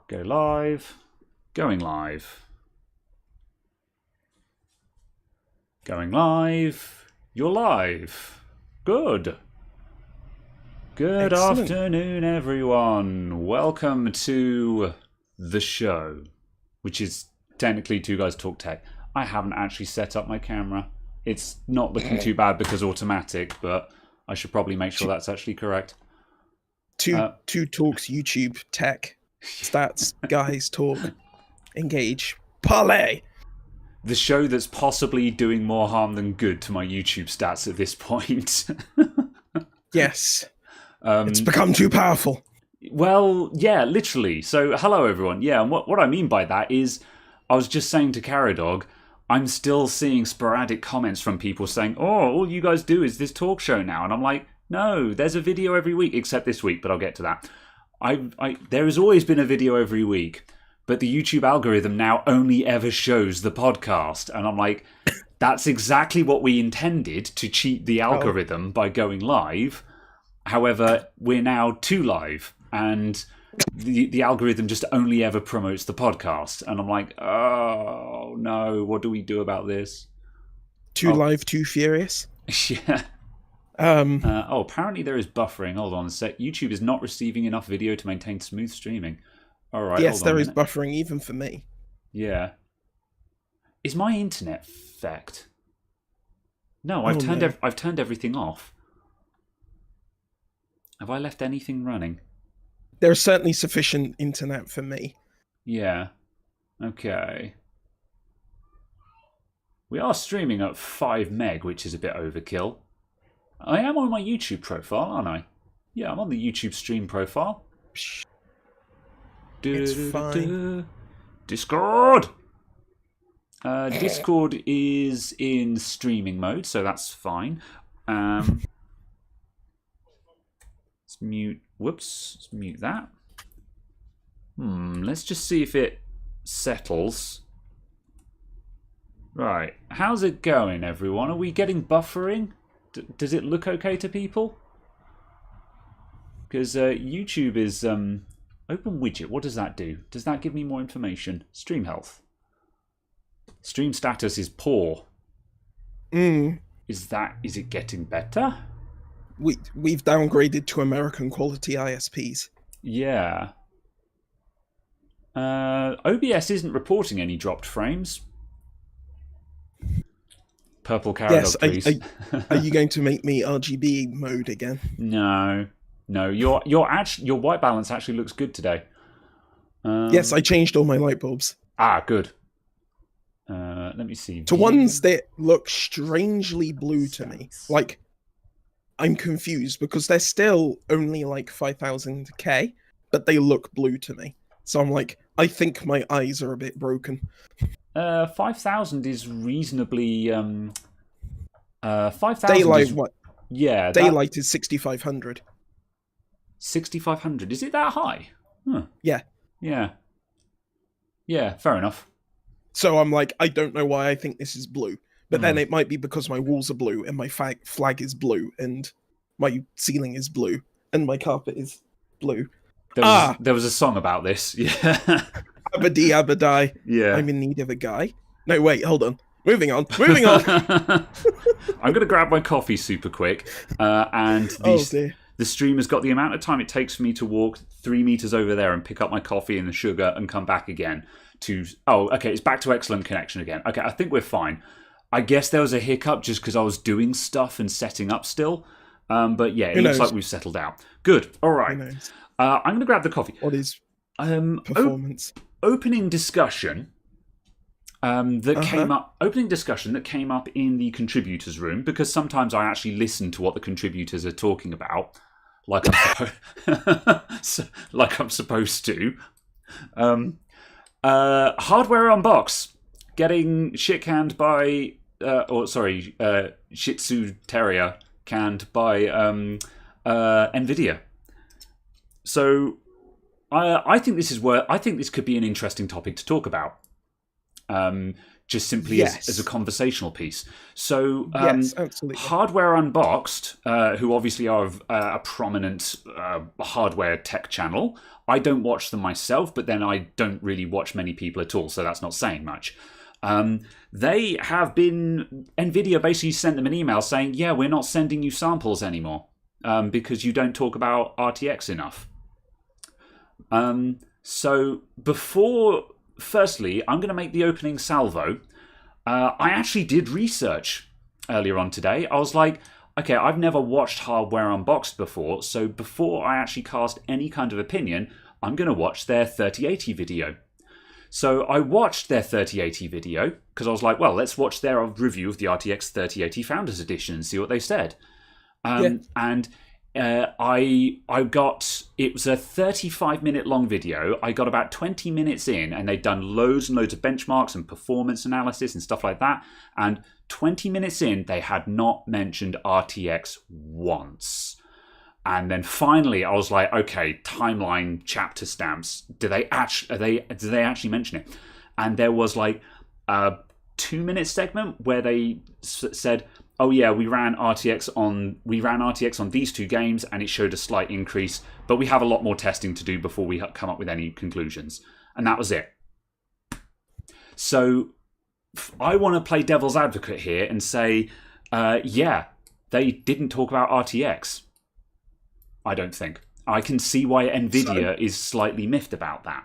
Go live. Going live. Going live. You're live. Good. Good Excellent. afternoon, everyone. Welcome to the show, which is technically Two Guys Talk Tech. I haven't actually set up my camera. It's not looking too bad because automatic, but I should probably make sure that's actually correct. Two talks, YouTube, tech, stats, guys, talk, engage, parlay. The show that's possibly doing more harm than good to my YouTube stats at this point. Yes. It's become too powerful. Well, yeah, literally. So, hello, everyone. Yeah, and what I mean by that is, I was just saying to Caradog, I'm still seeing sporadic comments from people saying, oh, all you guys do is this talk show now. And I'm like, no, there's a video every week, except this week, but I'll get to that. There has always been a video every week, but the YouTube algorithm now only ever shows the podcast. And I'm like, that's exactly what we intended, to cheat the algorithm by going live. However, we're now too live, and the algorithm just only ever promotes the podcast. And I'm like, oh, no, what do we do about this? Too live, too furious. Yeah. Apparently there is buffering. Hold on a sec. YouTube is not receiving enough video to maintain smooth streaming. All right. Yes, there is buffering, even for me. Yeah. Is my internet fecked? No, I've turned everything off. Have I left anything running? There's certainly sufficient internet for me. Yeah. Okay. We are streaming at 5 meg, which is a bit overkill. I am on my YouTube profile, aren't I? Yeah, I'm on the YouTube stream profile. It's fine. Discord! Discord is in streaming mode, so that's fine. Let's mute. Whoops. Let's mute that. Let's just see if it settles. Right. How's it going, everyone? Are we getting buffering? Does it look okay to people? Because YouTube is open widget. What does that do? Does that give me more information? Stream health. Stream status is poor. Is it getting better? We've downgraded to American quality ISPs. Yeah. OBS isn't reporting any dropped frames. Purple Caradog, please. Are you going to make me RGB mode again? No. Your white balance actually looks good today. Yes, I changed all my light bulbs. Ah, good. Let me see. To ones that look strangely blue to me. Like, I'm confused because they're still only like 5000K, but they look blue to me. So I'm like, I think my eyes are a bit broken. 5000 is reasonably 5000 daylight. What? Yeah, daylight is 6500. 6500. Is it that high? Huh. Yeah. Fair enough. So I'm like, I don't know why I think this is blue, but then it might be because my walls are blue and my flag is blue and my ceiling is blue and my carpet is blue. There was a song about this. Yeah. Abadi abadai. Yeah. I'm in need of a guy. No, wait, hold on. Moving on. I'm going to grab my coffee super quick. And the stream has got the amount of time it takes for me to walk 3 meters over there and pick up my coffee and the sugar and come back again to... Oh, okay, it's back to excellent connection again. Okay, I think we're fine. I guess there was a hiccup just because I was doing stuff and setting up still. But yeah, it looks like we've settled out. Good. All right. I'm going to grab the coffee. What is performance? Opening discussion came up. Opening discussion that came up in the contributors room, because sometimes I actually listen to what the contributors are talking about, like I'm supposed to. Hardware unbox, getting shit canned by, Shih Tzu Terrier canned by Nvidia. So I think this could be an interesting topic to talk about. just simply Yes. as a conversational piece. So, Yes, absolutely. Hardware Unboxed, who obviously are a prominent hardware tech channel. I don't watch them myself, but then I don't really watch many people at all, so that's not saying much. They have been... NVIDIA basically sent them an email saying, yeah, we're not sending you samples anymore because you don't talk about RTX enough. So before... Firstly, I'm going to make the opening salvo. I actually did research earlier on today. I was like, okay, I've never watched Hardware Unboxed before, so before I actually cast any kind of opinion, I'm going to watch their 3080 video. So I watched their 3080 video, because I was like, well, let's watch their review of the RTX 3080 Founders Edition and see what they said. And I got... It was a 35-minute long video. I got about 20 minutes in, and they'd done loads and loads of benchmarks and performance analysis and stuff like that. And 20 minutes in, they had not mentioned RTX once. And then finally, I was like, okay, timeline chapter stamps. Do they actually mention it? And there was like a 2-minute segment where they said, oh yeah, we ran RTX on these two games, and it showed a slight increase, but we have a lot more testing to do before we come up with any conclusions. And that was it. So I want to play devil's advocate here and say, yeah, they didn't talk about RTX. I don't think. I can see why NVIDIA is slightly miffed about that.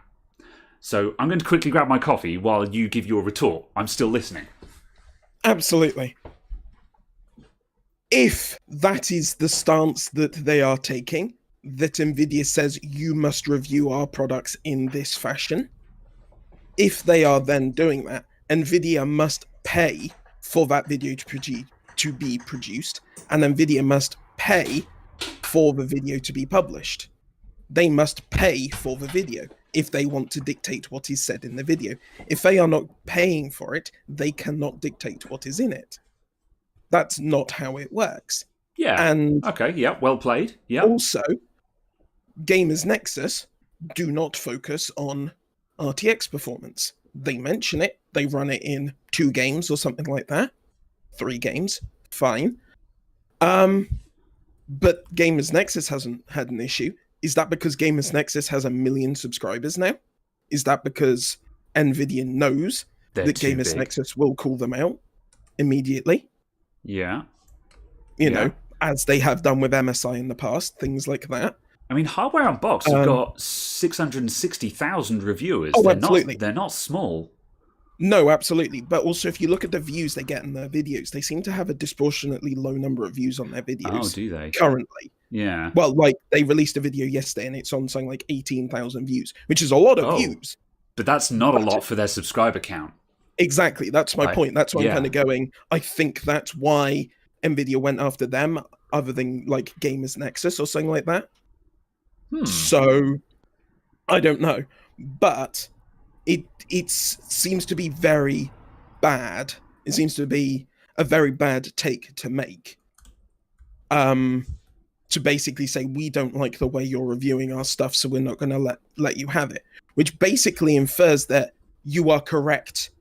So I'm going to quickly grab my coffee while you give your retort. I'm still listening. Absolutely. If that is the stance that they are taking, that NVIDIA says you must review our products in this fashion, if they are then doing that, NVIDIA must pay for that video to be produced, and NVIDIA must pay for the video to be published. They must pay for the video if they want to dictate what is said in the video. If they are not paying for it, they cannot dictate what is in it. That's not how it works. Yeah. And okay, yeah, well played. Yeah. Also, Gamers Nexus do not focus on RTX performance. They mention it, they run it in 2 games or something like that. 3 games, fine. But Gamers Nexus hasn't had an issue. Is that because Gamers Nexus has 1 million subscribers now? Is that because NVIDIA knows that Gamers Nexus will call them out immediately? Yeah. You know, as they have done with MSI in the past, things like that. I mean, Hardware Unboxed have got 660,000 reviewers. Oh, absolutely. They're not small. No, absolutely. But also, if you look at the views they get in their videos, they seem to have a disproportionately low number of views on their videos. Oh, do they? Currently. Yeah. Well, like, they released a video yesterday and it's on something like 18,000 views, which is a lot of views. But that's not a lot for their subscriber count. Exactly. That's my point. That's why I'm kind of going, I think that's why NVIDIA went after them, other than, like, Gamers Nexus or something like that. So, I don't know. But it seems to be very bad. It seems to be a very bad take to make. To basically say, we don't like the way you're reviewing our stuff, so we're not going to let you have it. Which basically infers that you are correct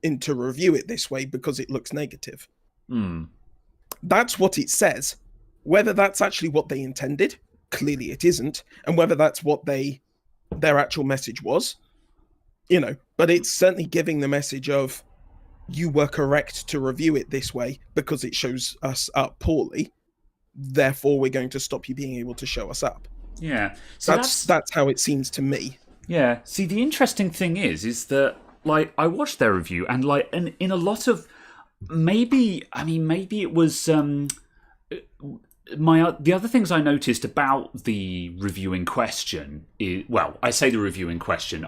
to review it this way because it looks negative. That's what it says. Whether that's actually what they intended, clearly it isn't, and whether that's what their actual message was, you know, but it's certainly giving the message of, you were correct to review it this way because it shows us up poorly, therefore we're going to stop you being able to show us up. Yeah. So that's how it seems to me. Yeah. See, the interesting thing is that, like, I watched their review, and like, and in a lot of, maybe it was the other things I noticed about the review in question is, well, I say the review in question,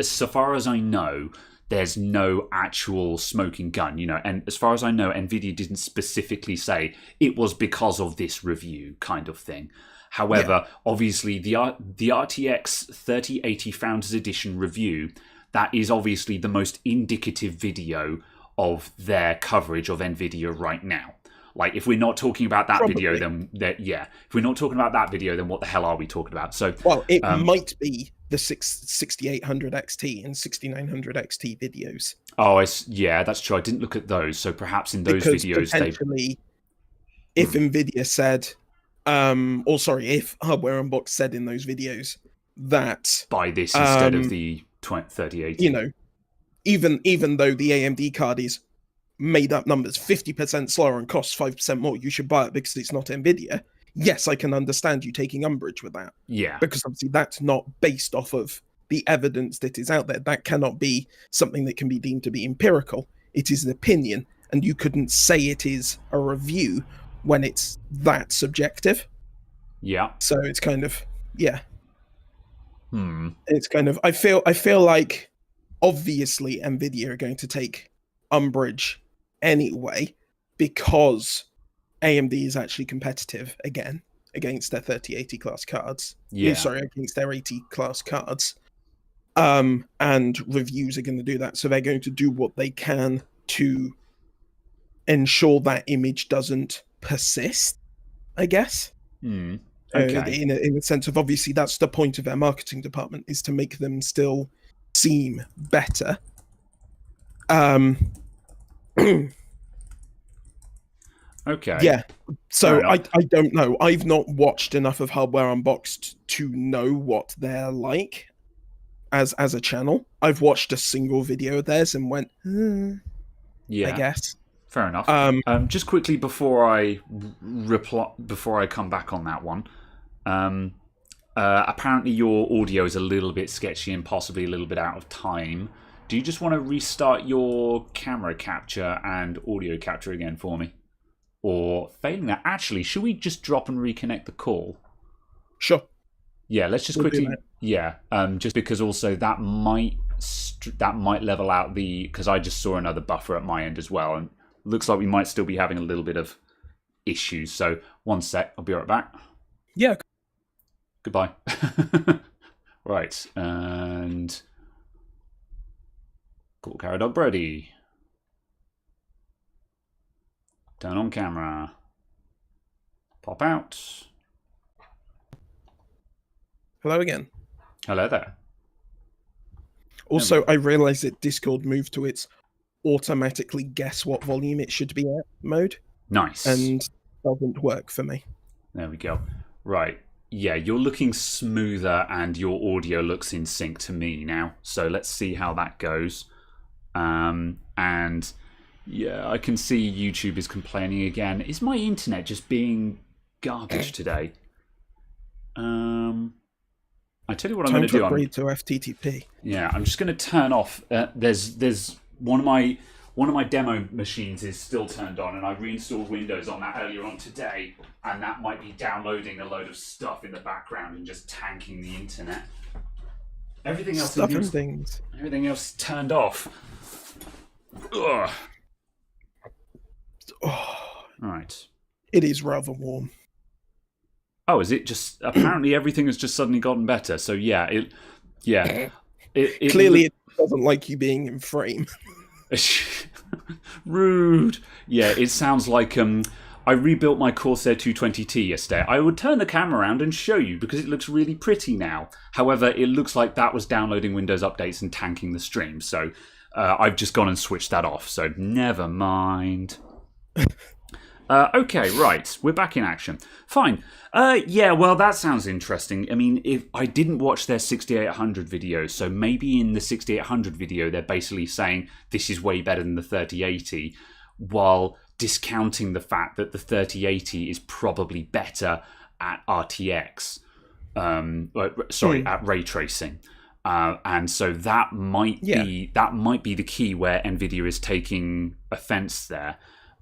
so far as I know, there's no actual smoking gun, you know, and as far as I know, NVIDIA didn't specifically say it was because of this review kind of thing. However, obviously, the RTX 3080 Founders Edition review, that is obviously the most indicative video of their coverage of NVIDIA right now. Like, if we're not talking about that video, then if we're not talking about that video, then what the hell are we talking about? So, well, it might be the 6800 XT and 6900 XT videos. Oh, yeah, that's true. I didn't look at those. So perhaps in those Because videos, potentially, if Nvidia said, if Hardware Unboxed said in those videos that buy this instead of the 3080. you know, even though the AMD card is made up numbers, 50% slower and costs 5% more, you should buy it because it's not Nvidia. Yes, I can understand you taking umbrage with that. Yeah. Because obviously that's not based off of the evidence that is out there. That cannot be something that can be deemed to be empirical. It is an opinion, and you couldn't say it is a review when it's that subjective. Yeah. So it's kind of, yeah. Hmm. It's kind of, I feel like obviously Nvidia are going to take umbrage anyway, because AMD is actually competitive again against their 3080 class cards. Yeah. Sorry, against their 80 class cards. And reviews are going to do that. So they're going to do what they can to ensure that image doesn't persist, I guess. Okay. In a sense of, obviously that's the point of their marketing department, is to make them still seem better. Okay. Yeah. So I don't know. I've not watched enough of Hardware Unboxed to know what they're like as a channel. I've watched a single video of theirs and went, yeah, I guess. Fair enough. Just quickly before I come back on that one, apparently your audio is a little bit sketchy and possibly a little bit out of time. Do you just want to restart your camera capture and audio capture again for me? Or failing that, actually, should we just drop and reconnect the call? Sure. Yeah, let's just quickly. Yeah, just because also that might level out because I just saw another buffer at my end as well, and looks like we might still be having a little bit of issues. So 1 sec, I'll be right back. Yeah. Goodbye. Right, and call Carrot Dog Brody. Turn on camera. Pop out. Hello again. Hello there. Also, I realised that Discord moved to its automatically guess what volume it should be at mode. Nice. And doesn't work for me. There we go. Right. Yeah, you're looking smoother and your audio looks in sync to me now. So let's see how that goes. And yeah, I can see YouTube is complaining again. Is my internet just being garbage today? I tell you what I'm going to do. Upgrade to FTTP. Yeah, I'm just going to turn off. There's one of my demo machines is still turned on, and I reinstalled Windows on that earlier on today, and that might be downloading a load of stuff in the background and just tanking the internet. Everything else everything else turned off. Ugh. Oh, right. It is rather warm. Oh, is it just? Apparently, everything has just suddenly gotten better. So yeah, it clearly it doesn't like you being in frame. Rude. Yeah, it sounds like I rebuilt my Corsair 220T yesterday. I would turn the camera around and show you because it looks really pretty now. However, it looks like that was downloading Windows updates and tanking the stream. So I've just gone and switched that off. So never mind. Okay, right. We're back in action. Fine. Yeah, well, that sounds interesting. I mean, if I didn't watch their 6800 videos, so maybe in the 6800 video, they're basically saying this is way better than the 3080, while discounting the fact that the 3080 is probably better at RTX. At ray tracing. And so that might be the key where Nvidia is taking offense there.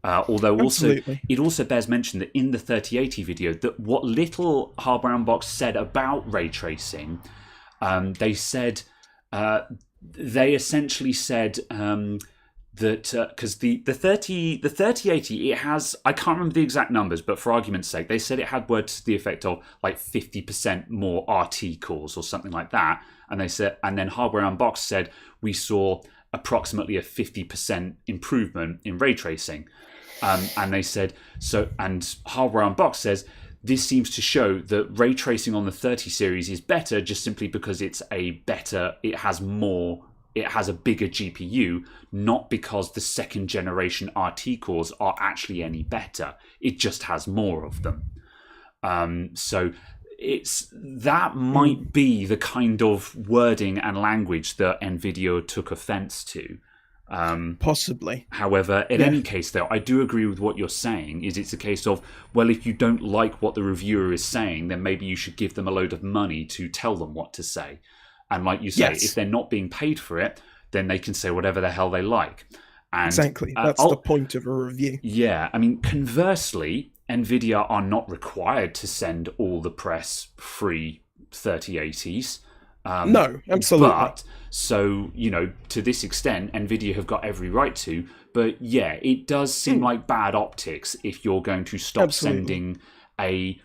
Although it also bears mention that in the 3080 video, that what little Hardware Unboxed said about ray tracing, they essentially said that because the 3080 it has, I can't remember the exact numbers, but for argument's sake, they said it had words to the effect of like 50% more RT cores or something like that, and then Hardware Unboxed said we saw approximately a 50% improvement in ray tracing. And they said so, and Hardware Unboxed says this seems to show that ray tracing on the 30 series is better just simply because it has a bigger GPU, not because the second generation RT cores are actually any better. It just has more of them. So that might be the kind of wording and language that NVIDIA took offense to. Possibly. However, in any case, though, I do agree with what you're saying. It's a case of, well, if you don't like what the reviewer is saying, then maybe you should give them a load of money to tell them what to say. And like you say, if they're not being paid for it, then they can say whatever the hell they like. And, exactly. That's the point of a review. Yeah. I mean, conversely, NVIDIA are not required to send all the press free 3080s. No, absolutely. But, so, to this extent, NVIDIA have got every right to. But yeah, it does seem like bad optics if you're going to stop sending a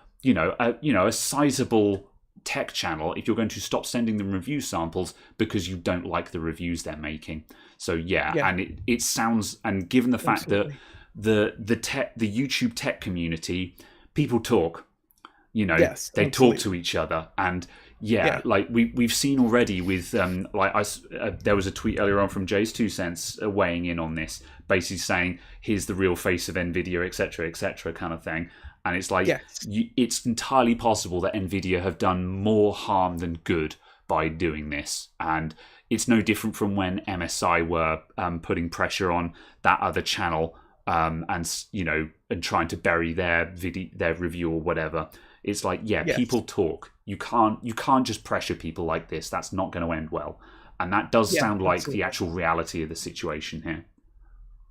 sizable tech channel, if you're going to stop sending them review samples because you don't like the reviews they're making. So and it sounds, and given the fact that the YouTube tech community, people talk, they talk to each other, and like we've seen already with there was a tweet earlier on from Jay's 2 cents weighing in on this, basically saying here's the real face of NVIDIA, etc., kind of thing. And it's like, it's entirely possible that NVIDIA have done more harm than good by doing this. And it's no different from when MSI were putting pressure on that other channel and trying to bury their review or whatever. It's like, people talk. You can't just pressure people like this. That's not going to end well. And that does sound like the actual reality of the situation here.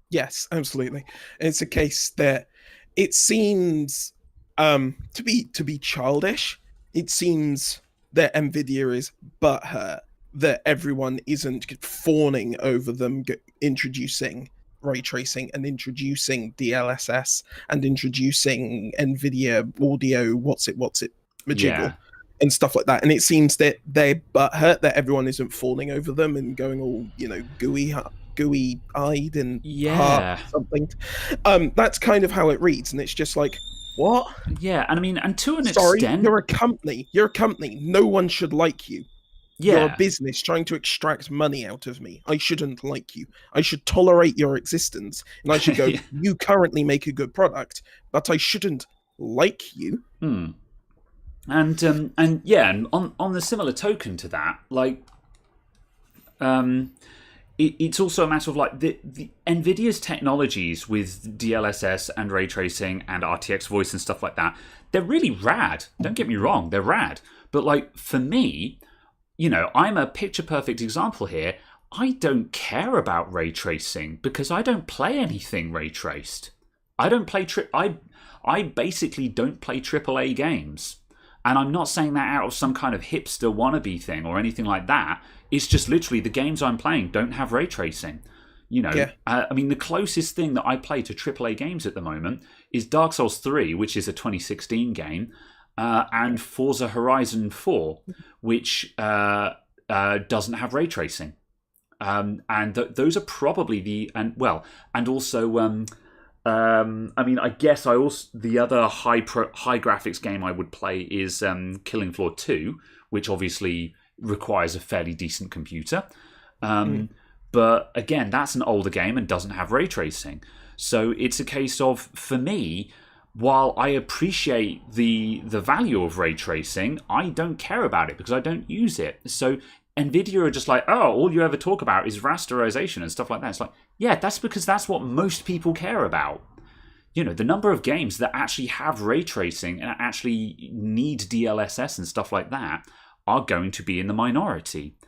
Yes, absolutely. It's a case that it seems to be childish. It seems that NVIDIA is butthurt that everyone isn't fawning over them introducing ray tracing and introducing DLSS and introducing NVIDIA audio, what's it, majiggle, and stuff like that. And it seems that they're butthurt that everyone isn't fawning over them and going all, gooey-eyed and heart something. That's kind of how it reads, and it's just like, what? Yeah, and I mean, and to an extent, you're a company. No one should like you. You're a business trying to extract money out of me. I shouldn't like you. I should tolerate your existence, and I should go, you currently make a good product, but I shouldn't like you. And on the similar token to that, like, it's also a matter of like the NVIDIA's technologies with DLSS and ray tracing and RTX voice and stuff like that. They're really rad. Don't get me wrong, they're rad. But like for me, I'm a picture perfect example here. I don't care about ray tracing because I don't play anything ray traced. I don't play I basically don't play AAA games. And I'm not saying that out of some kind of hipster wannabe thing or anything like that. It's just literally the games I'm playing don't have ray tracing. I mean, the closest thing that I play to AAA games at the moment is Dark Souls 3, which is a 2016 game, and Forza Horizon 4, which doesn't have ray tracing. And those are probably and also... I mean, I guess the other high graphics game I would play is Killing Floor 2, which obviously requires a fairly decent computer. But again, that's an older game and doesn't have ray tracing. So it's a case of, for me, while I appreciate the value of ray tracing, I don't care about it because I don't use it. So NVIDIA are just like, oh, all you ever talk about is rasterization and stuff like that. It's like, yeah, that's because that's what most people care about. The number of games that actually have ray tracing and actually need DLSS and stuff like that are going to be in the minority.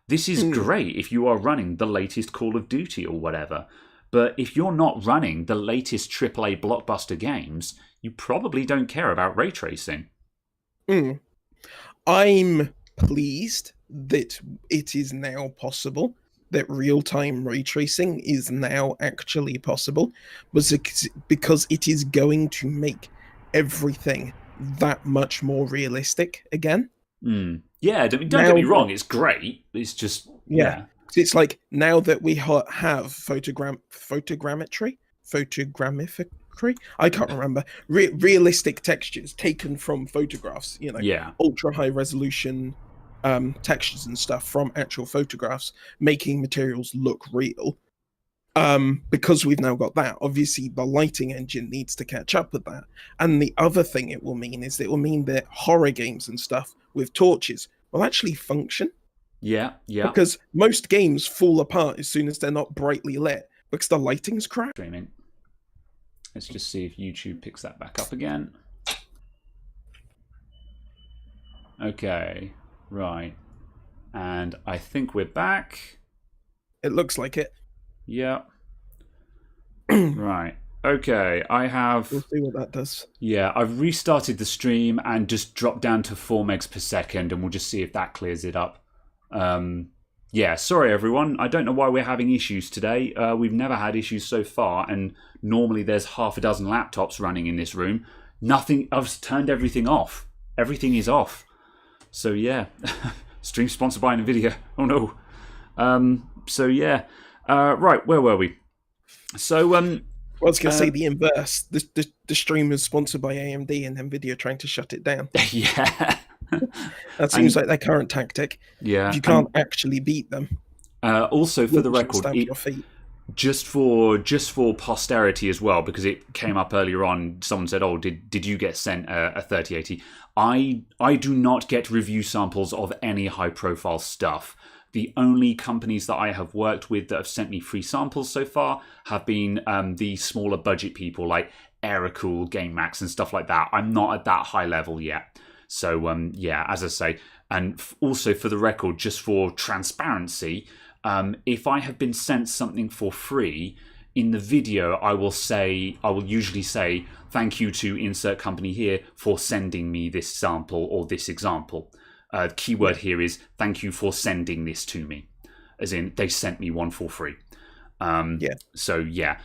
This is great if you are running the latest Call of Duty or whatever. But if you're not running the latest AAA blockbuster games, you probably don't care about ray tracing. I'm pleased that it is now possible, that real-time ray tracing is now actually possible, because it is going to make everything that much more realistic again. Yeah, don't get me wrong, it's great. It's just... Yeah. It's like, now that we have photogrammetry, photogrammification, mimicry. I can't remember. Realistic textures taken from photographs. Yeah. Ultra high resolution textures and stuff from actual photographs, making materials look real. Because we've now got that, obviously the lighting engine needs to catch up with that. And the other thing it will mean is it will mean that horror games and stuff with torches will actually function. Yeah. Because most games fall apart as soon as they're not brightly lit because the lighting's crap. Streaming. Let's just see if YouTube picks that back up again. Okay, right. And I think we're back. It looks like it. Yeah. Right. Okay, I have... We'll see what that does. Yeah, I've restarted the stream and just dropped down to 4 megs per second, and we'll just see if that clears it up. Yeah, sorry everyone. I don't know why we're having issues today. We've never had issues so far, and normally there's half a dozen laptops running in this room. Nothing. I've turned everything off. Everything is off. So yeah, stream sponsored by NVIDIA. Oh no. So yeah. Right, where were we? So I was going to say the inverse. The stream is sponsored by AMD and NVIDIA trying to shut it down. Yeah. That seems like their current tactic. Yeah. If you can't actually beat them. Also, for the record, your feet. just for posterity as well, because it came up earlier on. Someone said, "Oh, did you get sent a 3080?" I do not get review samples of any high profile stuff. The only companies that I have worked with that have sent me free samples so far have been the smaller budget people like Aerocool, GameMax, and stuff like that. I'm not at that high level yet. So, yeah, as I say, and also for the record, just for transparency, if I have been sent something for free, in the video, I will usually say, thank you to insert company here for sending me this sample or this example. The keyword here is thank you for sending this to me, as in they sent me one for free. So yeah,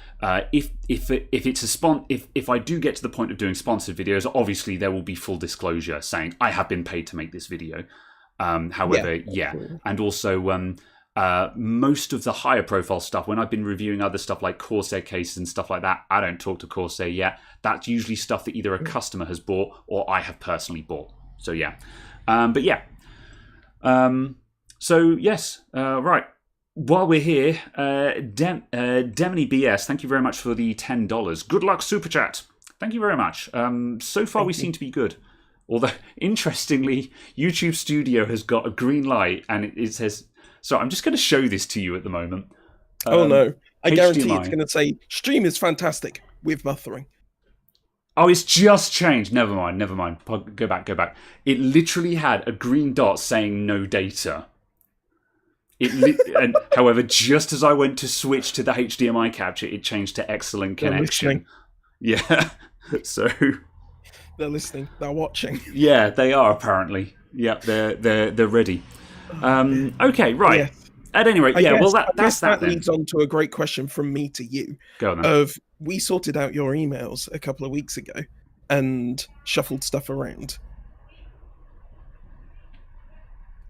if it's a if I do get to the point of doing sponsored videos, obviously there will be full disclosure saying I have been paid to make this video. However, yeah, and also most of the higher profile stuff, when I've been reviewing other stuff like Corsair cases and stuff like that, I don't talk to Corsair yet. That's usually stuff that either a customer has bought or I have personally bought. So yeah, but yeah, so yes, right. While we're here, Demony BS, thank you very much for the $10. Good luck, Super Chat. Thank you very much. So far, we seem to be good. Although, interestingly, YouTube Studio has got a green light, and it says... So I'm just going to show this to you at the moment. Oh, no. I guarantee HDMI. it's going to say, stream is fantastic with buffering. Oh, it's just changed. Never mind. Go back. It literally had a green dot saying no data. And however, just as I went to switch to the HDMI capture, it changed to excellent connection. Yeah, so they're listening. They're watching. Yeah, they are apparently. Yeah, they're ready. Okay, right. Yeah. At any rate, yeah. Well, that leads on to a great question from me to you. Go on then. We sorted out your emails a couple of weeks ago and shuffled stuff around.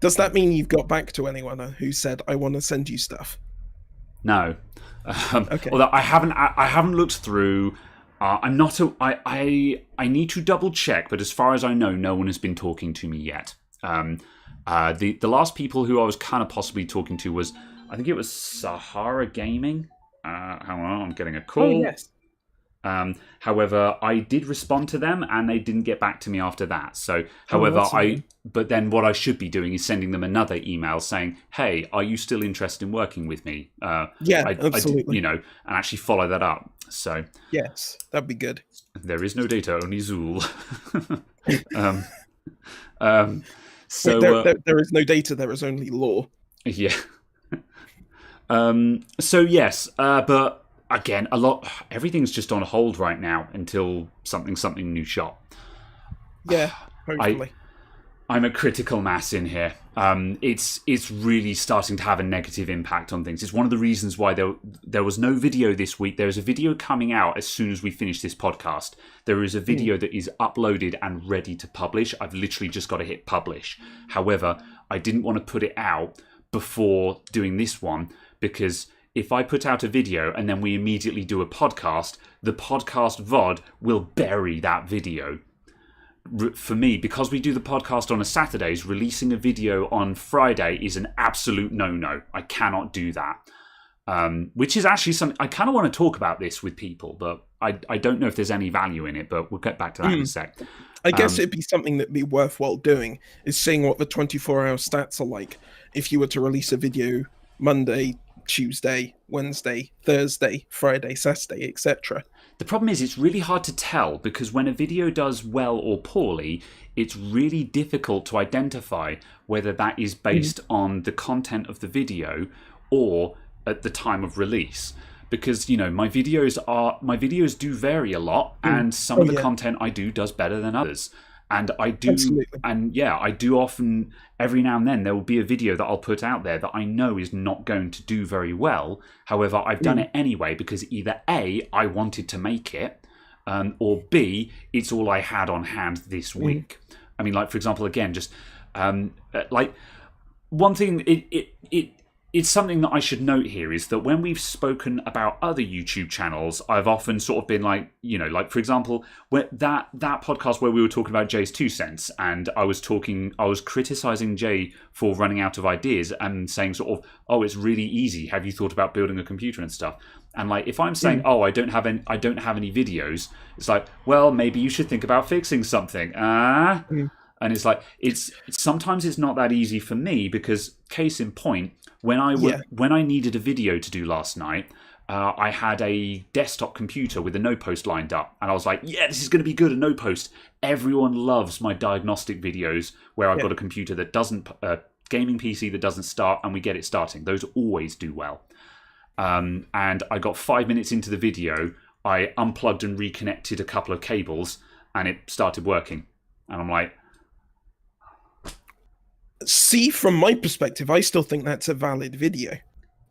Does that mean you've got back to anyone who said, I want to send you stuff? No. Okay. Although I haven't looked through. I'm not. I need to double check, but as far as I know, no one has been talking to me yet. The last people who I was kind of possibly talking to was, I think it was Sahara Gaming. Hang on, I'm getting a call. Oh, yes. However, I did respond to them and they didn't get back to me after that. So, however, but then what I should be doing is sending them another email saying, hey, are you still interested in working with me? Absolutely. And actually follow that up. So, yes, that'd be good. There is no data, only Zool. So there is no data, there is only law. Yeah. So yes, but again, everything's just on hold right now until something new shot. Yeah, hopefully. I'm a critical mass in here. It's really starting to have a negative impact on things. It's one of the reasons why there was no video this week. There is a video coming out as soon as we finish this podcast. There is a video that is uploaded and ready to publish. I've literally just got to hit publish. However, I didn't want to put it out before doing this one because if I put out a video and then we immediately do a podcast, the podcast VOD will bury that video. For me, because we do the podcast on a Saturdays, releasing a video on Friday is an absolute no-no. I cannot do that. Which is actually something I kind of want to talk about this with people, but I don't know if there's any value in it, but we'll get back to that in a sec. I guess it'd be something that'd be worthwhile doing, is seeing what the 24-hour stats are like if you were to release a video Monday, Tuesday, Wednesday, Thursday, Friday, Saturday, etc. The problem is it's really hard to tell, because when a video does well or poorly, it's really difficult to identify whether that is based on the content of the video or at the time of release. Because, you know, my videos do vary a lot, and some of the content I do does better than others. And I do, I do often, every now and then, there will be a video that I'll put out there that I know is not going to do very well. However, I've done it anyway because either A, I wanted to make it, or B, it's all I had on hand this week. I mean, like, for example, again, just like one thing, it's something that I should note here is that when we've spoken about other YouTube channels, I've often sort of been like, you know, like, for example, that podcast where we were talking about Jay's 2 cents, and I was criticizing Jay for running out of ideas and saying sort of, oh, it's really easy. Have you thought about building a computer and stuff? And like, if I'm saying, oh, I don't have any videos, it's like, well, maybe you should think about fixing something. And it's like, sometimes it's not that easy for me, because case in point, when I needed a video to do last night, I had a desktop computer with a no post lined up, and I was like, yeah, this is going to be good, a no post. Everyone loves my diagnostic videos where I've got a computer that doesn't, gaming PC that doesn't start, and we get it starting. Those always do well. And I got 5 minutes into the video, I unplugged and reconnected a couple of cables, and it started working. And I'm like, see, from my perspective, I still think that's a valid video,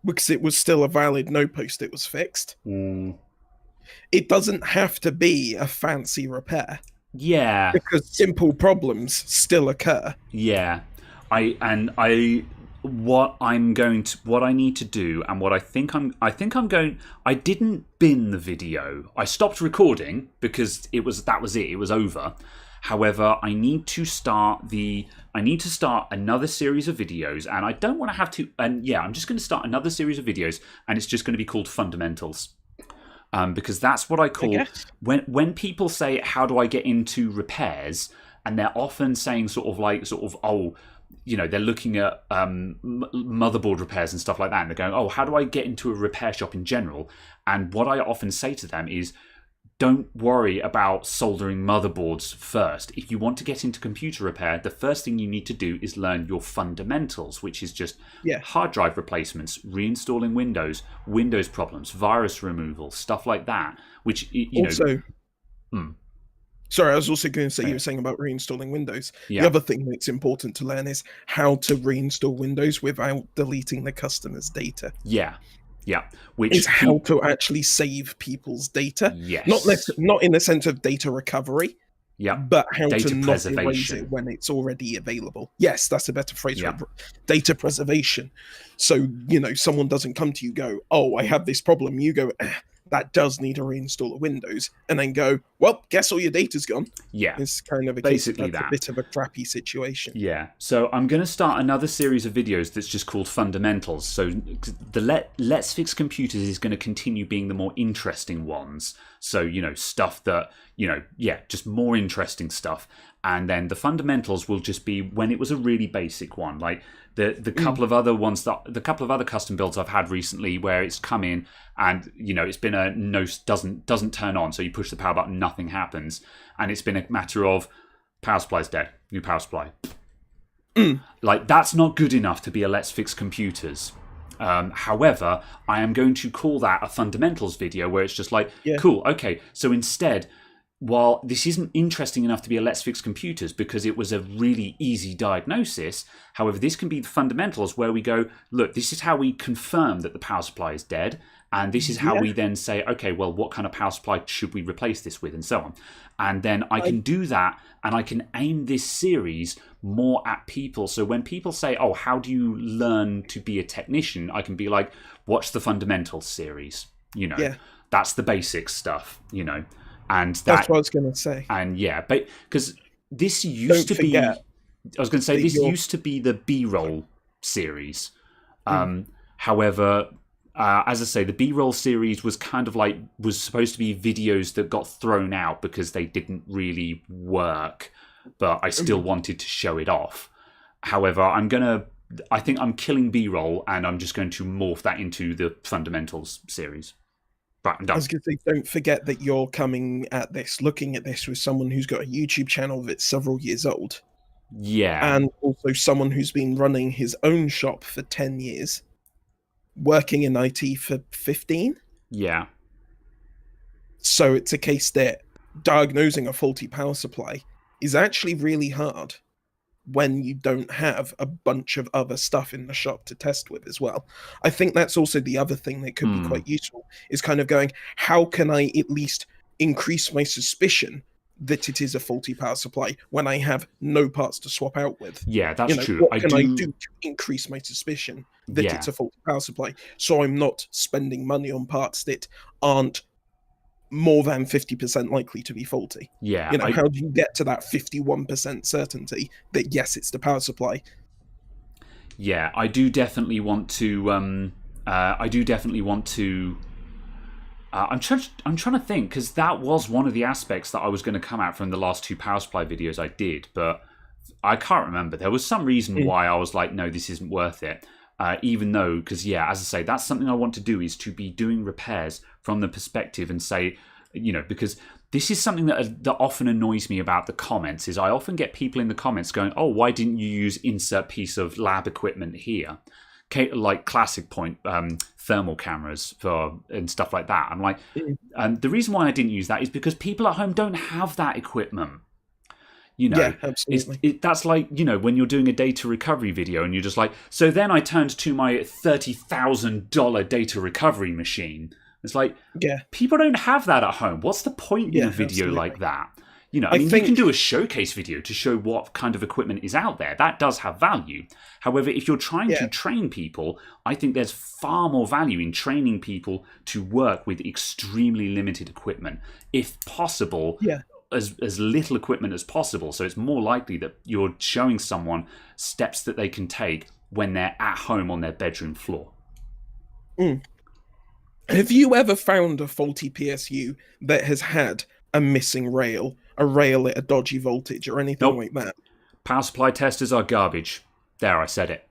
because it was still a valid no post. It was fixed. It doesn't have to be a fancy repair. Yeah, because simple problems still occur. Yeah, what I need to do, and what I didn't bin the video. I stopped recording because it was over. However, I need to start another series of videos, and I don't want to have to. And yeah, I'm just going to start another series of videos, and it's just going to be called Fundamentals, because that's what I call when people say, "How do I get into repairs?" and they're often saying oh, you know, they're looking at motherboard repairs and stuff like that, and they're going, "Oh, how do I get into a repair shop in general?" And what I often say to them is, don't worry about soldering motherboards first. If you want to get into computer repair, the first thing you need to do is learn your fundamentals, which is just hard drive replacements, reinstalling Windows problems, virus removal, stuff like that. Which, you know. Sorry, I was also going to say, you were saying about reinstalling Windows. The other thing that's important to learn is how to reinstall Windows without deleting the customer's data. Yeah, which is how to actually save people's data. Yes, not in the sense of data recovery. Yeah, but how data to not erase it when it's already available. Yes, that's a better phrase for data preservation. So, you know, someone doesn't come to you, go, "Oh, I have this problem." You go, "That does need a reinstall of Windows," and then go, "Well, guess all your data's gone." Yeah, it's kind of basically a bit of a crappy situation. Yeah, so I'm going to start another series of videos that's just called Fundamentals. So the Let's Fix Computers is going to continue being the more interesting ones. So, you know, stuff that, you know, just more interesting stuff. And then the Fundamentals will just be when it was a really basic one, like the couple of other ones the couple of other custom builds I've had recently where it's come in and, you know, it's been a doesn't turn on, so you push the power button, nothing happens, and it's been a matter of power supply's dead, new power supply. Like, that's not good enough to be a Let's Fix Computers. However, I am going to call that a fundamentals video, where it's just like, cool, okay, so instead, while this isn't interesting enough to be a Let's Fix Computers because it was a really easy diagnosis, however, this can be the fundamentals where we go, look, this is how we confirm that the power supply is dead, And this is how Yeah. we then say, okay, well, what kind of power supply should we replace this with, and so on. And then I can do that, and I can aim this series more at people. So when people say, oh, how do you learn to be a technician? I can be like, watch the Fundamentals series. Yeah. That's the basic stuff, And That's what I was going to say. And yeah, but because this used to be, I was going to say, this used to be the B-roll series. However, as I say, the B-roll series was kind of like, was supposed to be videos that got thrown out because they didn't really work, but I still wanted to show it off. However, I think I'm killing B-roll, and I'm just going to morph that into the Fundamentals series. Right, I'm done. I was going to say, don't forget that you're looking at this with someone who's got a YouTube channel that's several years old. Yeah. And also someone who's been running his own shop for 10 years, working in IT for 15. Yeah. So it's a case that diagnosing a faulty power supply is actually really hard when you don't have a bunch of other stuff in the shop to test with as well. I think that's also the other thing that could be quite useful, is kind of going, how can I at least increase my suspicion that it is a faulty power supply when I have no parts to swap out with? Yeah, that's true. What can I do to increase my suspicion that it's a faulty power supply, so I'm not spending money on parts that aren't more than 50% likely to be faulty? Yeah. How do you get to that 51% certainty that yes, it's the power supply? Yeah, I do definitely want to. I'm trying to think, because that was one of the aspects that I was going to come at from the last 2 power supply videos I did, but I can't remember. There was some reason why I was like, no, this isn't worth it. Even though, because as I say, that's something I want to do, is to be doing repairs from the perspective and say, because this is something that often annoys me about the comments, is I often get people in the comments going, oh, why didn't you use insert piece of lab equipment here? Like classic point, thermal cameras and stuff like that. I'm like, the reason why I didn't use that is because people at home don't have that equipment. Yeah, absolutely. That's like, when you're doing a data recovery video and you're just like, so then I turned to my $30,000 data recovery machine. It's like, people don't have that at home. What's the point in a video like that? You can do a showcase video to show what kind of equipment is out there. That does have value. However, if you're trying to train people, I think there's far more value in training people to work with extremely limited equipment. If possible, as little equipment as possible, so it's more likely that you're showing someone steps that they can take when they're at home on their bedroom floor. Have you ever found a faulty PSU that has had a missing rail, a rail at a dodgy voltage, or anything like that? Power supply testers are garbage. There, I said it.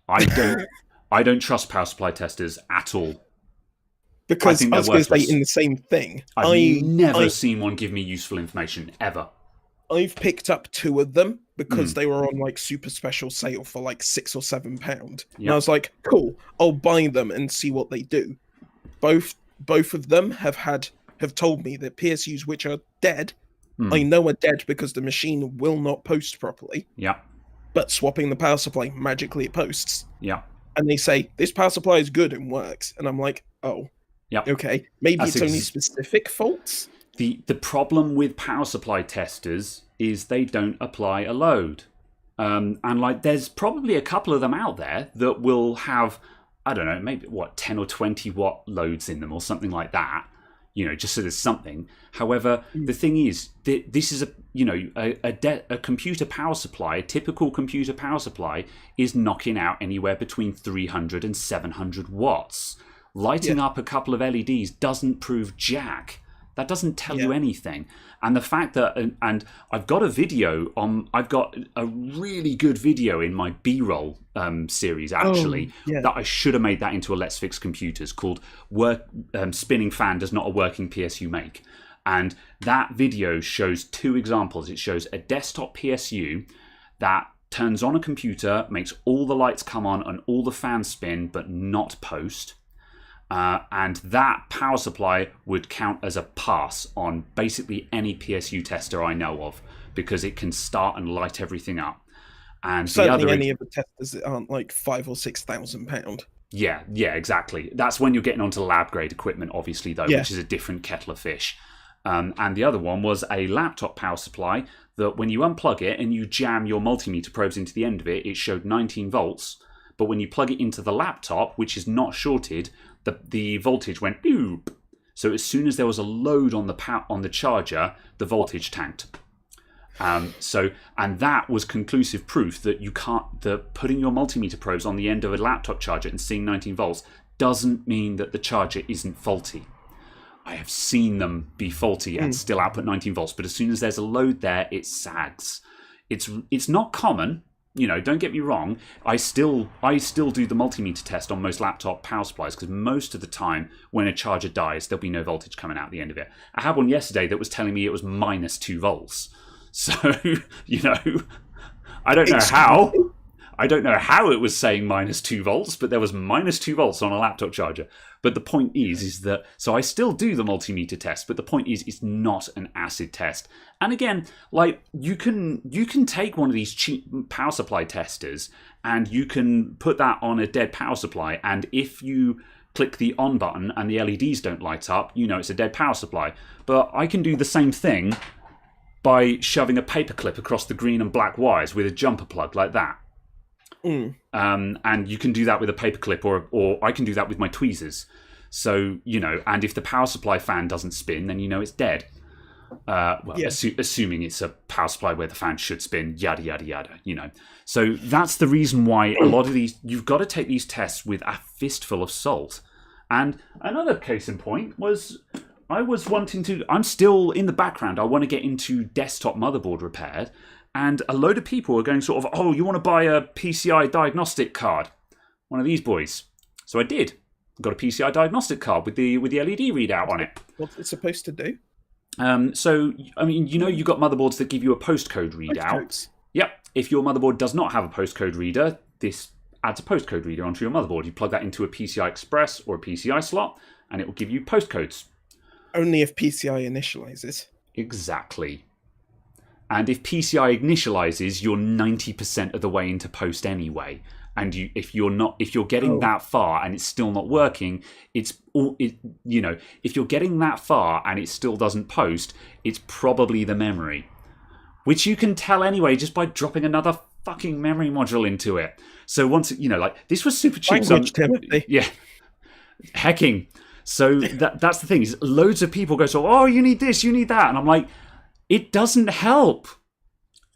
I don't trust power supply testers at all. Because I was going to say in the same thing. I've never seen one give me useful information, ever. I've picked up 2 of them because they were on like super special sale for like £6 or £7. And I was like, cool, I'll buy them and see what they do. Both of them have told me that PSUs which are dead, I know are dead because the machine will not post properly. Yeah. But swapping the power supply, magically it posts. Yeah. And they say, this power supply is good and works. And I'm like, oh. Yeah. Okay, maybe it's only specific faults. The problem with power supply testers is they don't apply a load. And like, there's probably a couple of them out there that will have, I don't know, maybe 10 or 20 watt loads in them or something like that. Just so there's something. However, the thing is, this is a computer power supply. A typical computer power supply is knocking out anywhere between 300 and 700 watts. Lighting up a couple of LEDs doesn't prove jack. That doesn't tell you anything. And the fact that, and I've got I've got a really good video in my B-roll series, actually, that I should have made that into a Let's Fix Computers, called Spinning Fan Does Not a Working PSU Make. And that video shows 2 examples. It shows a desktop PSU that turns on a computer, makes all the lights come on and all the fans spin, but not post. And that power supply would count as a pass on basically any PSU tester I know of, because it can start and light everything up. And certainly any of the testers that aren't like £5,000 or £6,000. Yeah, exactly. That's when you're getting onto lab grade equipment, obviously, though, Yeah. which is a different kettle of fish. And the other one was a laptop power supply that when you unplug it and you jam your multimeter probes into the end of it, it showed 19 volts. But when you plug it into the laptop, which is not shorted, the voltage went boop. So as soon as there was a load on the charger, the voltage tanked. And that was conclusive proof that that putting your multimeter probes on the end of a laptop charger and seeing 19 volts doesn't mean that the charger isn't faulty. I have seen them be faulty and still output 19 volts, but as soon as there's a load there, it sags. It's not common, don't get me wrong. I still do the multimeter test on most laptop power supplies because most of the time when a charger dies, there'll be no voltage coming out the end of it. I had one yesterday that was telling me it was minus 2 volts. So, I don't know how. I don't know how it was saying minus 2 volts, but there was minus 2 volts on a laptop charger. But the point is that, so I still do the multimeter test, but the point is it's not an acid test. And again, like you can take one of these cheap power supply testers and you can put that on a dead power supply. And if you click the on button and the LEDs don't light up, it's a dead power supply. But I can do the same thing by shoving a paperclip across the green and black wires with a jumper plug like that. And you can do that with a paperclip, or I can do that with my tweezers. So, and if the power supply fan doesn't spin, then it's dead. Assuming it's a power supply where the fan should spin, yada, yada, yada, So that's the reason why a lot of these, you've got to take these tests with a fistful of salt. And another case in point was, I'm still in the background. I want to get into desktop motherboard repaired. And a load of people are going sort of, oh, you want to buy a PCI diagnostic card? One of these boys. So I did. Got a PCI diagnostic card with the LED readout on it. What's it supposed to do? So, I mean, you've got motherboards that give you a postcode readout. Postcodes. Yep. If your motherboard does not have a postcode reader, this adds a postcode reader onto your motherboard. You plug that into a PCI Express or a PCI slot, and it will give you postcodes. Only if PCI initializes. Exactly. And if PCI initializes, you're 90% of the way into post anyway. And if you're getting that far and it's still not working, if you're getting that far and it still doesn't post, it's probably the memory, which you can tell anyway just by dropping another fucking memory module into it. So once this was super cheap. Language, Timothy. Yeah, hacking. So that's the thing is loads of people go, so, oh, you need this, you need that. And I'm like, it doesn't help.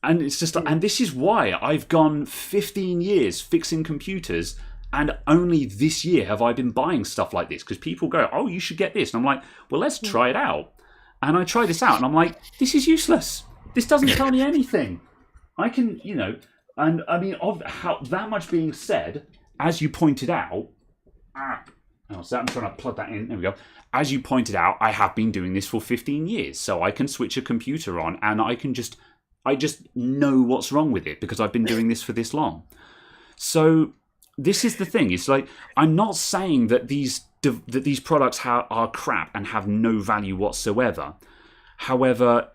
And it's just, and this is why I've gone 15 years fixing computers, and only this year have I been buying stuff like this, because people go, oh, you should get this. And I'm like, well, let's try it out. And I try this out, and I'm like, this is useless. This doesn't tell me anything. I can, and I mean, of how that much being said, as you pointed out, so I'm trying to plug that in. There we go. As you pointed out, I have been doing this for 15 years, so I can switch a computer on, and I just know what's wrong with it because I've been doing this for this long. So this is the thing. It's like, I'm not saying that these products are crap and have no value whatsoever. However,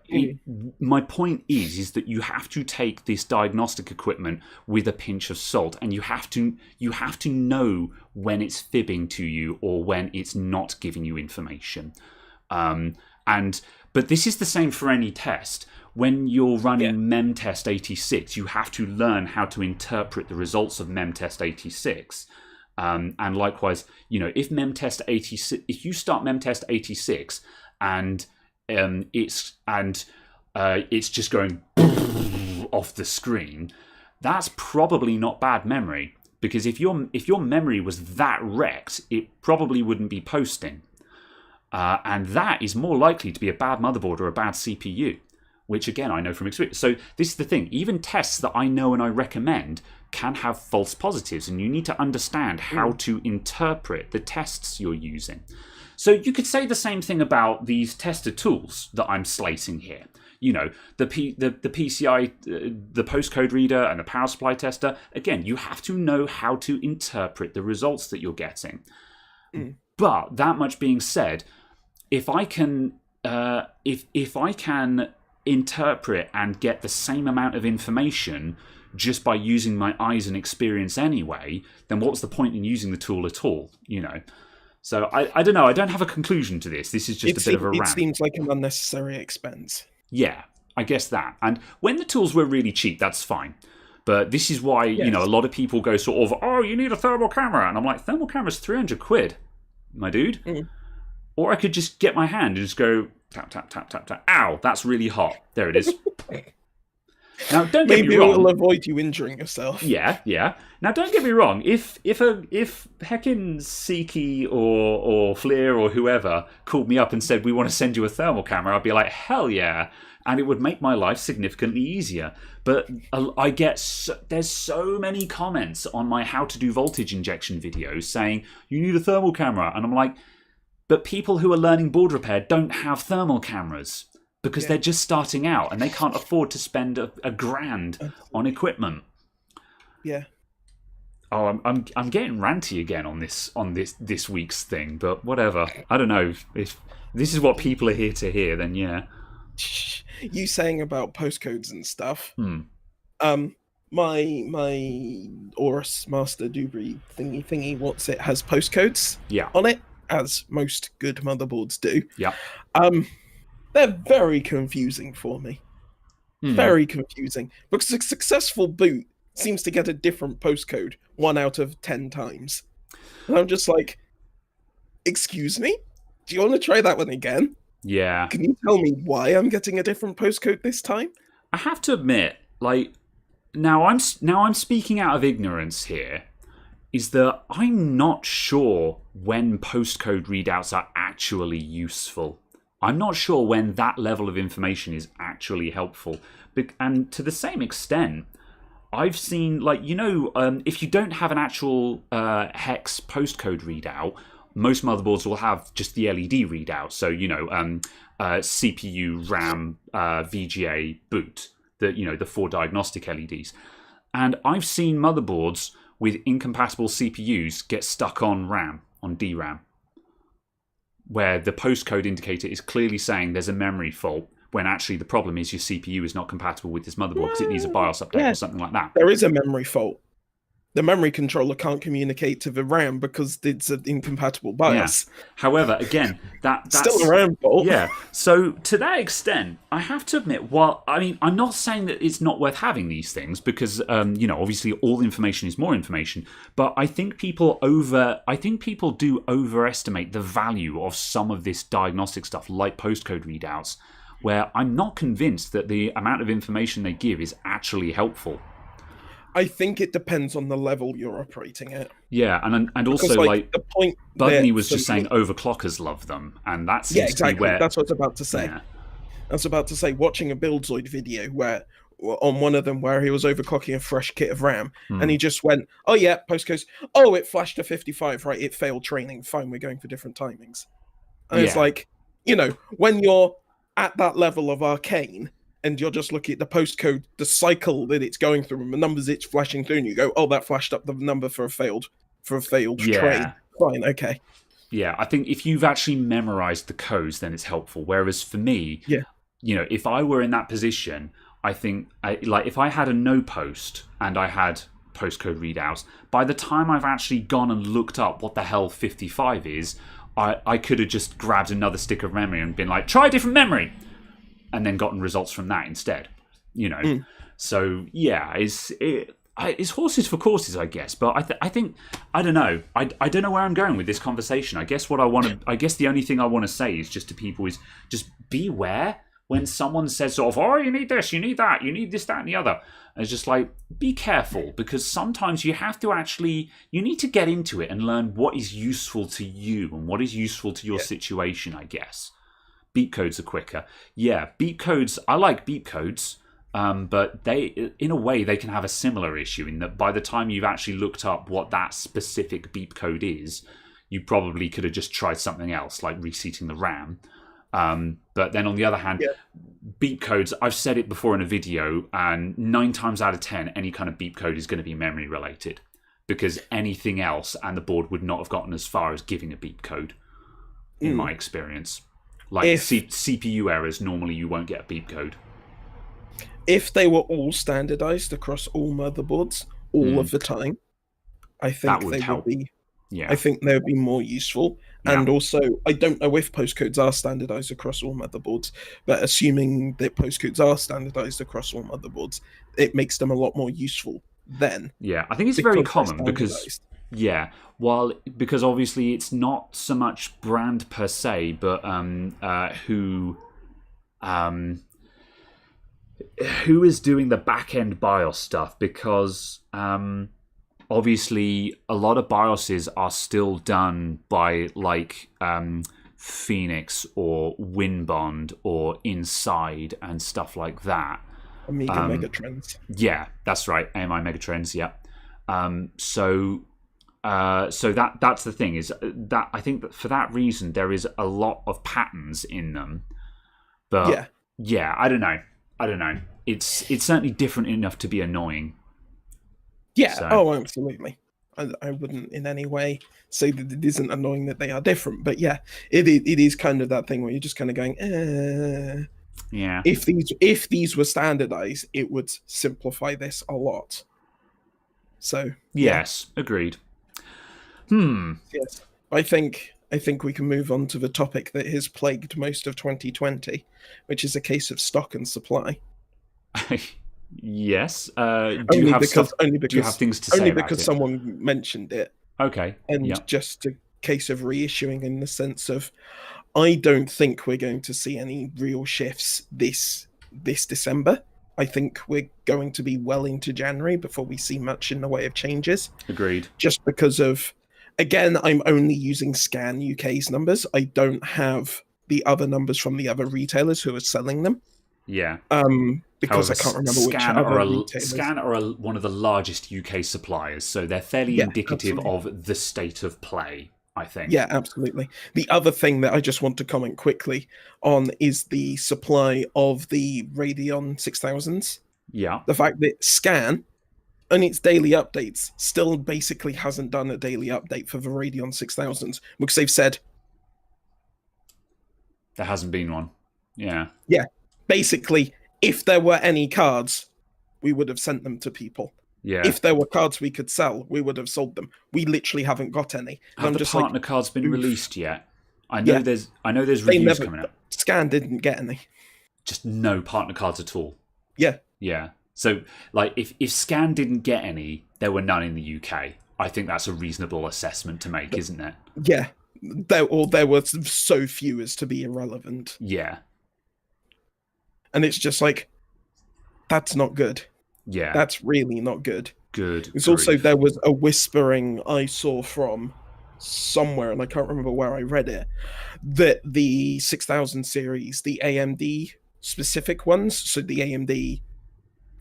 my point is that you have to take this diagnostic equipment with a pinch of salt, and you have to know when it's fibbing to you or when it's not giving you information. But this is the same for any test. When you're running memtest 86, you have to learn how to interpret the results of memtest 86. And likewise, if memtest 86, if you start memtest 86 and it's just going off the screen, that's probably not bad memory, because if your memory was that wrecked, it probably wouldn't be posting, and that is more likely to be a bad motherboard or a bad CPU, which again I know from experience. So this is the thing, even tests that I know and I recommend can have false positives, and you need to understand how to interpret the tests you're using. So you could say the same thing about these tester tools that I'm slating here. The PCI, the postcode reader, and the power supply tester. Again, you have to know how to interpret the results that you're getting. But that much being said, if I can interpret and get the same amount of information just by using my eyes and experience anyway, then what's the point in using the tool at all, you know? So I don't know. I don't have a conclusion to this. This is just a bit of a rant. It seems like an unnecessary expense. Yeah, I guess that. And when the tools were really cheap, that's fine. But this is why, you know, a lot of people go sort of, oh, you need a thermal camera. And I'm like, thermal camera's 300 quid, my dude. Or I could just get my hand and just go, tap, tap, tap, tap, tap. Ow, that's really hot. There it is. Now, don't get me wrong. Maybe it'll avoid you injuring yourself. Yeah, yeah. Now, don't get me wrong. If heckin' Seiki or Fleer or whoever called me up and said, we want to send you a thermal camera, I'd be like, hell yeah. And it would make my life significantly easier. But I get there's so many comments on my how to do voltage injection videos saying, you need a thermal camera. And I'm like, but people who are learning board repair don't have thermal cameras. Because they're just starting out and they can't afford to spend a grand on equipment. Yeah. Oh, I'm getting ranty again on this week's thing, but whatever. I don't know if this is what people are here to hear. Then yeah. You saying about postcodes and stuff. My Aorus Master Ddr4 thingy what's it has postcodes on it, as most good motherboards do. Yeah. They're very confusing for me. Very confusing. Because a successful boot seems to get a different postcode 1 out of 10 times. And I'm just like, excuse me? Do you want to try that one again? Yeah. Can you tell me why I'm getting a different postcode this time? I have to admit, like, now I'm speaking out of ignorance here, is that I'm not sure when postcode readouts are actually useful. I'm not sure when that level of information is actually helpful. And to the same extent, I've seen, like, you know, if you don't have an actual hex postcode readout, most motherboards will have just the LED readout. So, you know, CPU, RAM, VGA, boot, the 4 diagnostic LEDs. And I've seen motherboards with incompatible CPUs get stuck on RAM, on DRAM, where the postcode indicator is clearly saying there's a memory fault, when actually the problem is your CPU is not compatible with this motherboard because it needs a BIOS update or something like that. There is a memory fault. The memory controller can't communicate to the RAM because it's an incompatible BIOS. Yeah. However, again, that's still a RAM fault. Yeah. So to that extent, I have to admit, I'm not saying that it's not worth having these things because, obviously all information is more information. But I think people do overestimate the value of some of this diagnostic stuff, like postcode readouts, where I'm not convinced that the amount of information they give is actually helpful. I think it depends on the level you're operating at. Yeah, and also, like the point Budney was just saying overclockers love them, and that seems to be where... That's what I was about to say. Yeah. I was about to say, watching a Buildzoid video where, on one of them, where he was overclocking a fresh kit of RAM, and he just went, oh yeah, postcodes, oh, it flashed to 55, right, it failed training, fine, we're going for different timings. And it's like, when you're at that level of arcane, and you're just looking at the postcode, the cycle that it's going through, and the numbers it's flashing through, and you go, oh, that flashed up the number for a failed train. Fine, okay. Yeah, I think if you've actually memorized the codes, then it's helpful. Whereas for me, if I were in that position, I think, if I had a no post and I had postcode readouts, by the time I've actually gone and looked up what the hell 55 is, I could have just grabbed another stick of memory and been like, try a different memory, and then gotten results from that instead, So yeah, it's horses for courses, I guess. But I think I don't know. I don't know where I'm going with this conversation. I guess the only thing I want to say is just to people is just beware when someone says sort of, oh, you need this, you need that, you need this, that, and the other. And it's just like, be careful, because sometimes you have to you need to get into it and learn what is useful to you and what is useful to your situation, I guess. Beep codes are quicker. Yeah, beep codes, I like beep codes, but they, in a way, they can have a similar issue in that by the time you've actually looked up what that specific beep code is, you probably could have just tried something else, like reseating the RAM. But then on the other hand, beep codes, I've said it before in a video, and 9 times out of 10, any kind of beep code is going to be memory related, because anything else and the board would not have gotten as far as giving a beep code, in my experience. Like CPU errors, normally you won't get a beep code. if they were all standardized across all motherboards all of the time, I That think would they help. would be. Yeah. I think they would be more useful. Yeah. And also, I don't know if postcodes are standardized across all motherboards, but assuming that postcodes are standardized across all motherboards, it makes them a lot more useful then. Yeah, I think it's very Because they're common because, standardized. yeah, because obviously it's not so much brand per se, but um, who is doing the back end BIOS stuff, because obviously a lot of BIOSes are still done by like Phoenix or Winbond or Inside and stuff like that. Amiga Megatrends. Yeah, that's right. AMI Megatrends. Yeah. So that's the thing, is that I think that for that reason there is a lot of patterns in them. But yeah, I don't know. It's certainly different enough to be annoying. Yeah. So. Oh, absolutely. I wouldn't in any way say that it isn't annoying that they are different, but yeah, it is kind of that thing where you're just kind of going, Yeah. If these were standardized, it would simplify this a lot. So yes, agreed. Yes, I think we can move on to the topic that has plagued most of 2020, which is a case of stock and supply. Yes. Do you have things to say only about because it? someone mentioned it, Okay. and Yeah. just a case of reissuing in the sense of, I don't think we're going to see any real shifts this December. I think we're going to be well into January before we see much in the way of changes. Agreed. Just because of, again, I'm only using Scan UK's numbers. I don't have the other numbers from the other retailers who are selling them. Yeah. Because However, I can't remember which Scan other retailers. Scan are one of the largest UK suppliers, so they're fairly indicative of the state of play, I think. Yeah, absolutely. The other thing that I just want to comment quickly on is the supply of the Radeon 6000s. Yeah. The fact that Scan, on its daily updates, still basically hasn't done a daily update for the Radeon 6000s, because they've said there hasn't been one. Yeah. Yeah. Basically, if there were any cards, we would have sent them to people. Yeah. If there were cards we could sell, we would have sold them. We literally haven't got any. Have the partner cards been released yet? I know there's reviews coming up. Scan didn't get any. Just no partner cards at all. Yeah. Yeah. So, like, if Scan didn't get any, there were none in the UK. I think that's a reasonable assessment to make, isn't it? Yeah. There were so few as to be irrelevant. Yeah. And it's just like, that's not good. Yeah. That's really not good. Good. It's also, there was a whispering I saw from somewhere, and I can't remember where I read it, that the 6000 series, the AMD specific ones, so the AMD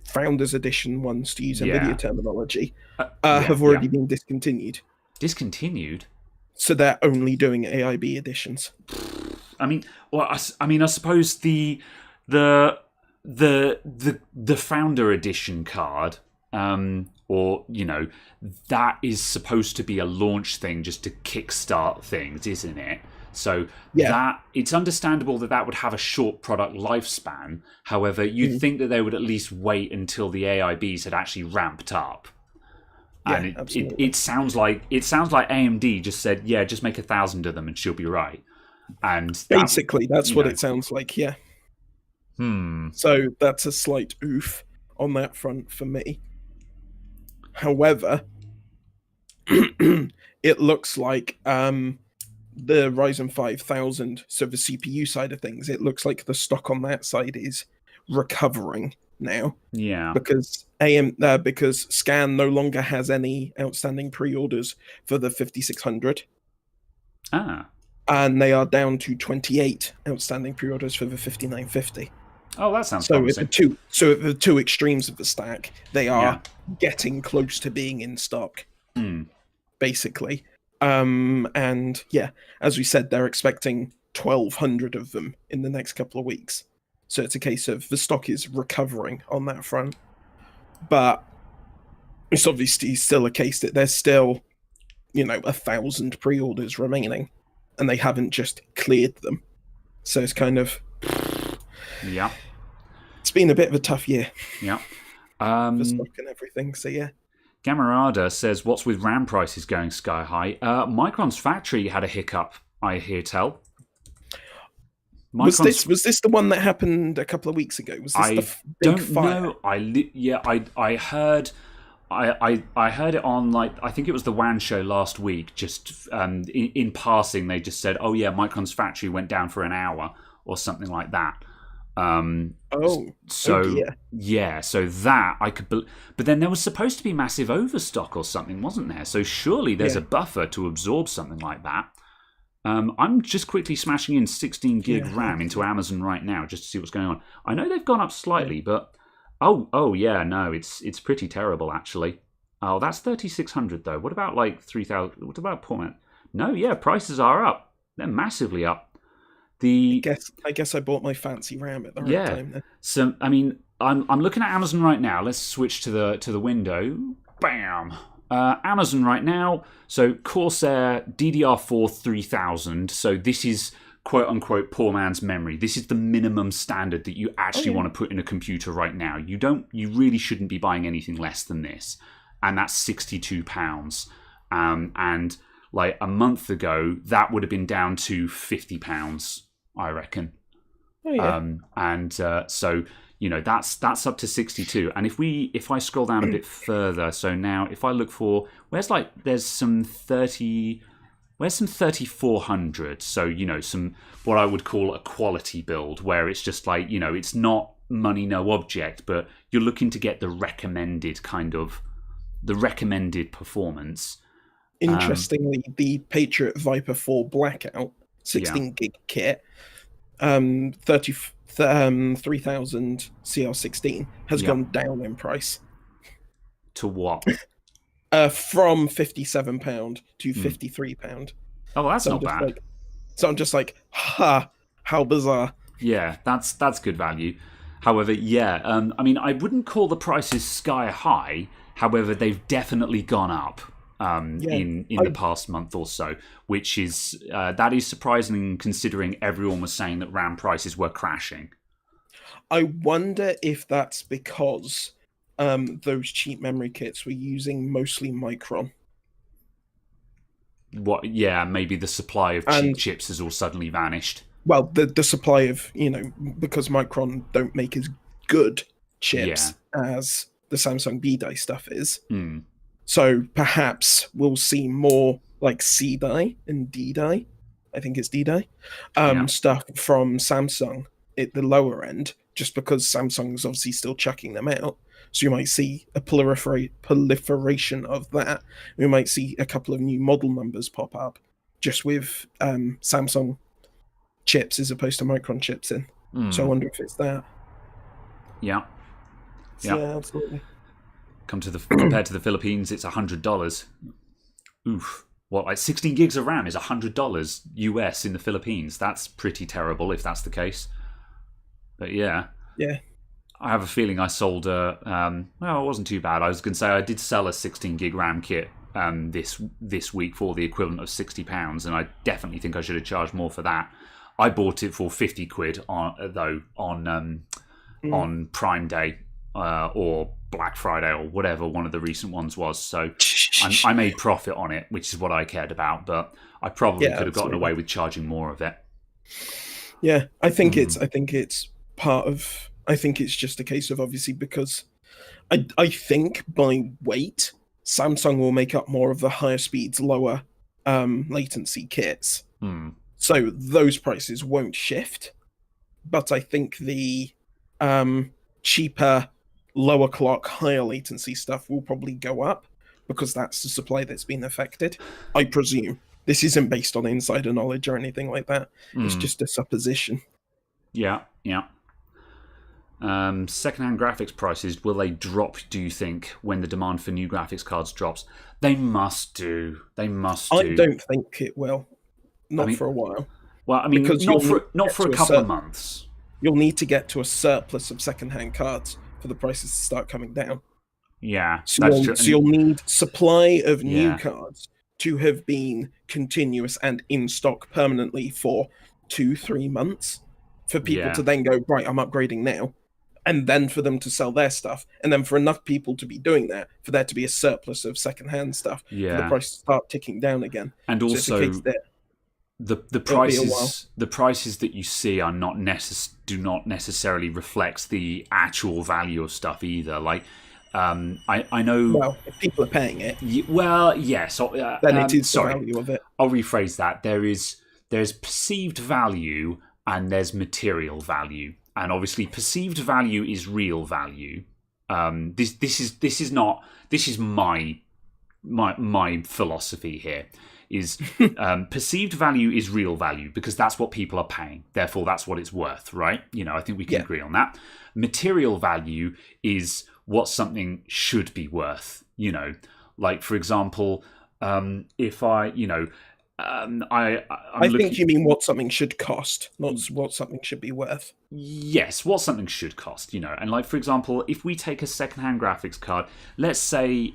Founders Edition ones, to use NVIDIA terminology, have already been discontinued. Discontinued? So they're only doing AIB editions. I mean, I suppose the Founder Edition card, or that is supposed to be a launch thing just to kickstart things, isn't it? So that it's understandable that would have a short product lifespan. However, you'd think that they would at least wait until the AIBs had actually ramped up. And it sounds like AMD just said, yeah, just make 1,000 of them and she'll be right. And basically, that's what it sounds like. Yeah. So that's a slight oof on that front for me. However, it looks like the Ryzen 5000, so the CPU side of things, it looks like the stock on that side is recovering now. Yeah. Because because Scan no longer has any outstanding pre-orders for the 5600. And they are down to 28 outstanding pre-orders for the 5950. Oh, that sounds promising. At the two extremes of the stack, they are getting close to being in stock, basically. And yeah, as we said, they're expecting 1,200 of them in the next couple of weeks. So it's a case of the stock is recovering on that front. But it's obviously still a case that there's still, 1,000 pre-orders remaining, and they haven't just cleared them. So it's kind of... Yeah. It's been a bit of a tough year Yeah. for stock and everything. So yeah. Gamarada says, "What's with RAM prices going sky high?" Micron's factory had a hiccup. I hear tell. Was this the one that happened a couple of weeks ago? Was this the big don't fire? know. I heard. I heard it on, like, I think it was the WAN show last week. Just in passing, they just said, "Oh yeah, Micron's factory went down for an hour or something like that." Oh dear. Yeah, so that I could, but then there was supposed to be massive overstock or something, wasn't there? So surely there's a buffer to absorb something like that. I'm just quickly smashing in 16 gig RAM into Amazon right now just to see what's going on. I know they've gone up slightly, but oh yeah, no, it's pretty terrible actually. Oh, that's 3600 though. What about like 3000? What about Portman? No, yeah, prices are up. They're massively up. I guess I bought my fancy RAM at the right time then. So I mean, I'm looking at Amazon right now. Let's switch to the window. Bam. Amazon right now. So Corsair Ddr4 3000. So this is quote unquote poor man's memory. This is the minimum standard that you actually want to put in a computer right now. You really shouldn't be buying anything less than this, and that's £62. And like a month ago, that would have been down to £50, I reckon. Oh yeah. So that's up to 62. And if I scroll down a bit further, so now if I look for there's some 3400. So some what I would call a quality build, where it's just like it's not money no object, but you're looking to get the recommended performance. Interestingly, the Patriot Viper 4 Blackout 16 gig kit, 3000 CR16 has gone down in price. To what? From £57 to £53. Oh, that's not bad. So I'm just like, ha, how bizarre. Yeah, that's good value. However, I mean, I wouldn't call the prices sky high. However, they've definitely gone up in the past month or so, which is that is surprising considering everyone was saying that RAM prices were crashing. I wonder if that's because those cheap memory kits were using mostly Micron. What? Yeah, maybe the supply of cheap chips has all suddenly vanished. Well, the supply of because Micron don't make as good chips as the Samsung B-die stuff is. So perhaps we'll see more like C-die and D-die. I think it's D-die stuff from Samsung at the lower end, just because Samsung's obviously still chucking them out. So you might see a proliferation of that. We might see a couple of new model numbers pop up just with Samsung chips as opposed to Micron chips in. So I wonder if it's that. Yeah, absolutely. Compared to the Philippines, it's $100. Oof. What, like 16 gigs of RAM is $100 US in the Philippines? That's pretty terrible if that's the case. But yeah. I have a feeling I sold well, it wasn't too bad. I was going to say I did sell a 16 gig RAM kit this week for the equivalent of £60, and I definitely think I should have charged more for that. I bought it for 50 quid on Prime Day or Black Friday or whatever one of the recent ones was. So I made profit on it, which is what I cared about. But I probably could have gotten away with charging more of it. Yeah, I think it's part of. I think it's just a case of obviously because I think by weight Samsung will make up more of the higher speeds, lower latency kits. So those prices won't shift. But I think the cheaper, lower clock, higher latency stuff will probably go up because that's the supply that's been affected. I presume. This isn't based on insider knowledge or anything like that. It's just a supposition. Yeah. Secondhand graphics prices, will they drop, do you think, when the demand for new graphics cards drops? They must do. I don't think it will. Not for a while. Well, I mean, because not for a couple of months. You'll need to get to a surplus of secondhand cards for the prices to start coming down. Yeah, that's true. So you'll need supply of new cards to have been continuous and in stock permanently for 2-3 months for people to then go, right, I'm upgrading now. and then for them to sell their stuff, and then for enough people to be doing that, for there to be a surplus of secondhand stuff, for the price to start ticking down again. And So also, it's a case that the it'll be a while. prices that you see are do not necessarily reflect the actual value of stuff either. Like, I know. Well, if people are paying it, Well, yes. then it is sorry. the value of it. I'll rephrase that. There's perceived value and there's material value, and obviously perceived value is real value. This is my philosophy here. Is perceived value is real value because that's what people are paying. Therefore, that's what it's worth, right? I think we can agree on that. Material value is what something should be worth. Like for example, if I think you mean what something should cost, not what something should be worth. Yes, what something should cost. And like for example, if we take a secondhand graphics card, let's say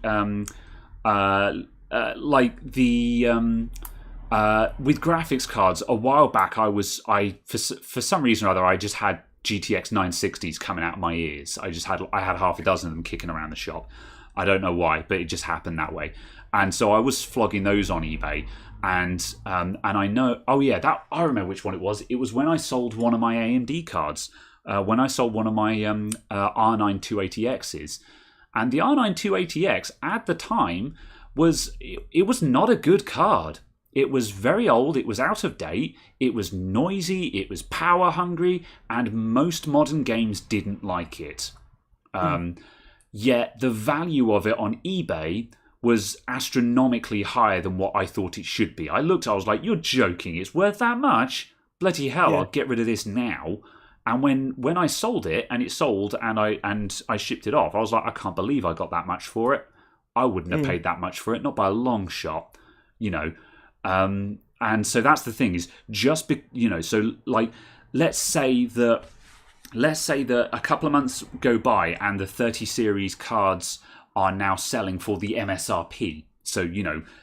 with graphics cards, a while back, for some reason or other, I just had GTX 960s coming out of my ears. I had half a dozen of them kicking around the shop. I don't know why, but it just happened that way. And so I was flogging those on eBay, and I know, I remember which one it was. It was when I sold one of my AMD cards, when I sold one of my R9 280Xs, and the R9 280X at the time was not a good card. It was very old, it was out of date, it was noisy, it was power hungry, and most modern games didn't like it. Yet the value of it on eBay was astronomically higher than what I thought it should be. I was like, you're joking, it's worth that much? Bloody hell, yeah. I'll get rid of this now. And when I sold it, and it sold, and I shipped it off, I was like, I can't believe I got that much for it. I wouldn't have paid that much for it, not by a long shot, And so that's the thing is so like let's say that a couple of months go by and the 30 series cards are now selling for the MSRP. So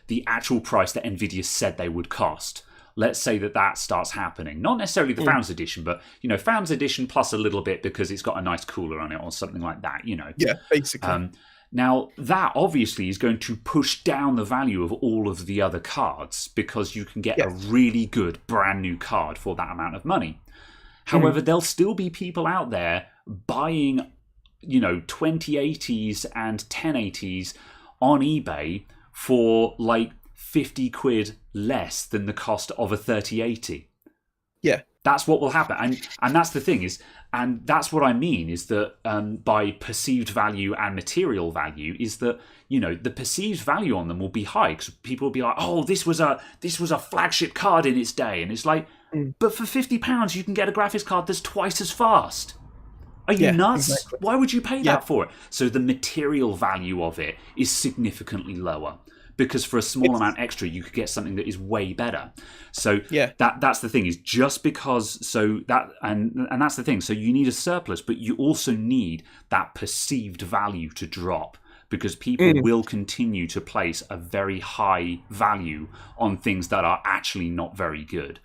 the actual price that Nvidia said they would cost. Let's say that starts happening. Not necessarily the Founders Edition, but Founders Edition plus a little bit because it's got a nice cooler on it or something like that. Yeah, basically. Now, that obviously is going to push down the value of all of the other cards because you can get a really good brand new card for that amount of money. However, there'll still be people out there buying, 2080s and 1080s on eBay for like 50 quid less than the cost of a 3080. Yeah. That's what will happen. And that's the thing is, and that's what I mean is that by perceived value and material value is that, the perceived value on them will be high because people will be like, oh, this was a flagship card in its day. And it's like, but for £50 you can get a graphics card that's twice as fast. Are you nuts? Exactly. Why would you pay that for it? So the material value of it is significantly lower. Because for a small amount extra, you could get something that is way better. So that's the thing is just because and that's the thing. So you need a surplus, but you also need that perceived value to drop because people will continue to place a very high value on things that are actually not very good.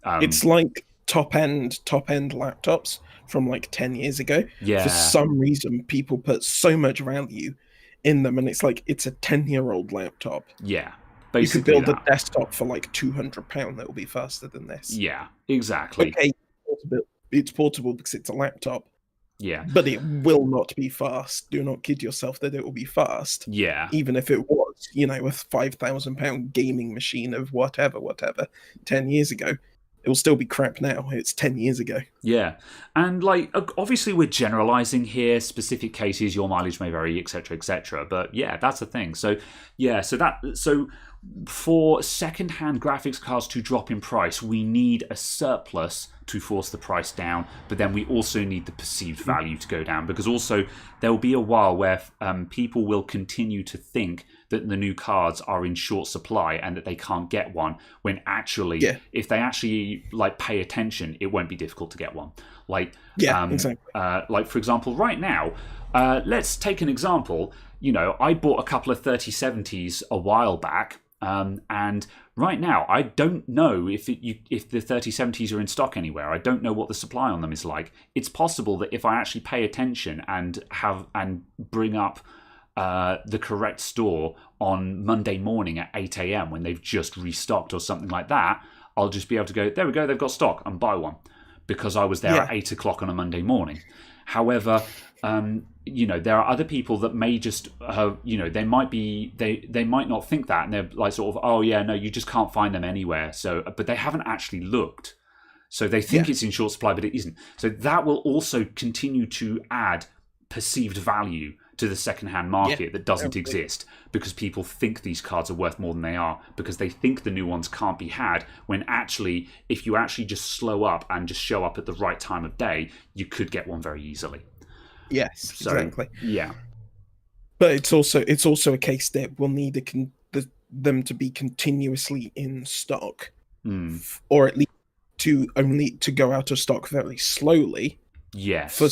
It's like top end laptops from like 10 years ago. Yeah. For some reason, people put so much value in them, and it's like it's a 10-year-old laptop. Yeah, basically you could build a desktop for like £200 that will be faster than this. Yeah, exactly. Okay, it's portable because it's a laptop. Yeah, but it will not be fast. Do not kid yourself that it will be fast. Yeah, even if it was, a £5,000 gaming machine of whatever 10 years ago. It will still be crap now. It's 10 years ago. Yeah. And like, obviously we're generalizing here, specific cases, your mileage may vary, etc., etc. But yeah, that's the thing. So yeah, so for second-hand graphics cards to drop in price, we need a surplus to force the price down, but then we also need the perceived value to go down, because also there will be a while where people will continue to think that the new cards are in short supply and that they can't get one, when actually, if they actually like pay attention, it won't be difficult to get one. Like, exactly. Like for example, right now, let's take an example. I bought a couple of 3070s a while back. And right now, I don't know if the 3070s are in stock anywhere. I don't know what the supply on them is like. It's possible that if I actually pay attention and bring up the correct store on Monday morning at 8 a.m. when they've just restocked or something like that, I'll just be able to go, there we go, they've got stock, and buy one, because I was there at 8 o'clock on a Monday morning. However, there are other people that may just, they might not think that, and they're like sort of, oh yeah, no, you just can't find them anywhere. So, but they haven't actually looked. So they think it's in short supply, but it isn't. So that will also continue to add perceived value to the second-hand market that doesn't exist, because people think these cards are worth more than they are, because they think the new ones can't be had, when actually, if you actually just slow up and just show up at the right time of day, you could get one very easily. Yes, exactly. Yeah. But it's also a case that we'll need them to be continuously in stock, or at least to go out of stock very slowly. Yes. For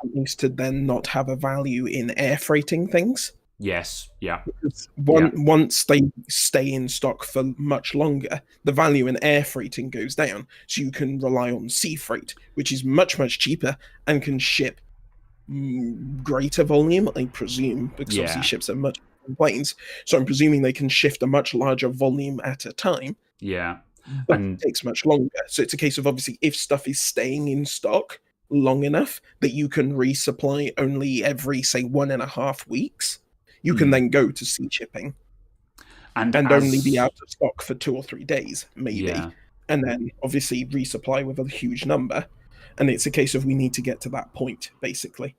companies to then not have a value in air freighting things. Yes. Yeah. Because once they stay in stock for much longer, the value in air freighting goes down. So you can rely on sea freight, which is much, much cheaper and can ship greater volume, I presume, because obviously ships are much on planes. So I'm presuming they can shift a much larger volume at a time. Yeah. But it takes much longer. So it's a case of, obviously, if stuff is staying in stock long enough that you can resupply only every, say, 1.5 weeks, you can then go to sea shipping and only be out of stock for 2 or 3 days, maybe, and then obviously resupply with a huge number. And it's a case of, we need to get to that point, basically.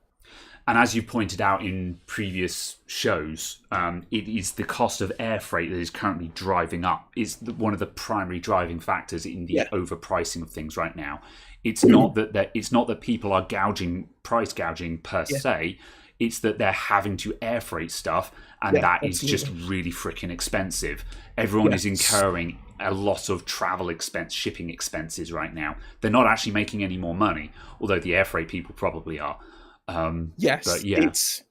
And as you pointed out in previous shows, it is the cost of air freight that is currently driving up. It's one of the primary driving factors in the overpricing of things right now. It's not that people are price gouging per se. It's that they're having to air freight stuff, and that is just really freaking expensive. Everyone is incurring a lot of shipping expenses right now. They're not actually making any more money, although the air freight people probably are. It's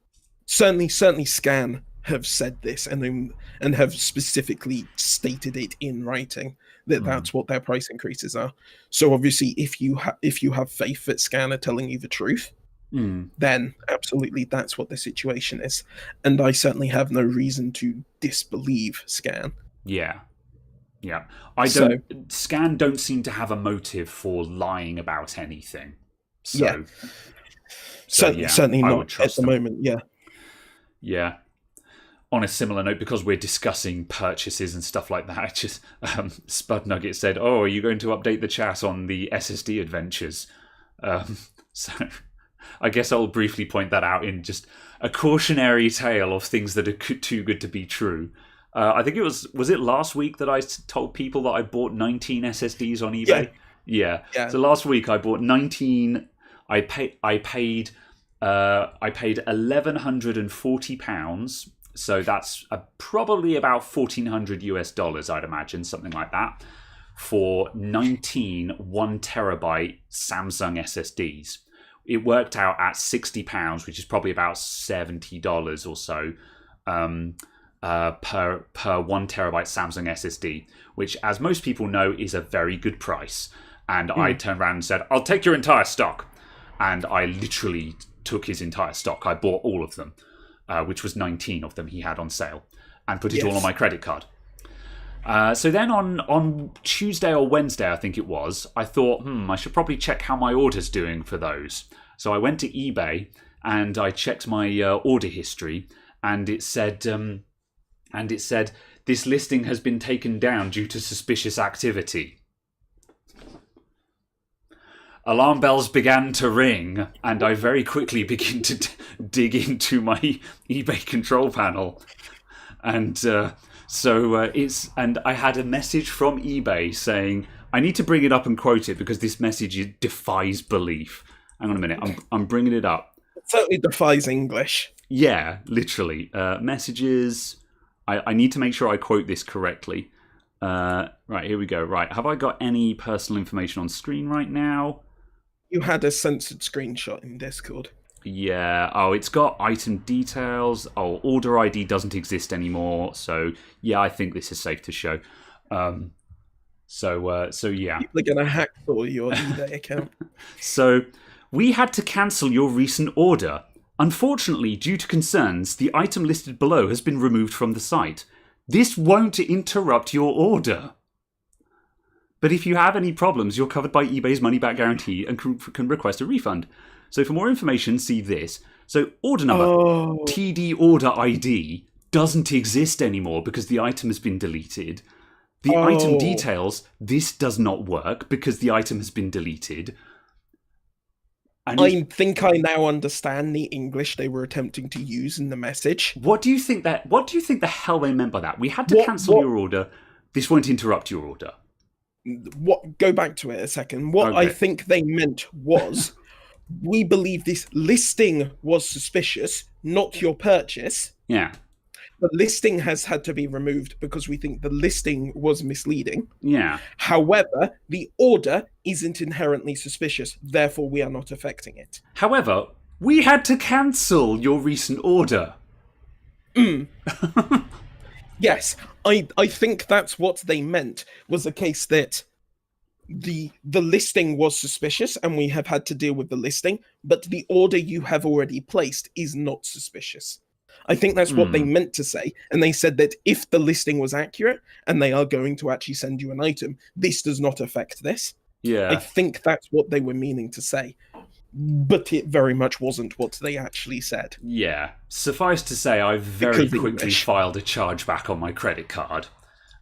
certainly Scan have said this and have specifically stated it in writing that that's what their price increases are. So obviously, if you have faith that Scan are telling you the truth, then absolutely that's what the situation is. And I certainly have no reason to disbelieve Scan. Scan don't seem to have a motive for lying about anything. Certainly not at the moment. Yeah. On a similar note, because we're discussing purchases and stuff like that, just Spud Nugget said, "Oh, are you going to update the chat on the SSD adventures?" So I guess I'll briefly point that out in just a cautionary tale of things that are too good to be true. I think it was it last week that I told people that I bought 19 SSDs on eBay? Yeah. So last week I bought 19. I paid £1,140. So that's probably about $1,400 I'd imagine, something like that, for 19 1 terabyte Samsung SSDs. It worked out at £60, which is probably about $70 or so per 1 terabyte Samsung SSD, which, as most people know, is a very good price. And I turned around and said, "I'll take your entire stock." And I literally took his entire stock. I bought all of them, which was 19 of them he had on sale, and put it all on my credit card. So then on Tuesday or Wednesday, I think it was, I thought, I should probably check how my order's doing for those. So I went to eBay and I checked my order history, and it said, this listing has been taken down due to suspicious activity. Alarm bells began to ring, and I very quickly began to dig into my eBay control panel, and and I had a message from eBay saying, I need to bring it up and quote it because this message defies belief. Hang on a minute, I'm bringing it up. It certainly defies English. Yeah, literally. Messages. I need to make sure I quote this correctly. Right, here we go. Right, have I got any personal information on screen right now? You had a censored screenshot in Discord. Yeah. Oh, it's got item details. Oh, order ID doesn't exist anymore. So yeah, I think this is safe to show. So yeah. People are gonna hack for your eBay account. So we had to cancel your recent order. Unfortunately, due to concerns, the item listed below has been removed from the site. This won't interrupt your order. But if you have any problems, you're covered by eBay's money-back guarantee and can request a refund. So for more information, see this. So order number, TD order ID, doesn't exist anymore because the item has been deleted. The item details, this does not work because the item has been deleted. And I think I now understand the English they were attempting to use in the message. What do you think the hell they meant by that? We had to cancel your order. This won't interrupt your order. Go back to it a second. What I think they meant was, we believe this listing was suspicious, not your purchase. Yeah. The listing has had to be removed because we think the listing was misleading. Yeah. However, the order isn't inherently suspicious, therefore we are not affecting it. However, we had to cancel your recent order. Yes, I think that's what they meant, was the case that the listing was suspicious and we have had to deal with the listing, but the order you have already placed is not suspicious. I think that's what they meant to say, and they said that if the listing was accurate and they are going to actually send you an item, this does not affect this. Yeah. I think that's what they were meaning to say, but it very much wasn't what they actually said. Yeah. Suffice to say, I very quickly filed a chargeback on my credit card.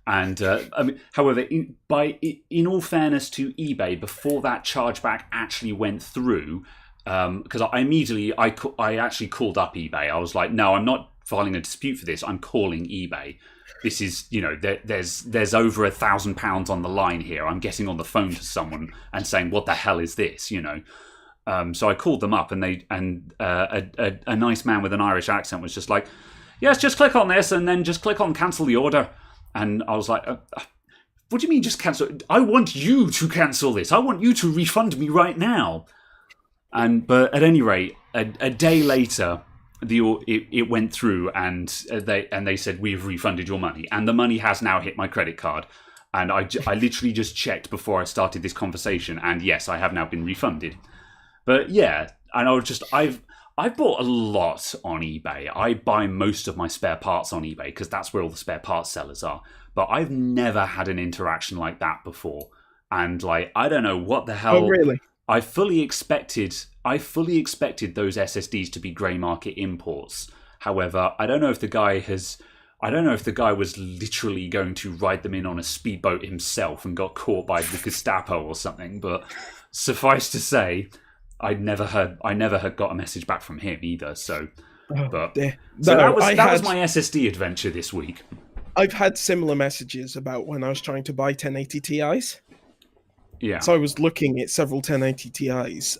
And however, in all fairness to eBay, before that chargeback actually went through, because I actually called up eBay. I was like, no, I'm not filing a dispute for this. I'm calling eBay. This is, there's over £1,000 on the line here. I'm getting on the phone to someone and saying, what the hell is this? So I called them up, and a nice man with an Irish accent was just like, yes, just click on this and then just click on cancel the order. And I was like, what do you mean just cancel? I want you to cancel this. I want you to refund me right now. But at any rate, a day later, it went through, and they said, we've refunded your money, and the money has now hit my credit card. And I literally just checked before I started this conversation, and yes, I have now been refunded. But yeah, and I bought a lot on eBay. I buy most of my spare parts on eBay because that's where all the spare parts sellers are. But I've never had an interaction like that before, and I don't know what the hell. Oh, really? I fully expected those SSDs to be grey market imports. However, I don't know if the guy was literally going to ride them in on a speedboat himself and got caught by the Gestapo or something. But suffice to say, I never got a message back from him either. So, that was my SSD adventure this week. I've had similar messages about when I was trying to buy 1080 Ti's. Yeah. So I was looking at several 1080 Ti's,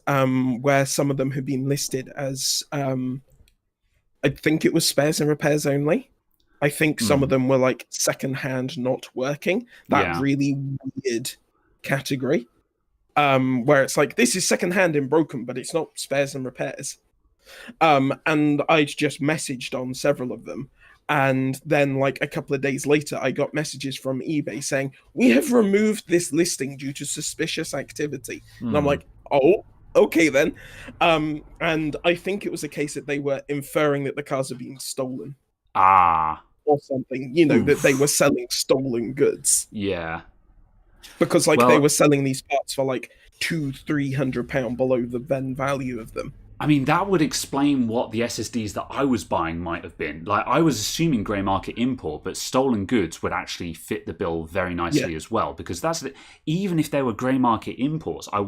where some of them had been listed as, I think it was spares and repairs only. I think some of them were like secondhand, not working. That really weird category, where it's like, this is secondhand and broken, but it's not spares and repairs. And I just messaged on several of them. And then, like, a couple of days later, I got messages from eBay saying, we have removed this listing due to suspicious activity. And I'm like, oh, okay then. And I think it was a case that they were inferring that the cars are being stolen. Or something, that they were selling stolen goods. Yeah. Because, they were selling these parts for, £200-300 below the then value of them. I mean, that would explain what the SSDs that I was buying might have been. I was assuming grey market import, but stolen goods would actually fit the bill very nicely as well. Because even if they were grey market imports, I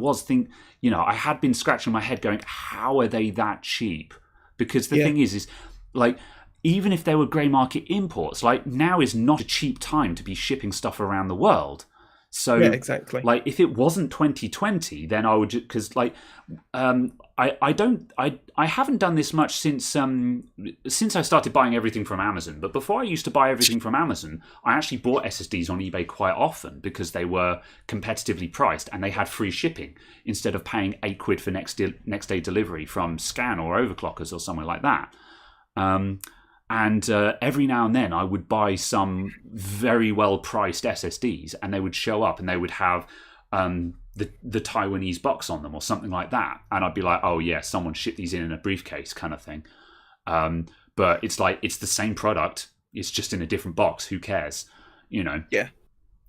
had been scratching my head going, how are they that cheap? Because the thing is even if they were grey market imports, now is not a cheap time to be shipping stuff around the world. So, Yeah, exactly. like, if it wasn't 2020, then I would just, because like, I haven't done this much since I started buying everything from Amazon. But before I used to buy everything from Amazon, I actually bought SSDs on eBay quite often because they were competitively priced and they had free shipping instead of paying £8 for next day delivery from Scan or Overclockers or somewhere like that. And every now and then I would buy some very well priced SSDs and they would show up and they would have the Taiwanese box on them or something like that. And I'd be like, oh yeah, someone shipped these in a briefcase kind of thing. But it's like, it's the same product. It's just in a different box. Who cares? You know? Yeah.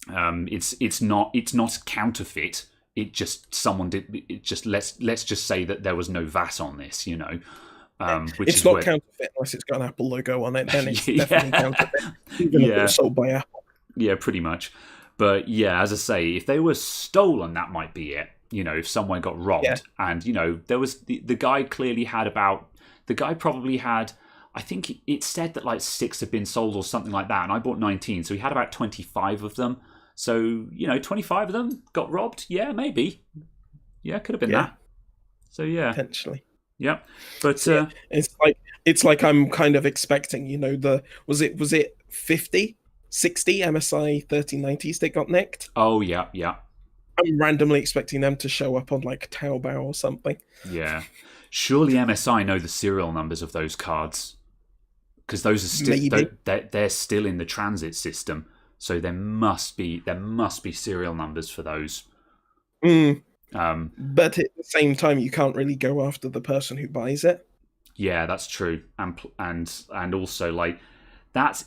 It's not counterfeit. It just, someone did, it just, let's just say that there was no VAT on this, you know? Which it's is not counterfeit unless it's got an Apple logo on it. Then it's definitely counterfeit, even if it's sold by Apple. Yeah, pretty much. But yeah, as I say, if they were stolen, that might be it. You know, if someone got robbed, and you know, there was the guy clearly had the guy probably had. I think it said that like 6 had been sold or something like that, and I bought 19, so he had about 25 of them. So you know, 25 of them got robbed. Yeah, maybe. Yeah, could have been that. So yeah, potentially. Yep, but it's like I'm kind of expecting, you know, was it 50, 60 MSI 3090s that got nicked? Oh yeah. I'm randomly expecting them to show up on like Taobao or something. Yeah, surely MSI know the serial numbers of those cards because those are still they're still in the transit system, so there must be serial numbers for those. But at the same time, you can't really go after the person who buys it. Yeah, that's true, and also like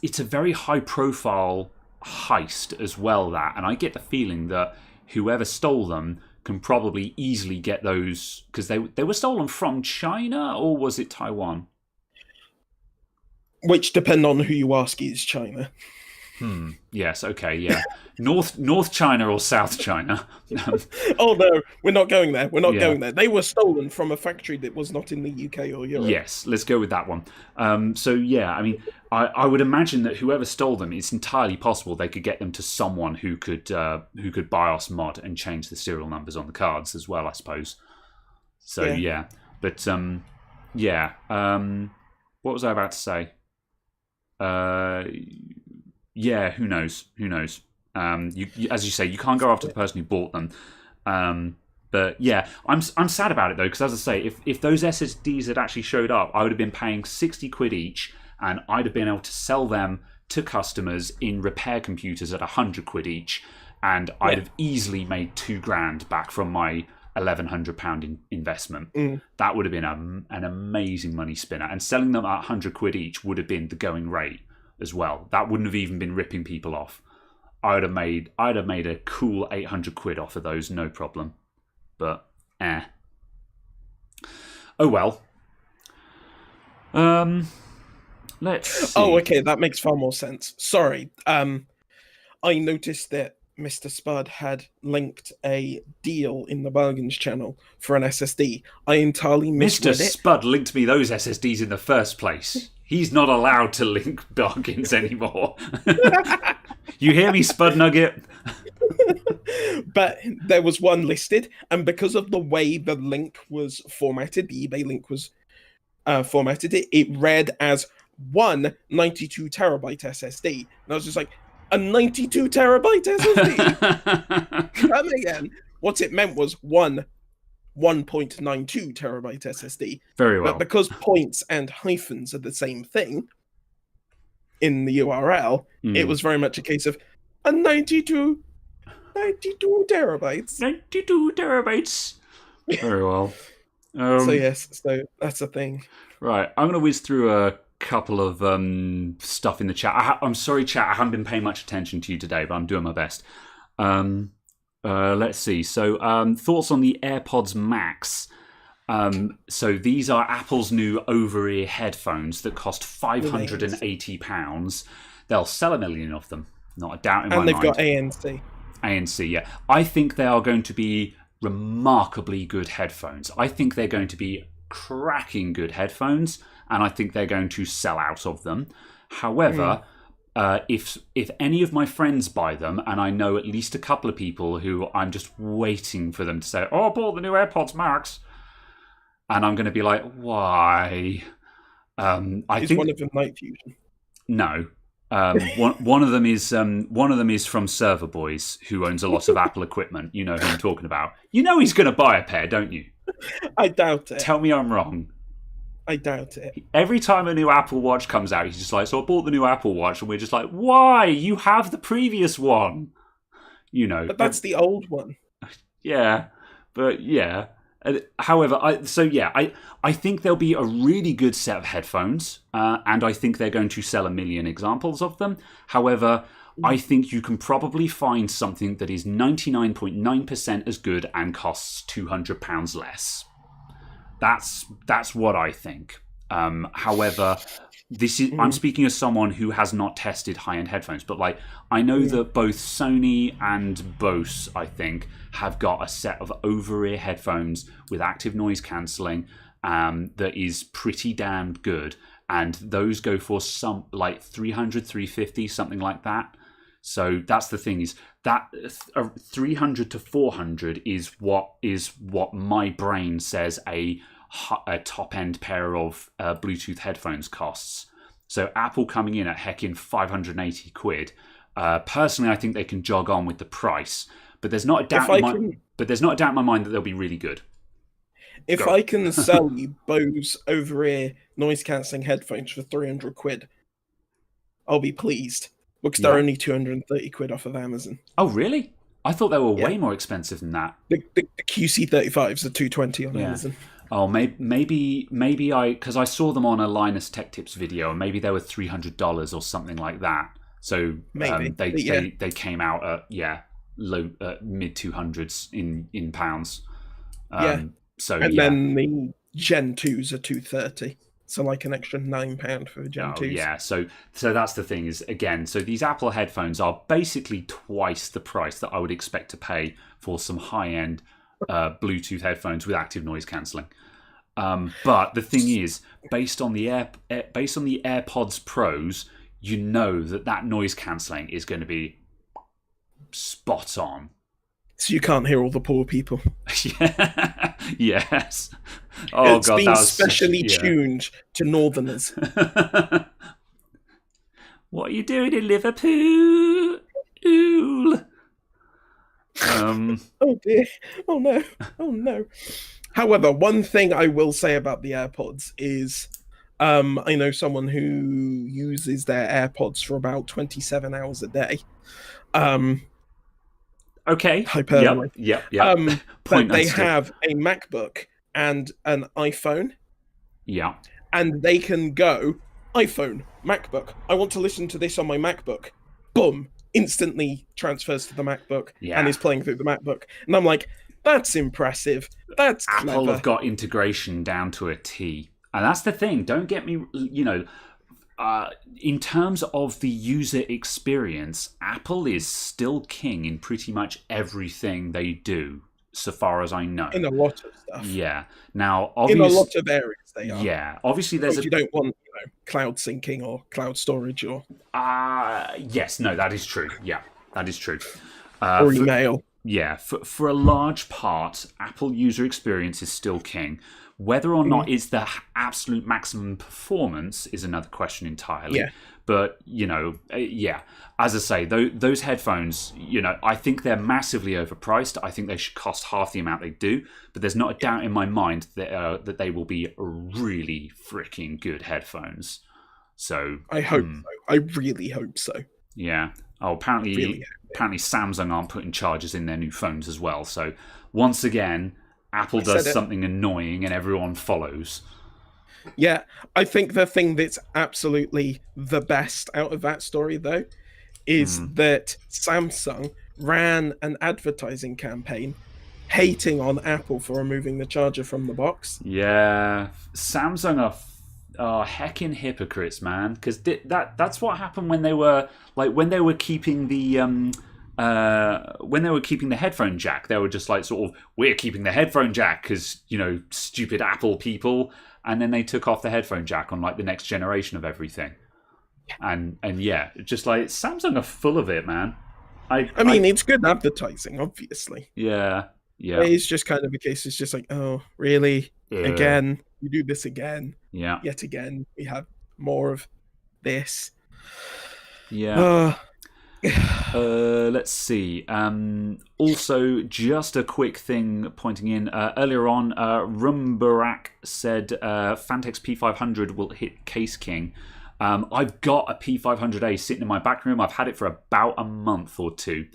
it's a very high profile heist as well. And I get the feeling that whoever stole them can probably easily get those because they were stolen from China, or was it Taiwan? Which, depend on who you ask, is China. Yes. Okay. Yeah. North China or South China? Oh no, we're not going there. We're not going there. They were stolen from a factory that was not in the UK or Europe. Yes. Let's go with that one. So yeah, I mean, I would imagine that whoever stole them, it's entirely possible they could get them to someone who could BIOS mod and change the serial numbers on the cards as well, I suppose. So yeah. But yeah. What was I about to say? Yeah, who knows? You, as you say, you can't go after the person who bought them. But yeah, I'm sad about it though, because as I say, if those SSDs had actually showed up, I would have been paying £60 each, and I'd have been able to sell them to customers in repair computers at £100 each, and I'd have easily made £2,000 back from my £1,100 investment. That would have been an amazing money spinner, and selling them at £100 each would have been the going rate as well. That wouldn't have even been ripping people off. I'd have made a cool £800 off of those, no problem. But oh well. Let's see. Oh, okay, that makes far more sense. Sorry. I noticed that Mr. Spud had linked a deal in the bargains channel for an SSD. I entirely misread it. Mr. Spud linked me those SSDs in the first place. He's not allowed to link bargains anymore. You hear me, Spud Nugget? But there was one listed, and because of the way the link was formatted, the eBay link was formatted, it read as one 92 terabyte SSD. And I was just like, a 92 terabyte SSD? Come again. What it meant was one 1.92 terabyte SSD. Very well. But because points and hyphens are the same thing in the URL, it was very much a case of a 92 terabytes. 92 terabytes. Very well. So yes, so that's a thing. Right, I'm going to whiz through a couple of stuff in the chat. I'm sorry, chat, I haven't been paying much attention to you today, but I'm doing my best. Let's see. So, thoughts on the AirPods Max. So these are Apple's new over-ear headphones that cost £580. They'll sell 1 million of them, not a doubt in my mind. And they've got ANC. ANC, yeah. I think they are going to be remarkably good headphones. I think they're going to be cracking good headphones, and I think they're going to sell out of them. However, if any of my friends buy them, and I know at least a couple of people who I'm just waiting for them to say, "Oh, I bought the new AirPods Max," and I'm going to be like, "Why?" Is one of them Night Fusion? No. One of them is from Server Boys, who owns a lot of Apple equipment. You know who I'm talking about. You know he's going to buy a pair, don't you? I doubt it. Tell me I'm wrong. I doubt it. Every time a new Apple Watch comes out, he's just like, "So I bought the new Apple Watch," and we're just like, "Why? You have the previous one." You know. But that's the old one. Yeah, but yeah. However, I think there'll be a really good set of headphones, and I think they're going to sell 1 million examples of them. However, I think you can probably find something that is 99.9% as good and costs £200 less. That's what I think. However, I'm speaking as someone who has not tested high-end headphones, but like I know that both Sony and Bose, I think, have got a set of over-ear headphones with active noise cancelling that is pretty damn good, and those go for some like 300, 350, something like that. So that's the thing, is that 300 to 400 is what my brain says a top-end pair of Bluetooth headphones costs. So Apple coming in at heckin' 580 quid. Personally, I think they can jog on with the price, but there's not a doubt in my mind that they'll be really good. If I can sell you Bose over-ear noise-cancelling headphones for 300 quid, I'll be pleased. Because they're only 230 quid off of Amazon. Oh, really? I thought they were way more expensive than that. The QC35s are 220 on Amazon. Oh, maybe because I saw them on a Linus Tech Tips video, and maybe they were $300 or something like that. So maybe they came out at low mid 200s in pounds. So then the Gen 2s are 230. So like an extra £9 for Gen 2s. Yeah, so that's the thing is, again, so these Apple headphones are basically twice the price that I would expect to pay for some high-end Bluetooth headphones with active noise cancelling. But the thing is, based on the AirPods Pros, you know that noise cancelling is going to be spot on. So you can't hear all the poor people. Yes. Oh, it's been specially tuned to Northerners. What are you doing in Liverpool? Ooh. Oh dear. Oh no. Oh no. However, one thing I will say about the AirPods is I know someone who uses their AirPods for about 27 hours a day. Okay. Hyperbole. Yep. But they have a MacBook and an iPhone. Yeah. And they can go, iPhone, MacBook. I want to listen to this on my MacBook. Boom. Instantly transfers to the MacBook and is playing through the MacBook. And I'm like, that's impressive. That's clever. Apple have got integration down to a T. And that's the thing. Don't get me, in terms of the user experience, Apple is still king in pretty much everything they do, so far as I know. In a lot of stuff. Yeah. Now, in a lot of areas, they are. Yeah. Obviously, you don't want cloud syncing or cloud storage or. Yes. No, that is true. Yeah, that is true. Or email. Yeah. For a large part, Apple user experience is still king. Whether or not it's the absolute maximum performance is another question entirely. Yeah. But, as I say, those headphones, I think they're massively overpriced. I think they should cost half the amount they do. But there's not a doubt in my mind that they will be really freaking good headphones. So I hope so. I really hope so. Yeah. Oh, apparently Samsung aren't putting chargers in their new phones as well. So once again, Apple does something annoying and everyone follows. Yeah, I think the thing that's absolutely the best out of that story, though, is that Samsung ran an advertising campaign hating on Apple for removing the charger from the box. Yeah, Samsung are heckin' hypocrites, man. Because that's what happened when they were keeping the headphone jack. They were just like we're keeping the headphone jack because stupid Apple people. And then they took off the headphone jack on like the next generation of everything. and yeah, just like Samsung are full of it, man. I mean, it's good advertising, obviously. Yeah, yeah, It's just kind of a case. It's just like, oh, really? yeah, Again, you do this again, yeah, yet again. We have more of this. yeah. Uh, Let's see. Also, just a quick thing pointing in. Earlier on, Rumbarak said Fantex P500 will hit Case King. I've got a P500A sitting in my back room. I've had it for about a month or two.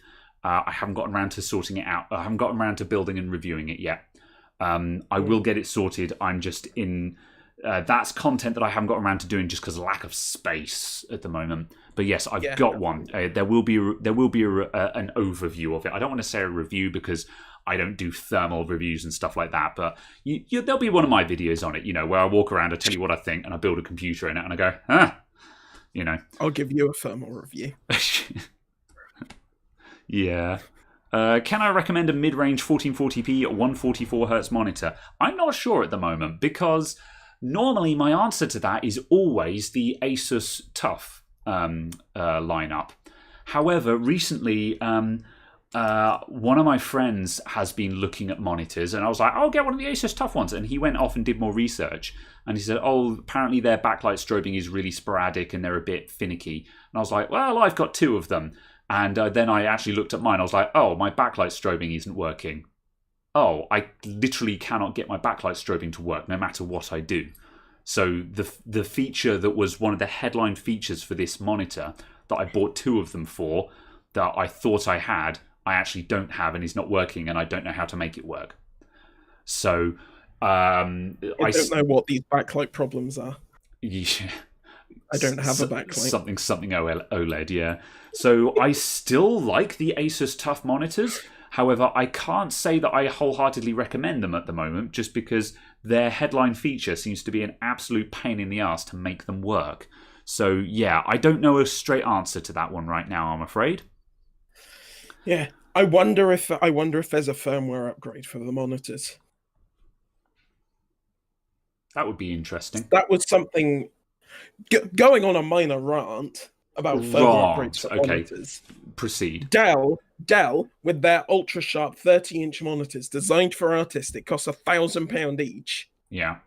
I haven't gotten around to sorting it out. I haven't gotten around to building and reviewing it yet. I will get it sorted. I'm just in... that's content that I haven't gotten around to doing just because of lack of space at the moment. But yes, I've got one. There will be an overview of it. I don't want to say a review because I don't do thermal reviews and stuff like that. But there'll be one of my videos on it, where I walk around, I tell you what I think, and I build a computer in it, and I go, I'll give you a thermal review. Yeah. Can I recommend a mid-range 1440p 144Hz monitor? I'm not sure at the moment because normally my answer to that is always the Asus TUF lineup. However, recently one of my friends has been looking at monitors and I was like, I'll get one of the Asus TUF ones. And he went off and did more research. And he said, oh, apparently their backlight strobing is really sporadic and they're a bit finicky. And I was like, well, I've got two of them. And then I actually looked at mine. I was like, oh, my backlight strobing isn't working. Oh, I literally cannot get my backlight strobing to work no matter what I do. So the feature that was one of the headline features for this monitor that I bought two of them for, that I thought I had, I actually don't have and is not working, and I don't know how to make it work. So I don't know what these backlight problems are. Yeah. I don't have a backlight. Something OLED, yeah. So I still like the Asus TUF monitors. However, I can't say that I wholeheartedly recommend them at the moment just because their headline feature seems to be an absolute pain in the ass to make them work. So, yeah, I don't know a straight answer to that one right now, I'm afraid. Yeah, I wonder if there's a firmware upgrade for the monitors. That would be interesting. That was something... Going on a minor rant about firmware upgrades for monitors. Proceed. Dell, with their ultra-sharp 30-inch monitors designed for artists, it costs £1,000 each. Yeah.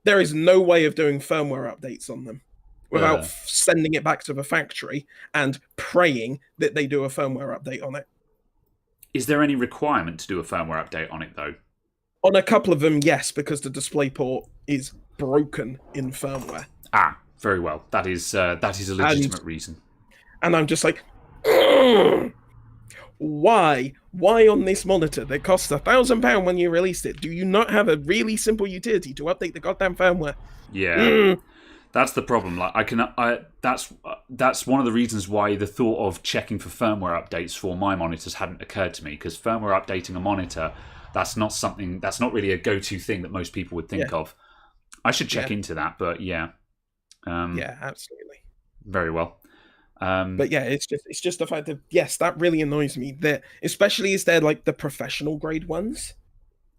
There is no way of doing firmware updates on them without sending it back to the factory and praying that they do a firmware update on it. Is there any requirement to do a firmware update on it, though? On a couple of them, yes, because the DisplayPort is broken in firmware. Ah, very well. That is a legitimate reason. And I'm just like, why? Why on this monitor that cost £1,000 when you released it? Do you not have a really simple utility to update the goddamn firmware? Yeah, that's the problem. Like that's one of the reasons why the thought of checking for firmware updates for my monitors hadn't occurred to me, because firmware updating a monitor, that's not really a go-to thing that most people would think of. I should check into that, but yeah. Yeah, absolutely. Very well. But yeah, it's just the fact that, yes, that really annoys me. That especially as they're like the professional grade ones,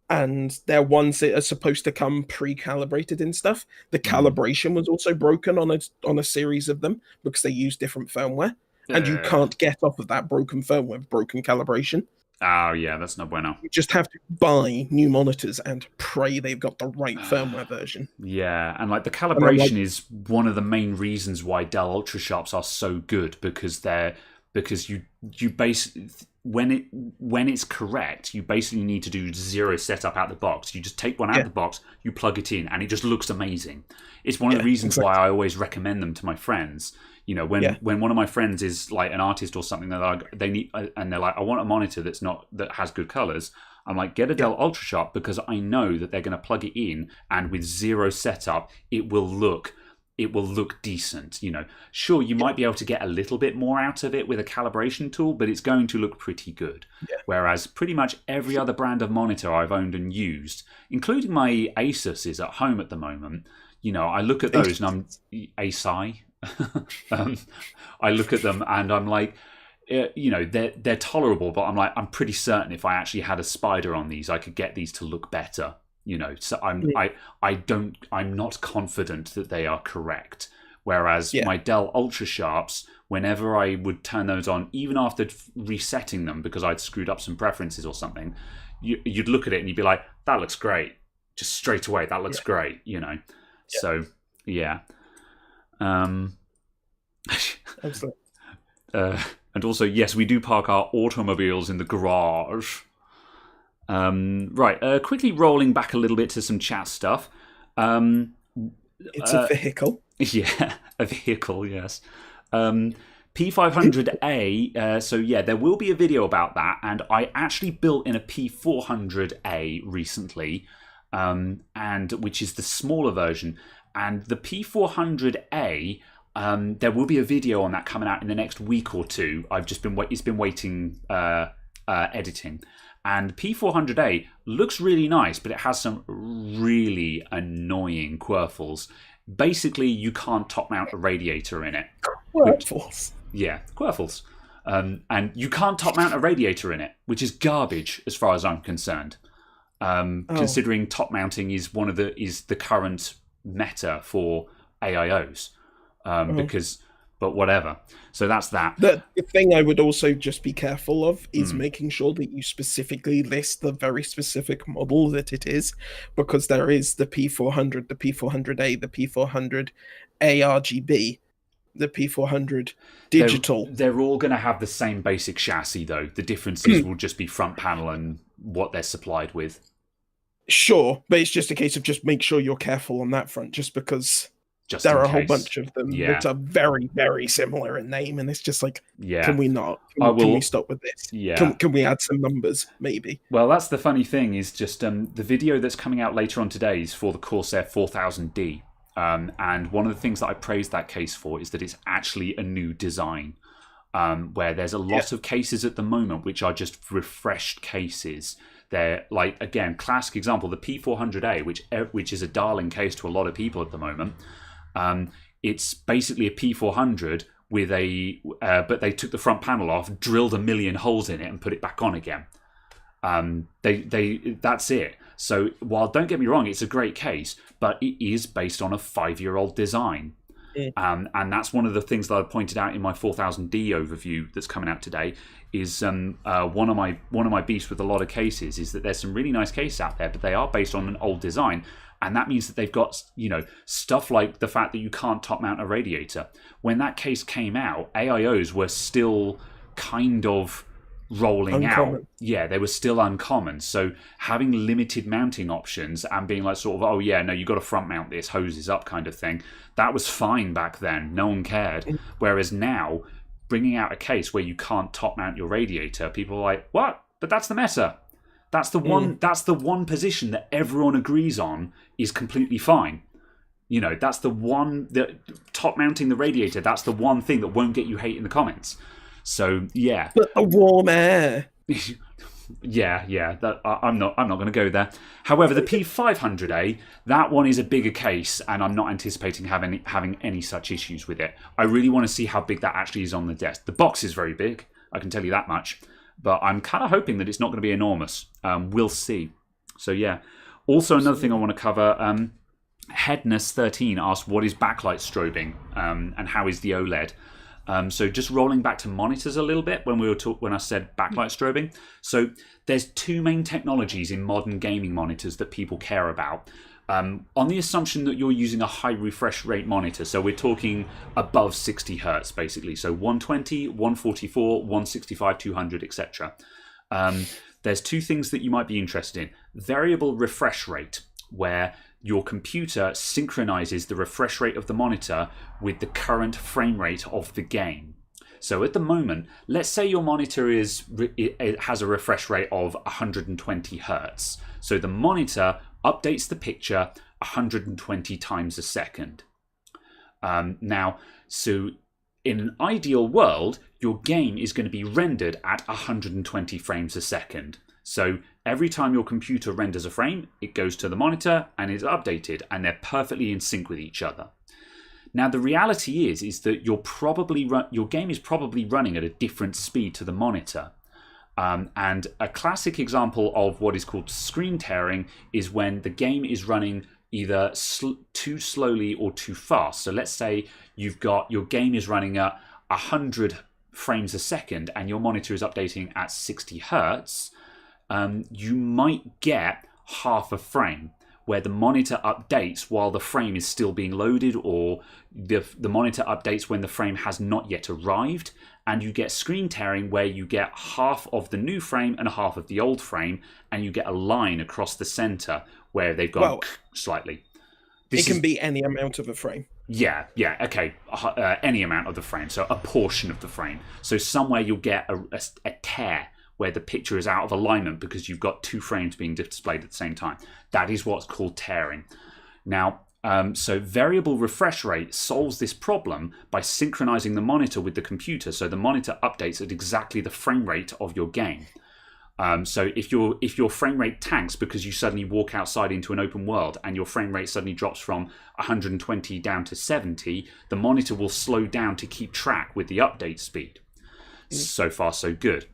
and they're ones that are supposed to come pre-calibrated and stuff. The calibration was also broken on a series of them because they use different firmware, and you can't get off of that broken firmware, broken calibration. Oh yeah, that's no bueno. You just have to buy new monitors and pray they've got the right firmware version. Yeah, and like the calibration is one of the main reasons why Dell Ultrasharps are so good, because you basically when it's correct, you basically need to do zero setup out the box. You just take one out of the box, you plug it in, and it just looks amazing. It's one of the reasons why I always recommend them to my friends. You know, when one of my friends is like an artist or something, they're like, I want a monitor that has good colors. I'm like, get a Dell Ultrasharp, because I know that they're going to plug it in, and with zero setup, it will look decent. You know, sure, you might be able to get a little bit more out of it with a calibration tool, but it's going to look pretty good. Yeah. Whereas pretty much every other brand of monitor I've owned and used, including my Asus's at home at the moment, you know, I look at those and I'm ASI. I look at them and I'm like, you know, they're tolerable, but I'm like, I'm pretty certain if I actually had a spider on these, I could get these to look better. You know, so I'm not confident that they are correct. Whereas Yeah. my Dell Ultra Sharps, whenever I would turn those on, even after resetting them because I'd screwed up some preferences or something, you'd look at it and you'd be like, that looks great. Just straight away, that looks great, you know. Yeah. So, yeah. Absolutely. And also, yes, we do park our automobiles in the garage. Right, quickly rolling back a little bit to some chat stuff. It's a vehicle. Yeah, a vehicle, yes. P500A, so yeah, there will be a video about that, and I actually built in a P400A recently, and which is the smaller version. And the P400A, there will be a video on that coming out in the next week or two. It's been waiting editing. And P400A looks really nice, but it has some really annoying quirfles. Basically, you can't top mount a radiator in it. Quirfles. Yeah, quirfles. And you can't top mount a radiator in it, which is garbage as far as I'm concerned. Considering top mounting is is the current meta for AIOs. But whatever. So that's that. The thing I would also just be careful of is making sure that you specifically list the very specific model that it is, because there is the P400, the P400A, the P400 ARGB, the P400 digital. They're all going to have the same basic chassis, though. The differences will just be front panel and what they're supplied with. Sure, but it's just a case of just make sure you're careful on that front, just because there are a whole bunch of them that are very, very similar in name, and it's just like, can we not? Can we stop with this? Yeah. Can we add some numbers, maybe? Well, that's the funny thing, is just the video that's coming out later on today is for the Corsair 4000D. And one of the things that I praised that case for is that it's actually a new design, where there's a lot of cases at the moment which are just refreshed cases. They're like, again, classic example, the P400A, which is a darling case to a lot of people at the moment. It's basically a P400 with but they took the front panel off, drilled 1 million holes in it, and put it back on again. That's it. So while, don't get me wrong, it's a great case, but it is based on a 5-year-old design. And that's one of the things that I pointed out in my 4000D overview that's coming out today. Is one of my beefs with a lot of cases is that there's some really nice cases out there, but they are based on an old design. And that means that they've got, stuff like the fact that you can't top mount a radiator. When that case came out, AIOs were still kind of rolling out. Yeah, they were still uncommon. So having limited mounting options and being like sort of, oh yeah, no, you got to front mount this, hoses up kind of thing, that was fine back then. No one cared. Whereas now, bringing out a case where you can't top mount your radiator, people are like, what? But that's the meta. That's the one. That's the one position that everyone agrees on is completely fine. That's the one that top mounting the radiator. That's the one thing that won't get you hate in the comments. So yeah. But the warm air. yeah. I'm not going to go there. However, the P500A, that one is a bigger case, and I'm not anticipating having any such issues with it. I really want to see how big that actually is on the desk. The box is very big. I can tell you that much. But I'm kind of hoping that it's not going to be enormous. We'll see. So yeah. Also, another thing I want to cover. Headness13 asked, what is backlight strobing, and how is the OLED? So just rolling back to monitors a little bit when I said backlight strobing. So there's two main technologies in modern gaming monitors that people care about. On the assumption that you're using a high refresh rate monitor, so we're talking above 60 hertz basically, so 120, 144, 165, 200, etc. There's two things that you might be interested in. Variable refresh rate, where your computer synchronizes the refresh rate of the monitor with the current frame rate of the game. So at the moment, let's say your monitor it has a refresh rate of 120 hertz. So the monitor updates the picture 120 times a second. So in an ideal world, your game is going to be rendered at 120 frames a second. So every time your computer renders a frame, it goes to the monitor and is updated, and they're perfectly in sync with each other. Now, the reality is that your game is probably running at a different speed to the monitor. And a classic example of what is called screen tearing is when the game is running either too slowly or too fast. So let's say you've got your game is running at 100 frames a second and your monitor is updating at 60 hertz. You might get half a frame where the monitor updates while the frame is still being loaded, or the monitor updates when the frame has not yet arrived, and you get screen tearing where you get half of the new frame and half of the old frame, and you get a line across the center where they've gone slightly. It can be any amount of a frame. Yeah, okay. Any amount of the frame, so a portion of the frame. So somewhere you'll get a tear where the picture is out of alignment because you've got two frames being displayed at the same time. That is what's called tearing. Now, so variable refresh rate solves this problem by synchronizing the monitor with the computer, so the monitor updates at exactly the frame rate of your game. So if your frame rate tanks because you suddenly walk outside into an open world and your frame rate suddenly drops from 120 down to 70, the monitor will slow down to keep track with the update speed. So far, so good.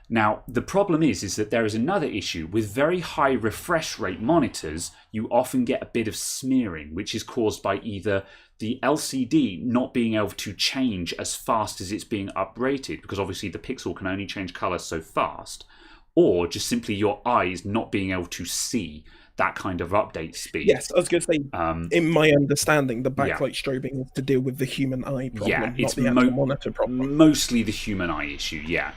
Now, the problem is that there is another issue. With very high refresh rate monitors, you often get a bit of smearing, which is caused by either the LCD not being able to change as fast as it's being uprated, because obviously the pixel can only change color so fast, or just simply your eyes not being able to see that kind of update speed. Yes, I was going to say, in my understanding, the backlight strobing is to deal with the human eye problem, not the actual monitor problem. Mostly the human eye issue, yeah.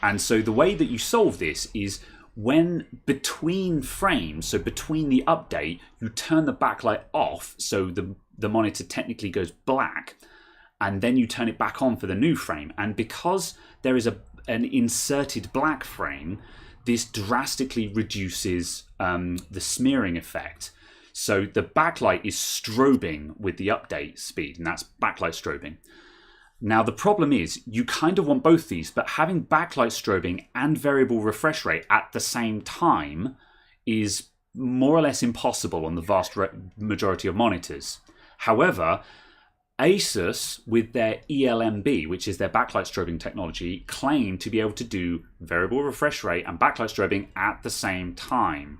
And so the way that you solve this is when between frames, so between the update, you turn the backlight off, so the monitor technically goes black, and then you turn it back on for the new frame. And because there is an inserted black frame, this drastically reduces the smearing effect. So the backlight is strobing with the update speed, and that's backlight strobing. Now, the problem is you kind of want both these, but having backlight strobing and variable refresh rate at the same time is more or less impossible on the vast majority of monitors. However, Asus, with their ELMB, which is their backlight strobing technology, claim to be able to do variable refresh rate and backlight strobing at the same time.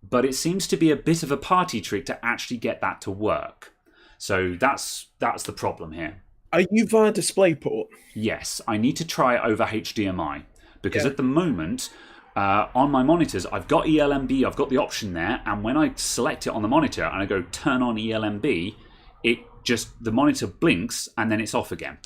But it seems to be a bit of a party trick to actually get that to work. So that's the problem here. Are you via DisplayPort? Yes, I need to try it over HDMI because at the moment on my monitors I've got ELMB, I've got the option there, and when I select it on the monitor and I go turn on ELMB, the monitor blinks and then it's off again.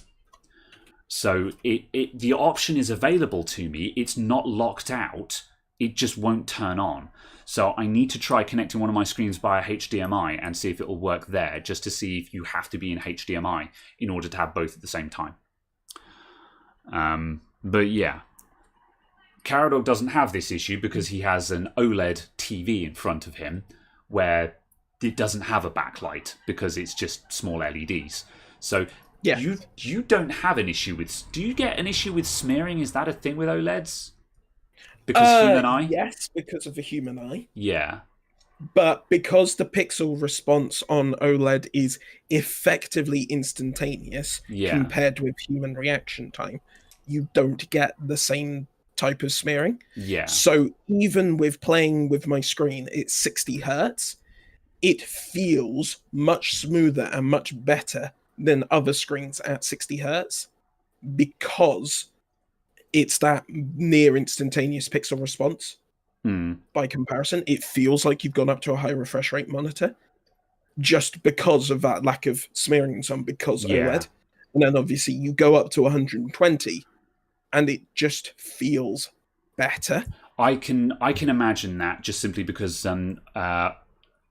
So the option is available to me, it's not locked out, it just won't turn on. So I need to try connecting one of my screens via HDMI and see if it will work there, just to see if you have to be in HDMI in order to have both at the same time. But yeah, Caradog doesn't have this issue because he has an OLED TV in front of him where it doesn't have a backlight because it's just small LEDs. So you don't have an issue with... Do you get an issue with smearing? Is that a thing with OLEDs? Because human eye? Yes, because of the human eye. Yeah. But because the pixel response on OLED is effectively instantaneous compared with human reaction time, you don't get the same type of smearing. Yeah. So even with playing with my screen, it's 60 hertz. It feels much smoother and much better than other screens at 60 hertz because it's that near instantaneous pixel response. By comparison, it feels like you've gone up to a high refresh rate monitor just because of that lack of smearing and some because OLED. And then obviously you go up to 120 and it just feels better. I can imagine that just simply because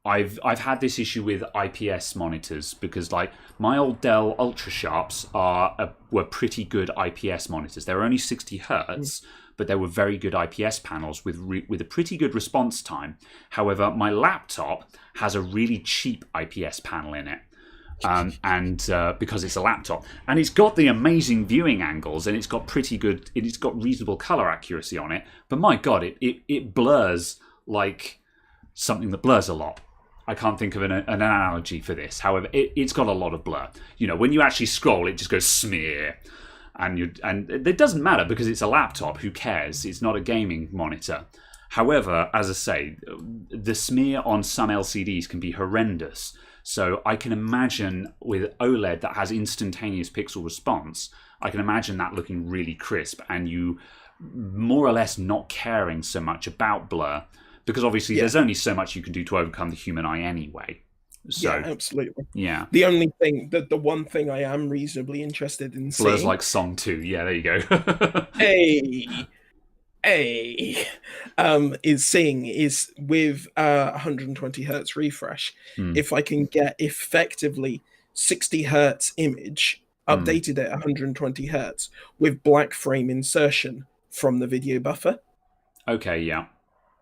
I've had this issue with IPS monitors because like my old Dell Ultra Sharps were pretty good IPS monitors. They were only 60 hertz, but they were very good IPS panels with a pretty good response time. However, my laptop has a really cheap IPS panel in it. Because it's a laptop, and it's got the amazing viewing angles, and it's got it's got reasonable color accuracy on it. But my God, it blurs like something that blurs a lot. I can't think of an analogy for this. However, it's got a lot of blur. You know, when you actually scroll, it just goes smear, and it doesn't matter because it's a laptop. Who cares? It's not a gaming monitor. However, as I say, the smear on some LCDs can be horrendous. So I can imagine with OLED that has instantaneous pixel response, I can imagine that looking really crisp and you more or less not caring so much about blur, because obviously there's only so much you can do to overcome the human eye anyway. So, yeah, absolutely. Yeah. The only thing, the one thing I am reasonably interested in Blur's seeing... like Song 2. Yeah, there you go. is seeing is with 120 hertz refresh, if I can get effectively 60 hertz image updated at 120 hertz with black frame insertion from the video buffer. Okay, yeah.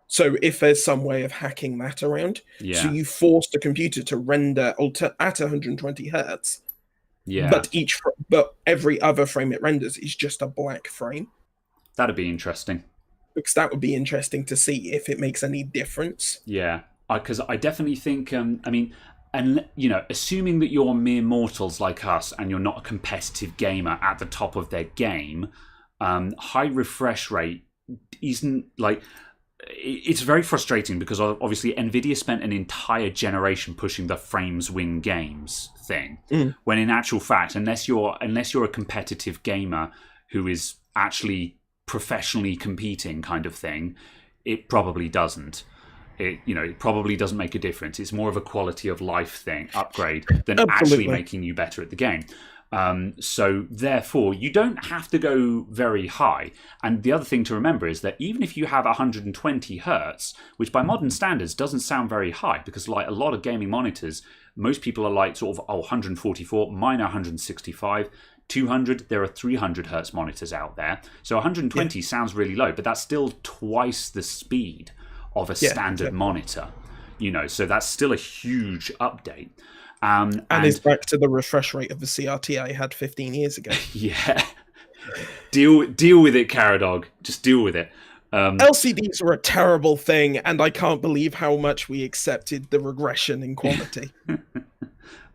So if there's some way of hacking that around, so you force the computer to render at 120 hertz, but every other frame it renders is just a black frame. That'd be interesting. Because that would be interesting to see if it makes any difference. Yeah, because I definitely think, and assuming that you're mere mortals like us and you're not a competitive gamer at the top of their game, high refresh rate isn't like... It's very frustrating because obviously Nvidia spent an entire generation pushing the frames win games thing, when in actual fact, unless you're a competitive gamer who is actually professionally competing kind of thing, it probably doesn't. It probably doesn't make a difference. It's more of a quality of life thing, upgrade, than actually making you better at the game. So therefore, you don't have to go very high. And the other thing to remember is that even if you have 120 hertz, which by modern standards doesn't sound very high, because like a lot of gaming monitors, most people are like sort of 144, mine are 165, 200, there are 300 hertz monitors out there. So 120 sounds really low, but that's still twice the speed of a standard monitor. So that's still a huge update. And it's back to the refresh rate of the CRT I had 15 years ago. Yeah. Deal with it, Caradog. Just deal with it. LCDs are a terrible thing, and I can't believe how much we accepted the regression in quality.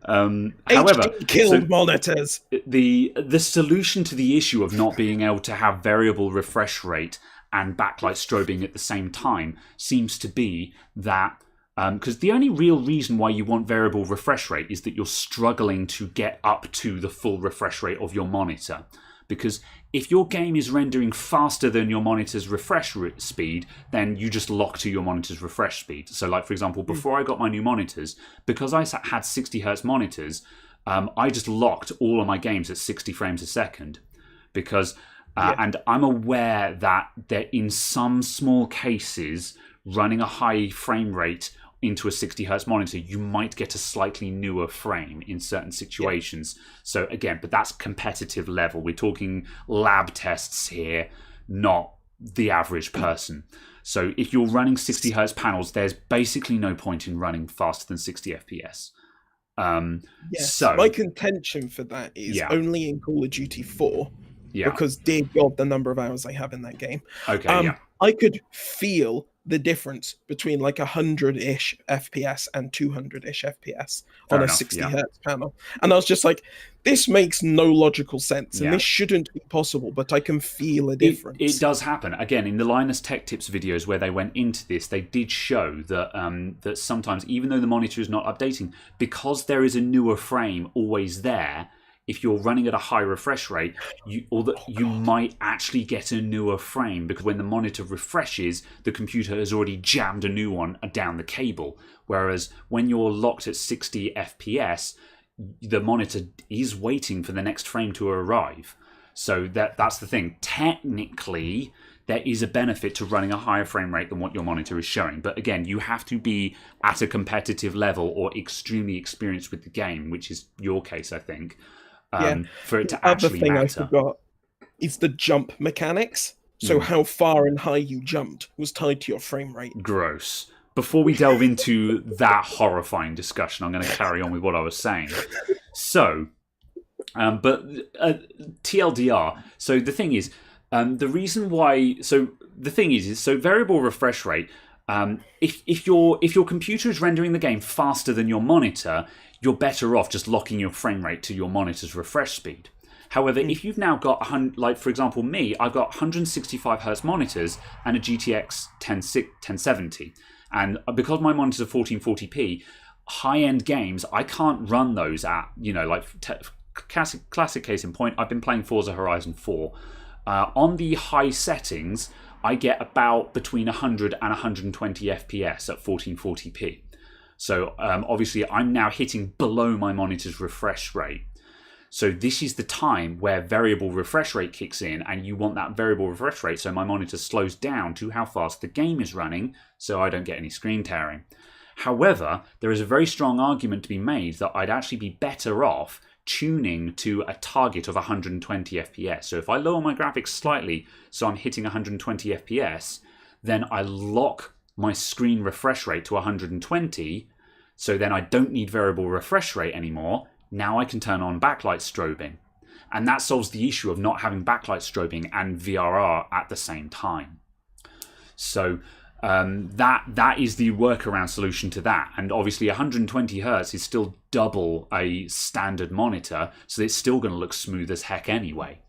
However, HD killed monitors. The solution to the issue of not being able to have variable refresh rate and backlight strobing at the same time seems to be that... because the only real reason why you want variable refresh rate is that you're struggling to get up to the full refresh rate of your monitor. Because if your game is rendering faster than your monitor's refresh speed, then you just lock to your monitor's refresh speed. So like, for example, before I got my new monitors, because I had 60 hertz monitors, I just locked all of my games at 60 frames a second. Because, and I'm aware that in some small cases, running a high frame rate into a 60 hertz monitor, you might get a slightly newer frame in certain situations. So again, but that's competitive level. We're talking lab tests here, not the average person. So if you're running 60 hertz panels, there's basically no point in running faster than 60 FPS. So my contention for that is only in Call of Duty 4, because dear God, the number of hours I have in that game. I could feel the difference between like 100-ish FPS and 200-ish FPS on a 60 hertz panel. And I was just like, this makes no logical sense, and this shouldn't be possible, but I can feel a difference. It does happen. Again, in the Linus Tech Tips videos where they went into this, they did show that that sometimes, even though the monitor is not updating, because there is a newer frame always there, if you're running at a high refresh rate, you might actually get a newer frame, because when the monitor refreshes, the computer has already jammed a new one down the cable. Whereas when you're locked at 60 FPS, the monitor is waiting for the next frame to arrive. So that's the thing. Technically, there is a benefit to running a higher frame rate than what your monitor is showing. But again, you have to be at a competitive level or extremely experienced with the game, which is your case, I think. For it to actually matter. The other thing I forgot is the jump mechanics. So how far and high you jumped was tied to your frame rate. Gross. Before we delve into that horrifying discussion, I'm going to carry on with what I was saying. So, TLDR. So the thing is, the reason why... So the thing is variable refresh rate, if your computer is rendering the game faster than your monitor, you're better off just locking your frame rate to your monitor's refresh speed. However, if you've now got, like for example me, I've got 165 hertz monitors and a GTX 1070. And because my monitors are 1440p, high-end games, I can't run those at, like classic case in point, I've been playing Forza Horizon 4. On the high settings, I get about between 100 and 120 FPS at 1440p. So obviously I'm now hitting below my monitor's refresh rate. So this is the time where variable refresh rate kicks in, and you want that variable refresh rate so my monitor slows down to how fast the game is running so I don't get any screen tearing. However, there is a very strong argument to be made that I'd actually be better off tuning to a target of 120 FPS. So if I lower my graphics slightly so I'm hitting 120 FPS, then I lock my screen refresh rate to 120, so then I don't need variable refresh rate anymore. Now I can turn on backlight strobing. And that solves the issue of not having backlight strobing and VRR at the same time. So that is the workaround solution to that. And obviously 120 hertz is still double a standard monitor, so it's still going to look smooth as heck anyway.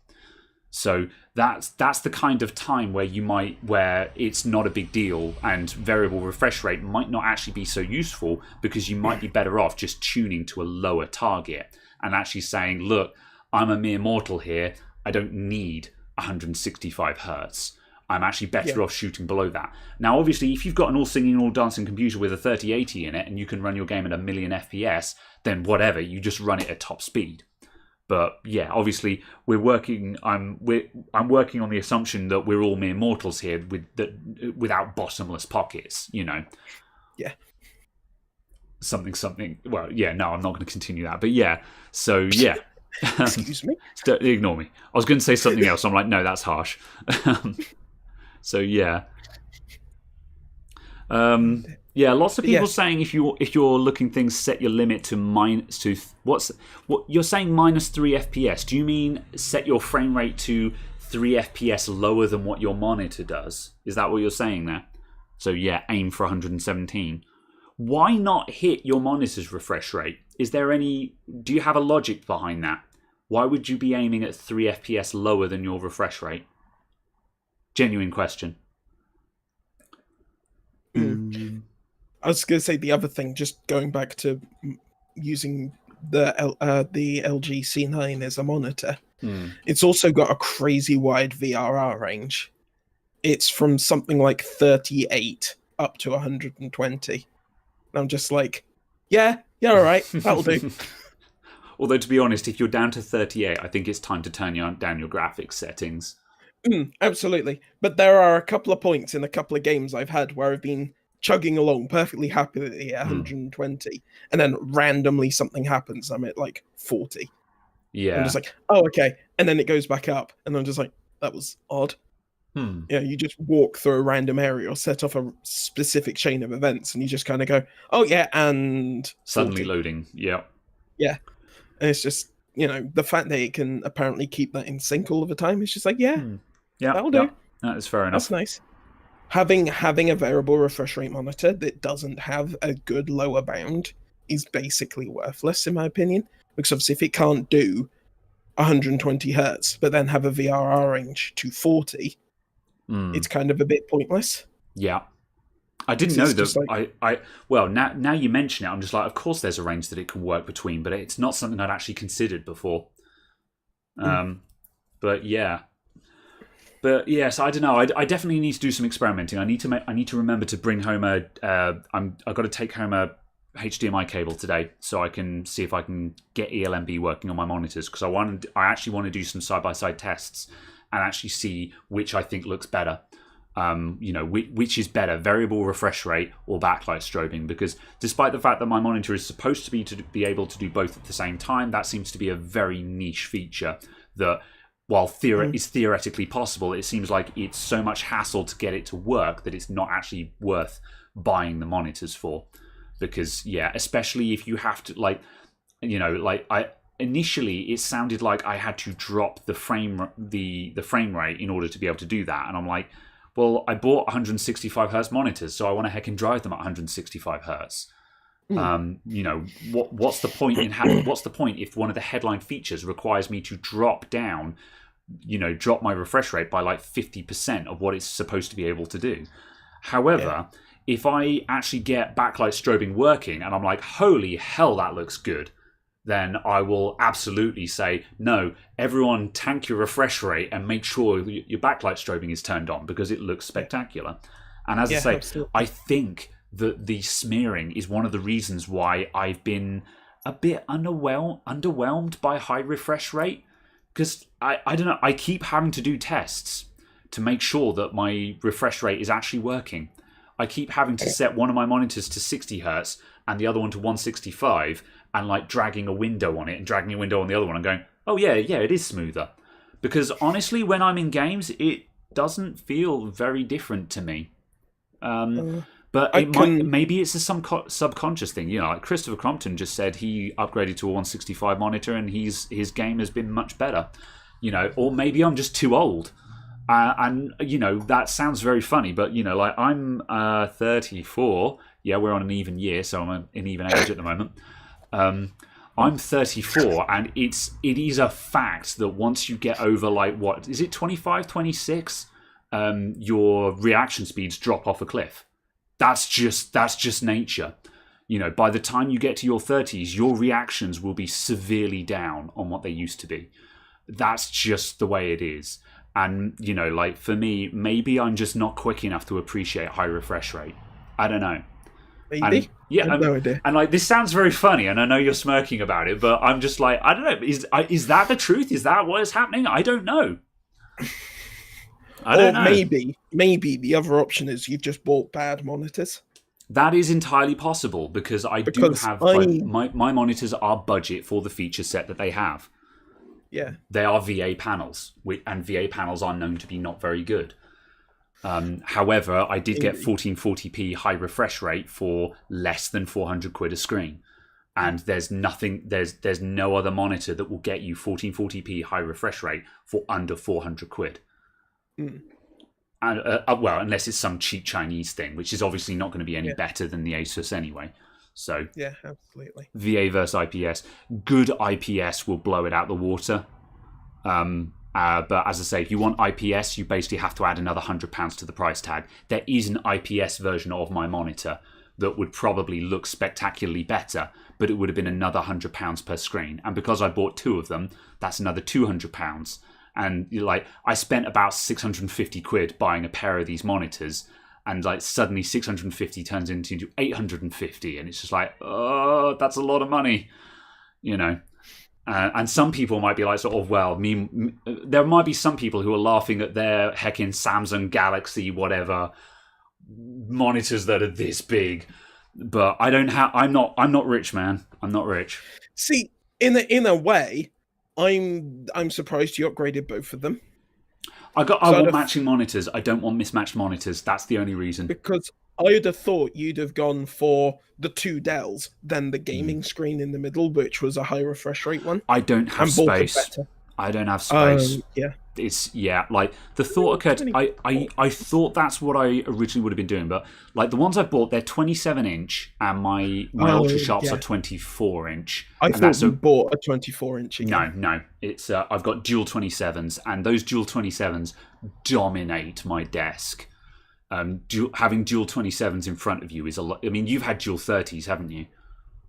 So that's the kind of time where it's not a big deal, and variable refresh rate might not actually be so useful, because you might be better off just tuning to a lower target and actually saying, look, I'm a mere mortal here, I don't need 165 hertz. I'm actually better off shooting below that. Now, obviously, if you've got an all-singing, all-dancing computer with a 3080 in it and you can run your game at 1,000,000 FPS, then whatever, you just run it at top speed. But yeah, obviously, I'm working on the assumption that we're all mere mortals here without bottomless pockets, Yeah. Something. Well, yeah, no, I'm not going to continue that. But yeah, so yeah. Excuse me? Ignore me. I was going to say something else. I'm like, no, that's harsh. So yeah. Yeah, lots of people saying if you're looking things, set your limit to what you're saying -3 FPS. Do you mean set your frame rate to 3 FPS lower than what your monitor does? Is that what you're saying there? So yeah, aim for 117. Why not hit your monitor's refresh rate? Do you have a logic behind that? Why would you be aiming at 3 FPS lower than your refresh rate? Genuine question. I was going to say the other thing, just going back to using the LG C9 as a monitor. It's also got a crazy wide VRR range. It's from something like 38 up to 120. And I'm just like, yeah, all right, that'll do. Although, to be honest, if you're down to 38, I think it's time to turn down your graphics settings. Absolutely. But there are a couple of points in a couple of games I've had where I've been chugging along perfectly happily at 120, and then randomly something happens. I'm at like 40. Yeah. I'm just like, oh, okay. And then it goes back up, and I'm just like, that was odd. Yeah, you just walk through a random area or set off a specific chain of events, and you just kind of go, oh, yeah, and... Suddenly 40. loading, yeah. Yeah. And it's just, the fact that it can apparently keep that in sync all of the time, it's just like, yeah, that'll do. That is fair enough. That's nice. Having a variable refresh rate monitor that doesn't have a good lower bound is basically worthless, in my opinion. Because obviously, if it can't do 120 hertz, but then have a VRR range to 40, it's kind of a bit pointless. Yeah. I didn't know that. Well, now you mention it, I'm just like, of course there's a range that it can work between, but it's not something I'd actually considered before. But yeah. But yes, I don't know. I definitely need to do some experimenting. I need to remember to bring home I've got to take home a HDMI cable today, so I can see if I can get ELMB working on my monitors, because I actually want to do some side-by-side tests and actually see which I think looks better. Which is better, variable refresh rate or backlight strobing? Because despite the fact that my monitor is supposed to be able to do both at the same time, that seems to be a very niche feature that, while is theoretically possible, it seems like it's so much hassle to get it to work that it's not actually worth buying the monitors for. Because especially if you have to initially it sounded like I had to drop the frame rate in order to be able to do that, and I'm like, well, I bought 165 hertz monitors, so I want to heckin' drive them at 165 hertz. You know, what's the point in what's the point if one of the headline features requires me to drop down, you know, drop my refresh rate by like 50% of what it's supposed to be able to do? However, if I actually get backlight strobing working and I'm like, holy hell, that looks good, then I will absolutely say, no, everyone tank your refresh rate and make sure your backlight strobing is turned on because it looks spectacular. And as I say, absolutely. I think that the smearing is one of the reasons why I've been a bit underwhelmed by high refresh rate. Because I don't know, I keep having to do tests to make sure that my refresh rate is actually working. I keep having to set one of my monitors to 60 hertz and the other one to 165 and like dragging a window on it and dragging a window on the other one and going, oh yeah, it is smoother. Because honestly, when I'm in games, it doesn't feel very different to me. But maybe it's a subconscious thing. You know, like Christopher Crompton just said he upgraded to a 165 monitor and his game has been much better. You know, or maybe I'm just too old. And, you know, that sounds very funny, but, you know, like I'm 34. Yeah, we're on an even year, so I'm an even age at the moment. I'm 34, and it is a fact that once you get over, like, what, is it 25, 26? Your reaction speeds drop off a cliff. That's just nature. You know, by the time you get to your 30s, your reactions will be severely down on what they used to be. That's just the way it is. And, you know, like for me, maybe I'm just not quick enough to appreciate high refresh rate. I don't know. Maybe. I have no idea. And like this sounds very funny, and I know you're smirking about it, but I'm just like, I don't know. Is that the truth? Is that what is happening? I don't know. I don't know. Maybe the other option is you've just bought bad monitors. That is entirely possible because I do have my monitors are budget for the feature set that they have. Yeah, they are VA panels, and VA panels are known to be not very good. However, I did get 1440p high refresh rate for less than 400 quid a screen, and there's no other monitor that will get you 1440p high refresh rate for under 400 quid. And well, unless it's some cheap Chinese thing, which is obviously not going to be any better than the Asus anyway. So yeah, absolutely. VA versus IPS. Good IPS will blow it out the water. But as I say, if you want IPS, you basically have to add another £100 to the price tag. There is an IPS version of my monitor that would probably look spectacularly better, but it would have been another £100 per screen. And because I bought two of them, that's another £200. And you're like, I spent about 650 quid buying a pair of these monitors. And like suddenly 650 turns into 850, and it's just like, oh, that's a lot of money, you know. And some people might be like, sort of, well, there might be some people who are laughing at their heckin' Samsung Galaxy whatever monitors that are this big, but I'm not rich, man. I'm not rich. See, in a way, I'm surprised you upgraded both of them. I want matching monitors. I don't want mismatched monitors. That's the only reason. Because I would have thought you'd have gone for the two Dells, then the gaming screen in the middle, which was a high refresh rate one. I don't have space. I don't have space. Yeah. It's like the thought occurred. I thought that's what I originally would have been doing, but like the ones I bought, they're 27-inch, and my Ultra Sharps are 24-inch. I thought you bought a 24-inch. No, it's I've got dual 27s, and those dual 27s dominate my desk. Having dual 27s in front of you is a lot. I mean, you've had dual 30s, haven't you?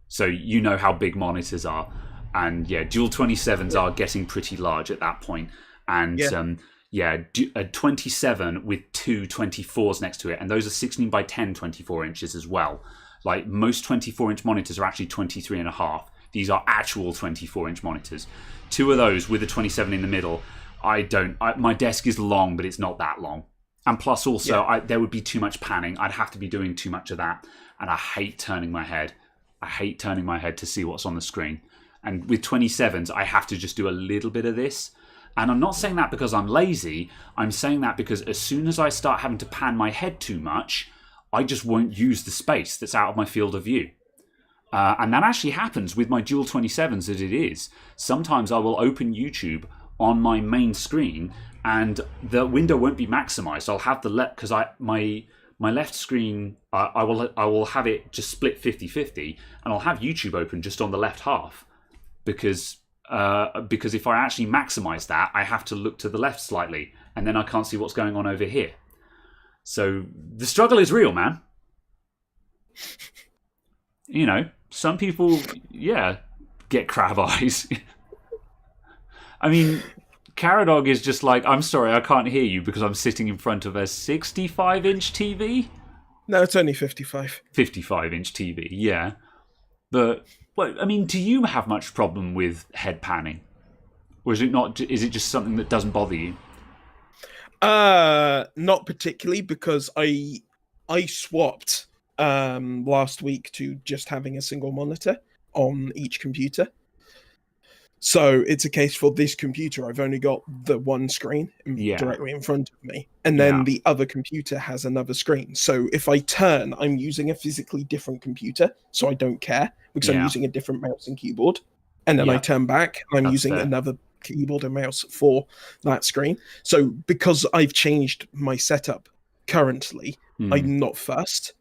So you know how big monitors are, and yeah, dual 27s are getting pretty large at that point. And a 27 with two 24s next to it, and those are 16 by 10 24 inches as well. Like most 24-inch monitors are actually 23 and a half. These are actual 24-inch monitors. Two of those with a 27 in the middle. My desk is long, but it's not that long. And plus also, there would be too much panning. I'd have to be doing too much of that. And I hate turning my head. I hate turning my head to see what's on the screen. And with 27s, I have to just do a little bit of this. And I'm not saying that because I'm lazy. I'm saying that because as soon as I start having to pan my head too much, I just won't use the space that's out of my field of view. And that actually happens with my dual 27s as it is. Sometimes I will open YouTube on my main screen and the window won't be maximized. I'll have the because my my left screen, I will have it just split 50-50, and I'll have YouTube open just on the left half, because if I actually maximize that, I have to look to the left slightly, and then I can't see what's going on over here. So the struggle is real, man. You know, some people, get crab eyes. I mean, Caradog is just like, I'm sorry, I can't hear you because I'm sitting in front of a 65-inch TV? No, it's only 55. 55-inch TV, yeah. But, well, I mean, do you have much problem with head panning? Or is it not? Is it just something that doesn't bother you? Not particularly, because I swapped last week to just having a single monitor on each computer. So it's a case for this computer, I've only got the one screen directly in front of me, and then the other computer has another screen. So if I turn, I'm using a physically different computer, so I don't care, because I'm using a different mouse and keyboard. And then I turn back, and I'm using another keyboard and mouse for that screen. So because I've changed my setup currently, I'm not fussed.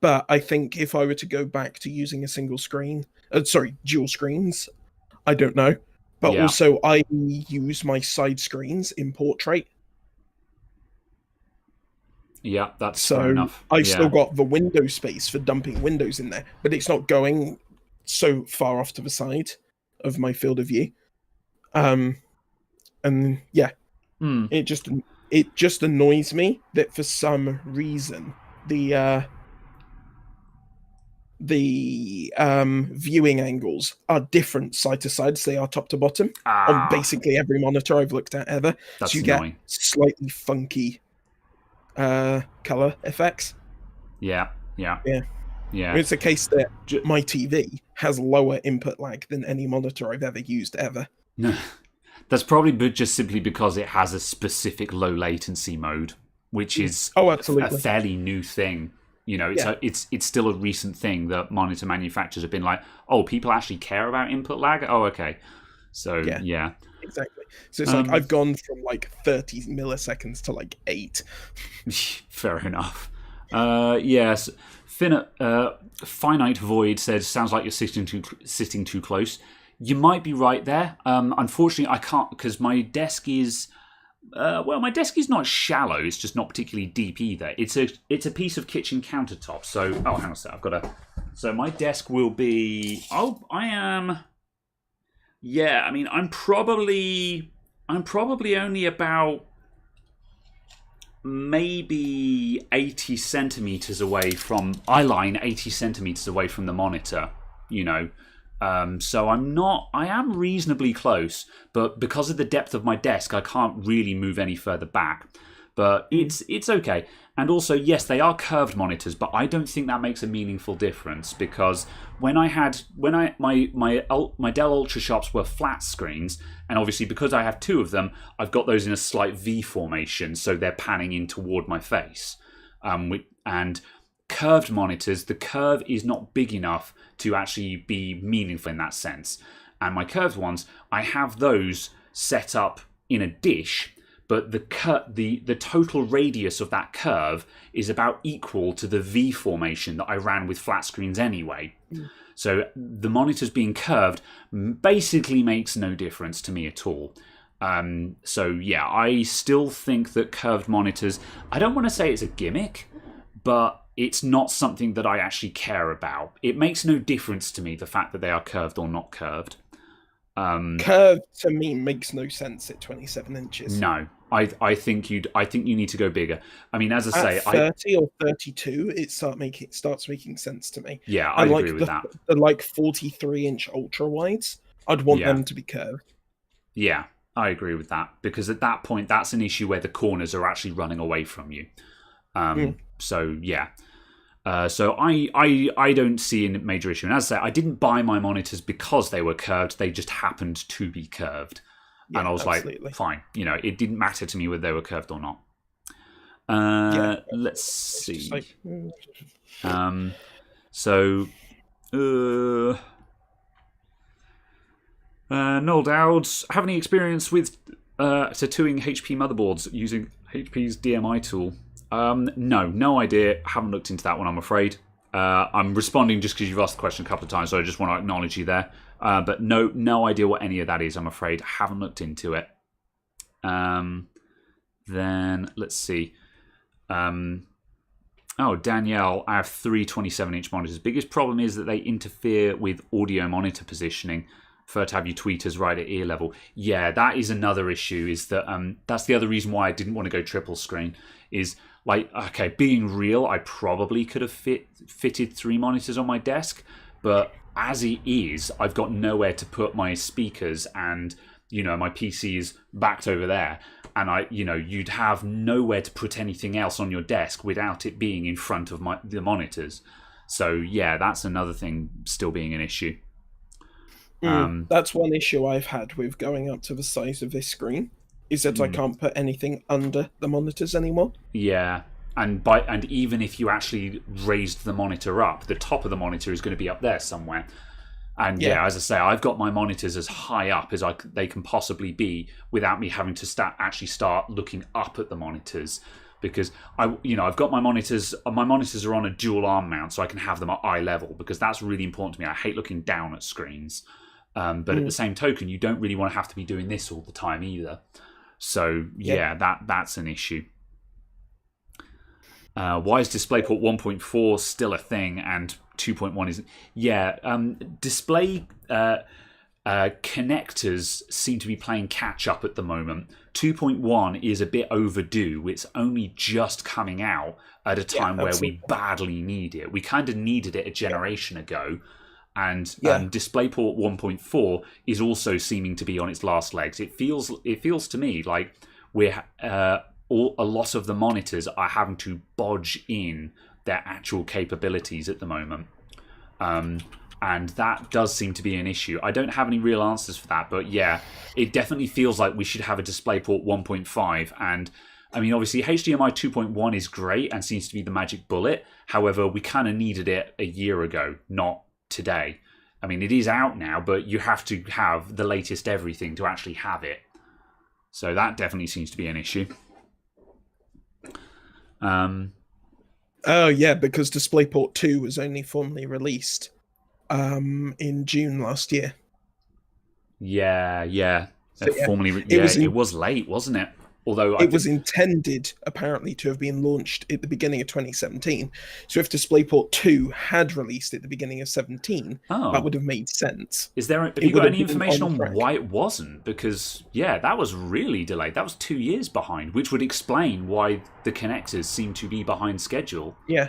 But I think if I were to go back to using a single screen, dual screens, I don't know. But also, I use my side screens in portrait. Yeah, that's fair enough. I've still got the window space for dumping windows in there, but it's not going so far off to the side of my field of view. It just annoys me that for some reason the viewing angles are different side to side, so they are top to bottom on basically every monitor I've looked at ever. That's so you annoying. Get slightly funky color effects. Yeah. It's a case that my TV has lower input lag than any monitor I've ever used ever. That's probably just simply because it has a specific low latency mode, which is a fairly new thing. You know, it's still a recent thing that monitor manufacturers have been like, oh, people actually care about input lag? Oh, okay. So, yeah. Exactly. So it's like I've gone from like 30 milliseconds to like 8. Fair enough. Yes. Finite Void says, sounds like you're sitting too close. You might be right there. Unfortunately, I can't, because my desk is... my desk is not shallow. It's just not particularly deep either. It's a piece of kitchen countertop. So, hang on a sec. I've got a... So my desk will be... I am... Yeah, I mean, I'm probably only about maybe 80 centimeters away from... I line 80 centimeters away from the monitor, you know. So I am reasonably close, but because of the depth of my desk, I can't really move any further back. But it's okay. And also, yes, they are curved monitors, but I don't think that makes a meaningful difference, because my Dell Ultra Sharps were flat screens, and obviously because I have two of them, I've got those in a slight V formation, so they're panning in toward my face. And curved monitors, the curve is not big enough to actually be meaningful in that sense. And my curved ones, I have those set up in a dish, but the total radius of that curve is about equal to the V formation that I ran with flat screens anyway. So the monitors being curved basically makes no difference to me at all. So yeah, I still think that curved monitors, I don't want to say it's a gimmick, but it's not something that I actually care about. It makes no difference to me, the fact that they are curved or not curved. Curved to me makes no sense at 27 inches. No, I think you need to go bigger. I mean, as I say, 30 or 32, it starts making sense to me. Yeah, I agree with that. The like 43-inch ultra wides, I'd want them to be curved. Yeah, I agree with that, because at that point, that's an issue where the corners are actually running away from you. So yeah. So I don't see a major issue. And as I say, I didn't buy my monitors because they were curved. They just happened to be curved. Yeah, and I was like, fine. You know, it didn't matter to me whether they were curved or not. Let's see. Noel Dowds, have any experience with tattooing HP motherboards using HP's DMI tool? No idea. Haven't looked into that one, I'm afraid. I'm responding just because you've asked the question a couple of times, so I just want to acknowledge you there. But no idea what any of that is, I'm afraid. Haven't looked into it. Then, let's see. Danielle, I have three 27-inch monitors. Biggest problem is that they interfere with audio monitor positioning. Prefer to have your tweeters right at ear level. Yeah, that is another issue. Is that that's the other reason why I didn't want to go triple screen. Is like, okay, being real, I probably could have fitted three monitors on my desk, but as it is, I've got nowhere to put my speakers, and my PC is backed over there, and you'd have nowhere to put anything else on your desk without it being in front of the monitors. So yeah, that's another thing still being an issue. That's one issue I've had with going up to the size of this screen, is that I can't put anything under the monitors anymore. Yeah, and even if you actually raised the monitor up, the top of the monitor is going to be up there somewhere. And yeah, as I say, I've got my monitors as high up as they can possibly be without me having to start looking up at the monitors, because I've got my monitors. My monitors are on a dual arm mount, so I can have them at eye level, because that's really important to me. I hate looking down at screens. But at the same token, you don't really want to have to be doing this all the time either. So that's an issue. Why is DisplayPort 1.4 still a thing and 2.1 isn't? Yeah, display connectors seem to be playing catch up at the moment. 2.1 is a bit overdue. It's only just coming out at a time where we badly need it. We kind of needed it a generation ago. And DisplayPort 1.4 is also seeming to be on its last legs. It feels to me like a lot of the monitors are having to bodge in their actual capabilities at the moment. And that does seem to be an issue. I don't have any real answers for that, but yeah, it definitely feels like we should have a DisplayPort 1.5. And I mean, obviously, HDMI 2.1 is great and seems to be the magic bullet. However, we kind of needed it a year ago, not today. I mean, it is out now, but you have to have the latest everything to actually have it. So that definitely seems to be an issue. Oh yeah, because DisplayPort 2 was only formally released in June last year. Yeah. So, it was late, wasn't it? Although it was intended, apparently, to have been launched at the beginning of 2017. So if DisplayPort 2 had released at the beginning of 17, that would have made sense. Have you got any information on why it wasn't? Because, that was really delayed. That was 2 years behind, which would explain why the connectors seem to be behind schedule. Yeah.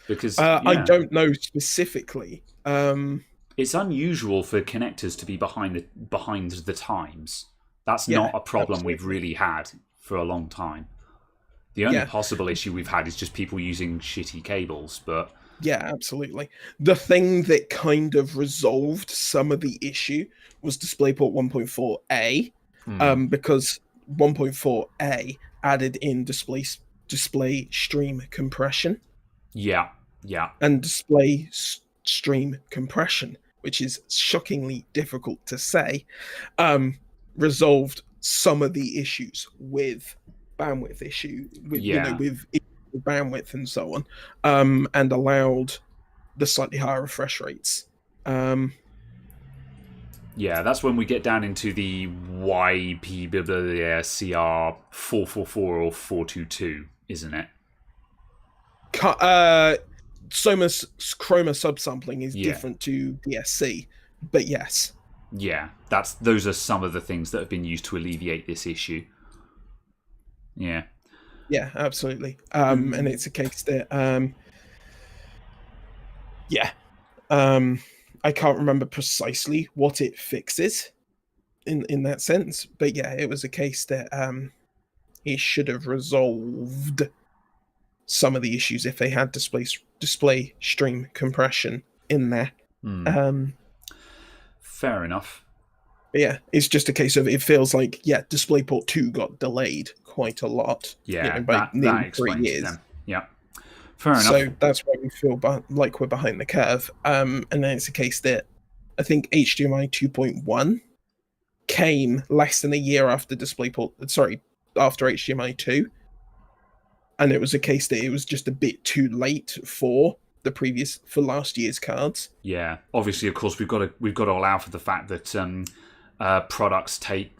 Because I don't know specifically. It's unusual for connectors to be behind the times. That's not a problem we've really had for a long time. The only possible issue we've had is just people using shitty cables, but... Yeah, absolutely. The thing that kind of resolved some of the issue was DisplayPort 1.4a, because 1.4a added in display stream compression. Yeah. And display stream compression, which is shockingly difficult to say, resolved some of the issues with bandwidth with bandwidth and so on, and allowed the slightly higher refresh rates. That's when we get down into the YPCR 444 or 422, isn't it? Chroma subsampling is different to DSC, but yes. Yeah, those are some of the things that have been used to alleviate this issue. Yeah. Yeah, absolutely. And it's a case that, I can't remember precisely what it fixes in that sense, but yeah, it was a case that it should have resolved some of the issues if they had display stream compression in there. Fair enough. But yeah, it's just a case of it feels like DisplayPort 2 got delayed quite a lot. Yeah, by nearly 3 years. Them. Yeah, fair enough. So that's why we feel like we're behind the curve. And then it's a case that I think HDMI 2.1 came less than a year after after HDMI 2. and it was a case that it was just a bit too late for last year's cards. Yeah, obviously, of course, we've got to allow for the fact that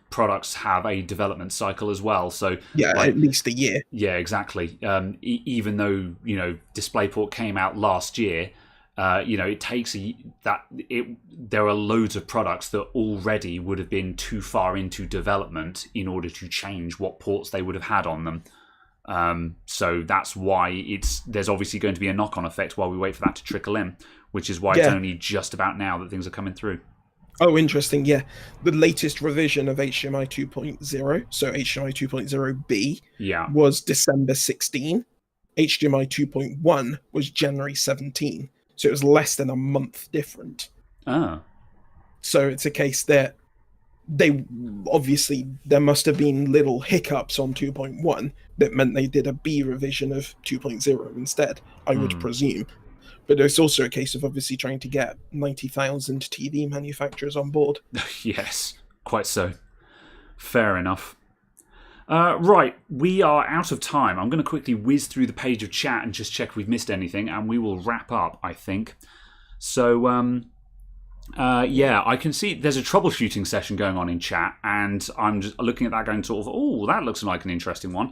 products have a development cycle as well. So Yeah, at least a year. Yeah, exactly. Even though DisplayPort came out last year, it takes there are loads of products that already would have been too far into development in order to change what ports they would have had on them. So that's why there's obviously going to be a knock-on effect while we wait for that to trickle in, which is why it's only just about now that things are coming through. Oh, interesting. Yeah, the latest revision of HDMI 2.0, so HDMI 2.0B, was December 16. HDMI 2.1 was January 17. So it was less than a month different. So it's a case that there must have been little hiccups on 2.1 that meant they did a B revision of 2.0 instead, I would presume. But it's also a case of obviously trying to get 90,000 TV manufacturers on board. Yes, quite so. Fair enough. Right, we are out of time. I'm going to quickly whiz through the page of chat and just check if we've missed anything, and we will wrap up, I think. So, I can see there's a troubleshooting session going on in chat, and I'm just looking at that going sort of, oh, that looks like an interesting one.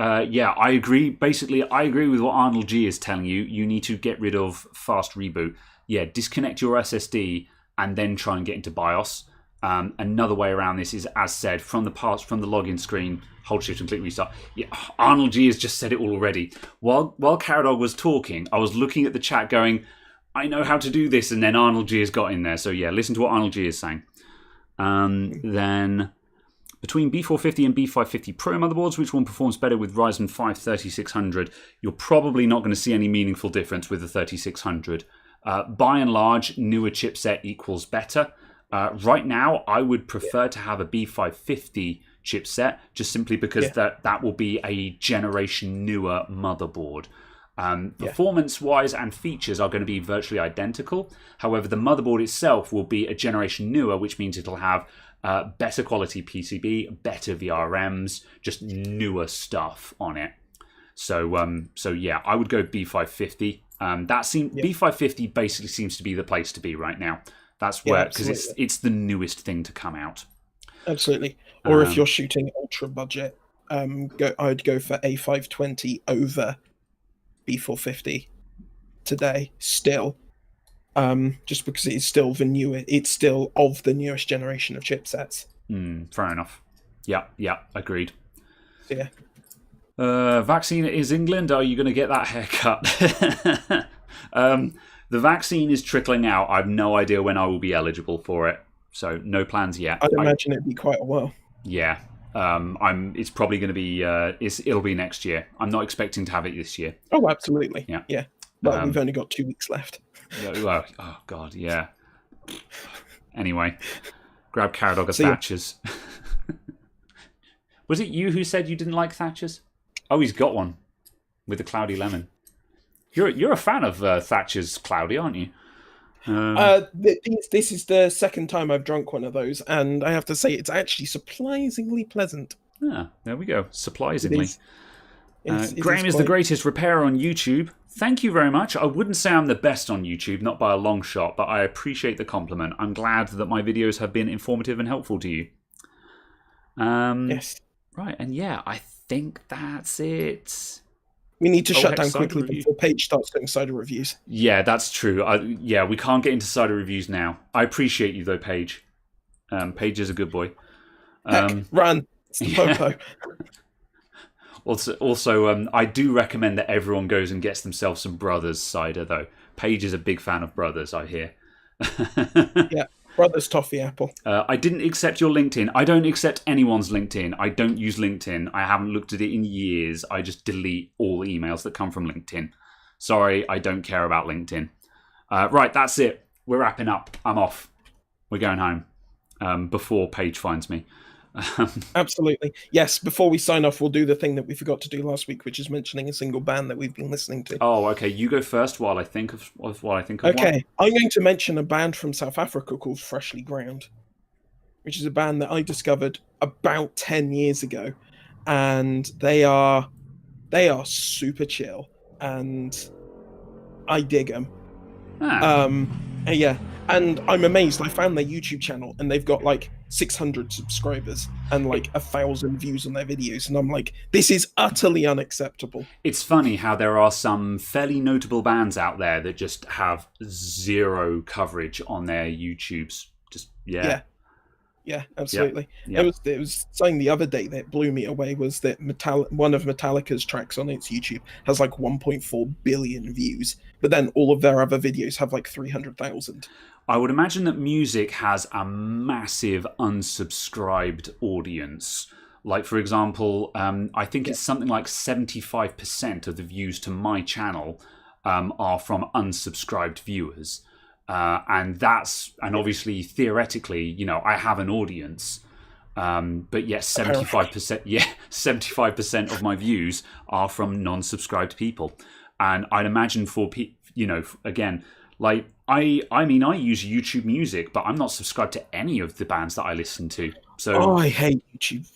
I agree. Basically, I agree with what Arnold G is telling you. You need to get rid of fast reboot. Yeah, disconnect your SSD and then try and get into BIOS. Another way around this is, as said, from the login screen, hold shift and click restart. Yeah, Arnold G has just said it all already. While Caradog was talking, I was looking at the chat going, I know how to do this, and then Arnold G has got in there. So yeah, listen to what Arnold G is saying. Then between B450 and B550 Pro motherboards, which one performs better with Ryzen 5 3600? You're probably not going to see any meaningful difference with the 3600. By and large, newer chipset equals better. Right now, I would prefer to have a B550 chipset, just simply because that will be a generation newer motherboard. Performance-wise and features are going to be virtually identical. However, the motherboard itself will be a generation newer, which means it'll have better quality PCB, better VRMs, just newer stuff on it. So I would go B550. B550 basically seems to be the place to be right now. That's where, because it's the newest thing to come out. Absolutely. Or if you're shooting ultra budget, I'd go for A520 over B450 today still. Just because it's still it's still of the newest generation of chipsets. Fair enough. Yeah, agreed. Yeah. Vaccine is England. Are you going to get that haircut? The vaccine is trickling out. I have no idea when I will be eligible for it, so no plans yet. I'd imagine it'd be quite a while. Yeah, it's probably going to be. It'll be next year. I'm not expecting to have it this year. Oh, absolutely. Yeah. But we've only got 2 weeks left. Well, oh god, yeah. Anyway, grab Caradog of Thatcher's. Was it you who said you didn't like Thatcher's? Oh, he's got one with the cloudy lemon. You're a fan of Thatcher's cloudy, aren't you? This is the second time I've drunk one of those, and I have to say it's actually surprisingly pleasant. There we go. Surprisingly. Graham is the greatest repairer on YouTube. Thank you very much. I wouldn't say I'm the best on YouTube, not by a long shot, but I appreciate the compliment. I'm glad that my videos have been informative and helpful to you. Yes. Right, and yeah, I think that's it. We need to shut down quickly before Paige starts doing cider reviews. Yeah, that's true. We can't get into cider reviews now. I appreciate you, though, Paige. Paige is a good boy. Heck, run. It's the popo. Also, I do recommend that everyone goes and gets themselves some Brothers cider, though. Paige is a big fan of Brothers, I hear. Yeah, Brothers Toffee Apple. I didn't accept your LinkedIn. I don't accept anyone's LinkedIn. I don't use LinkedIn. I haven't looked at it in years. I just delete all emails that come from LinkedIn. Sorry, I don't care about LinkedIn. Right, that's it. We're wrapping up. I'm off. We're going home before Paige finds me. Absolutely. Yes, before we sign off, we'll do the thing that we forgot to do last week, which is mentioning a single band that we've been listening to. Oh, okay. You go first while I think of Okay, one. I'm going to mention a band from South Africa called Freshly Ground, which is a band that I discovered about 10 years ago. and they are super chill, and I dig them. Ah. And yeah, and I'm amazed. I found their YouTube channel, and they've got like 600 subscribers and like 1,000 views on their videos, and I'm like, this is utterly unacceptable. It's funny how there are some fairly notable bands out there that just have zero coverage on their YouTubes. Just Yeah, yeah, absolutely. Yeah. It was something the other day that blew me away was that one of Metallica's tracks on its YouTube has like 1.4 billion views, but then all of their other videos have like 300,000. I would imagine that music has a massive unsubscribed audience. Like, for example, I think it's something like 75% of the views to my channel are from unsubscribed viewers. And obviously, theoretically, you know, I have an audience. But yet 75%, 75% of my views are from non-subscribed people. And I'd imagine again, like, I mean, I use YouTube Music, but I'm not subscribed to any of the bands that I listen to. So, I hate YouTube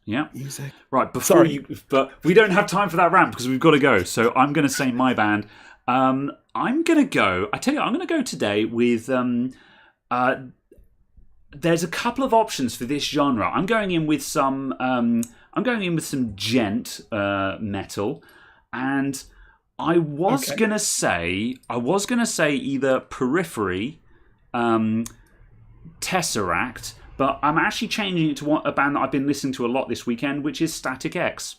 yeah. music. Right, Sorry. but we don't have time for that rant because we've got to go. So I'm going to say my band. I'm going to go. I tell you, I'm going to go today with. There's a couple of options for this genre. I'm going in with some. I'm going in with some gent metal, and I was gonna say either Periphery, Tesseract, but I'm actually changing it to a band that I've been listening to a lot this weekend, which is Static X.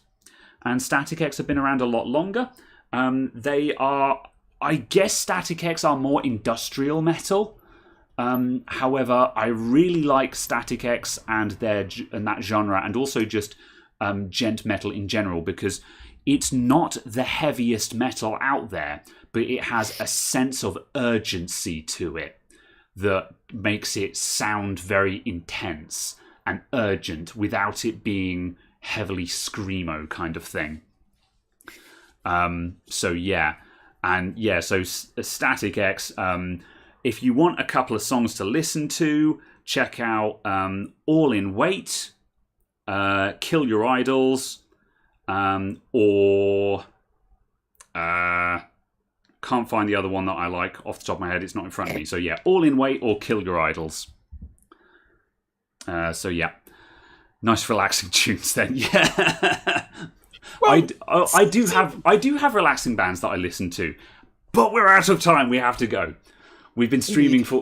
And Static X have been around a lot longer. They are, I guess, Static X are more industrial metal. However, I really like Static X and that genre, and also just gent metal in general, because it's not the heaviest metal out there, but it has a sense of urgency to it that makes it sound very intense and urgent without it being heavily screamo kind of thing. So Static X. If you want a couple of songs to listen to, check out All in Wait, Kill Your Idols, or can't find the other one that I like off the top of my head. It's not in front of me. So yeah, All in Wait or Kill Your Idols. So yeah, nice relaxing tunes then. Yeah. Well, I do have relaxing bands that I listen to, but we're out of time. We have to go. We've been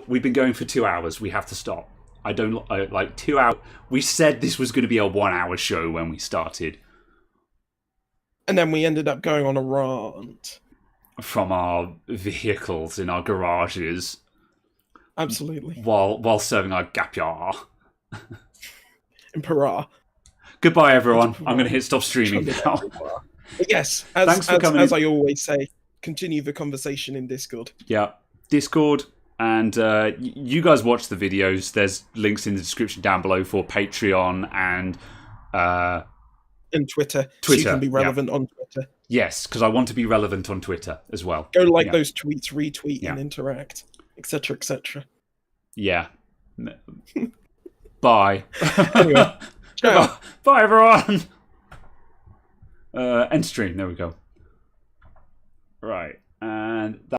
we've been going for 2 hours. We have to stop. I like 2 hours. We said this was going to be a 1 hour show when we started. And then we ended up going on a rant. From our vehicles in our garages. Absolutely. While serving our gapyar. In Pará. Goodbye, everyone. I'm going to hit stop streaming now. But yes, thanks for coming. As I always say, continue the conversation in Discord. Yeah, Discord, and you guys watch the videos. There's links in the description down below for Patreon and Twitter, so you can be relevant on Twitter. Yes, because I want to be relevant on Twitter as well. Go like those tweets, retweet, and interact, etc., etc. Yeah. Bye. Anyway, ciao. Bye, everyone. End stream. There we go. Right, and that.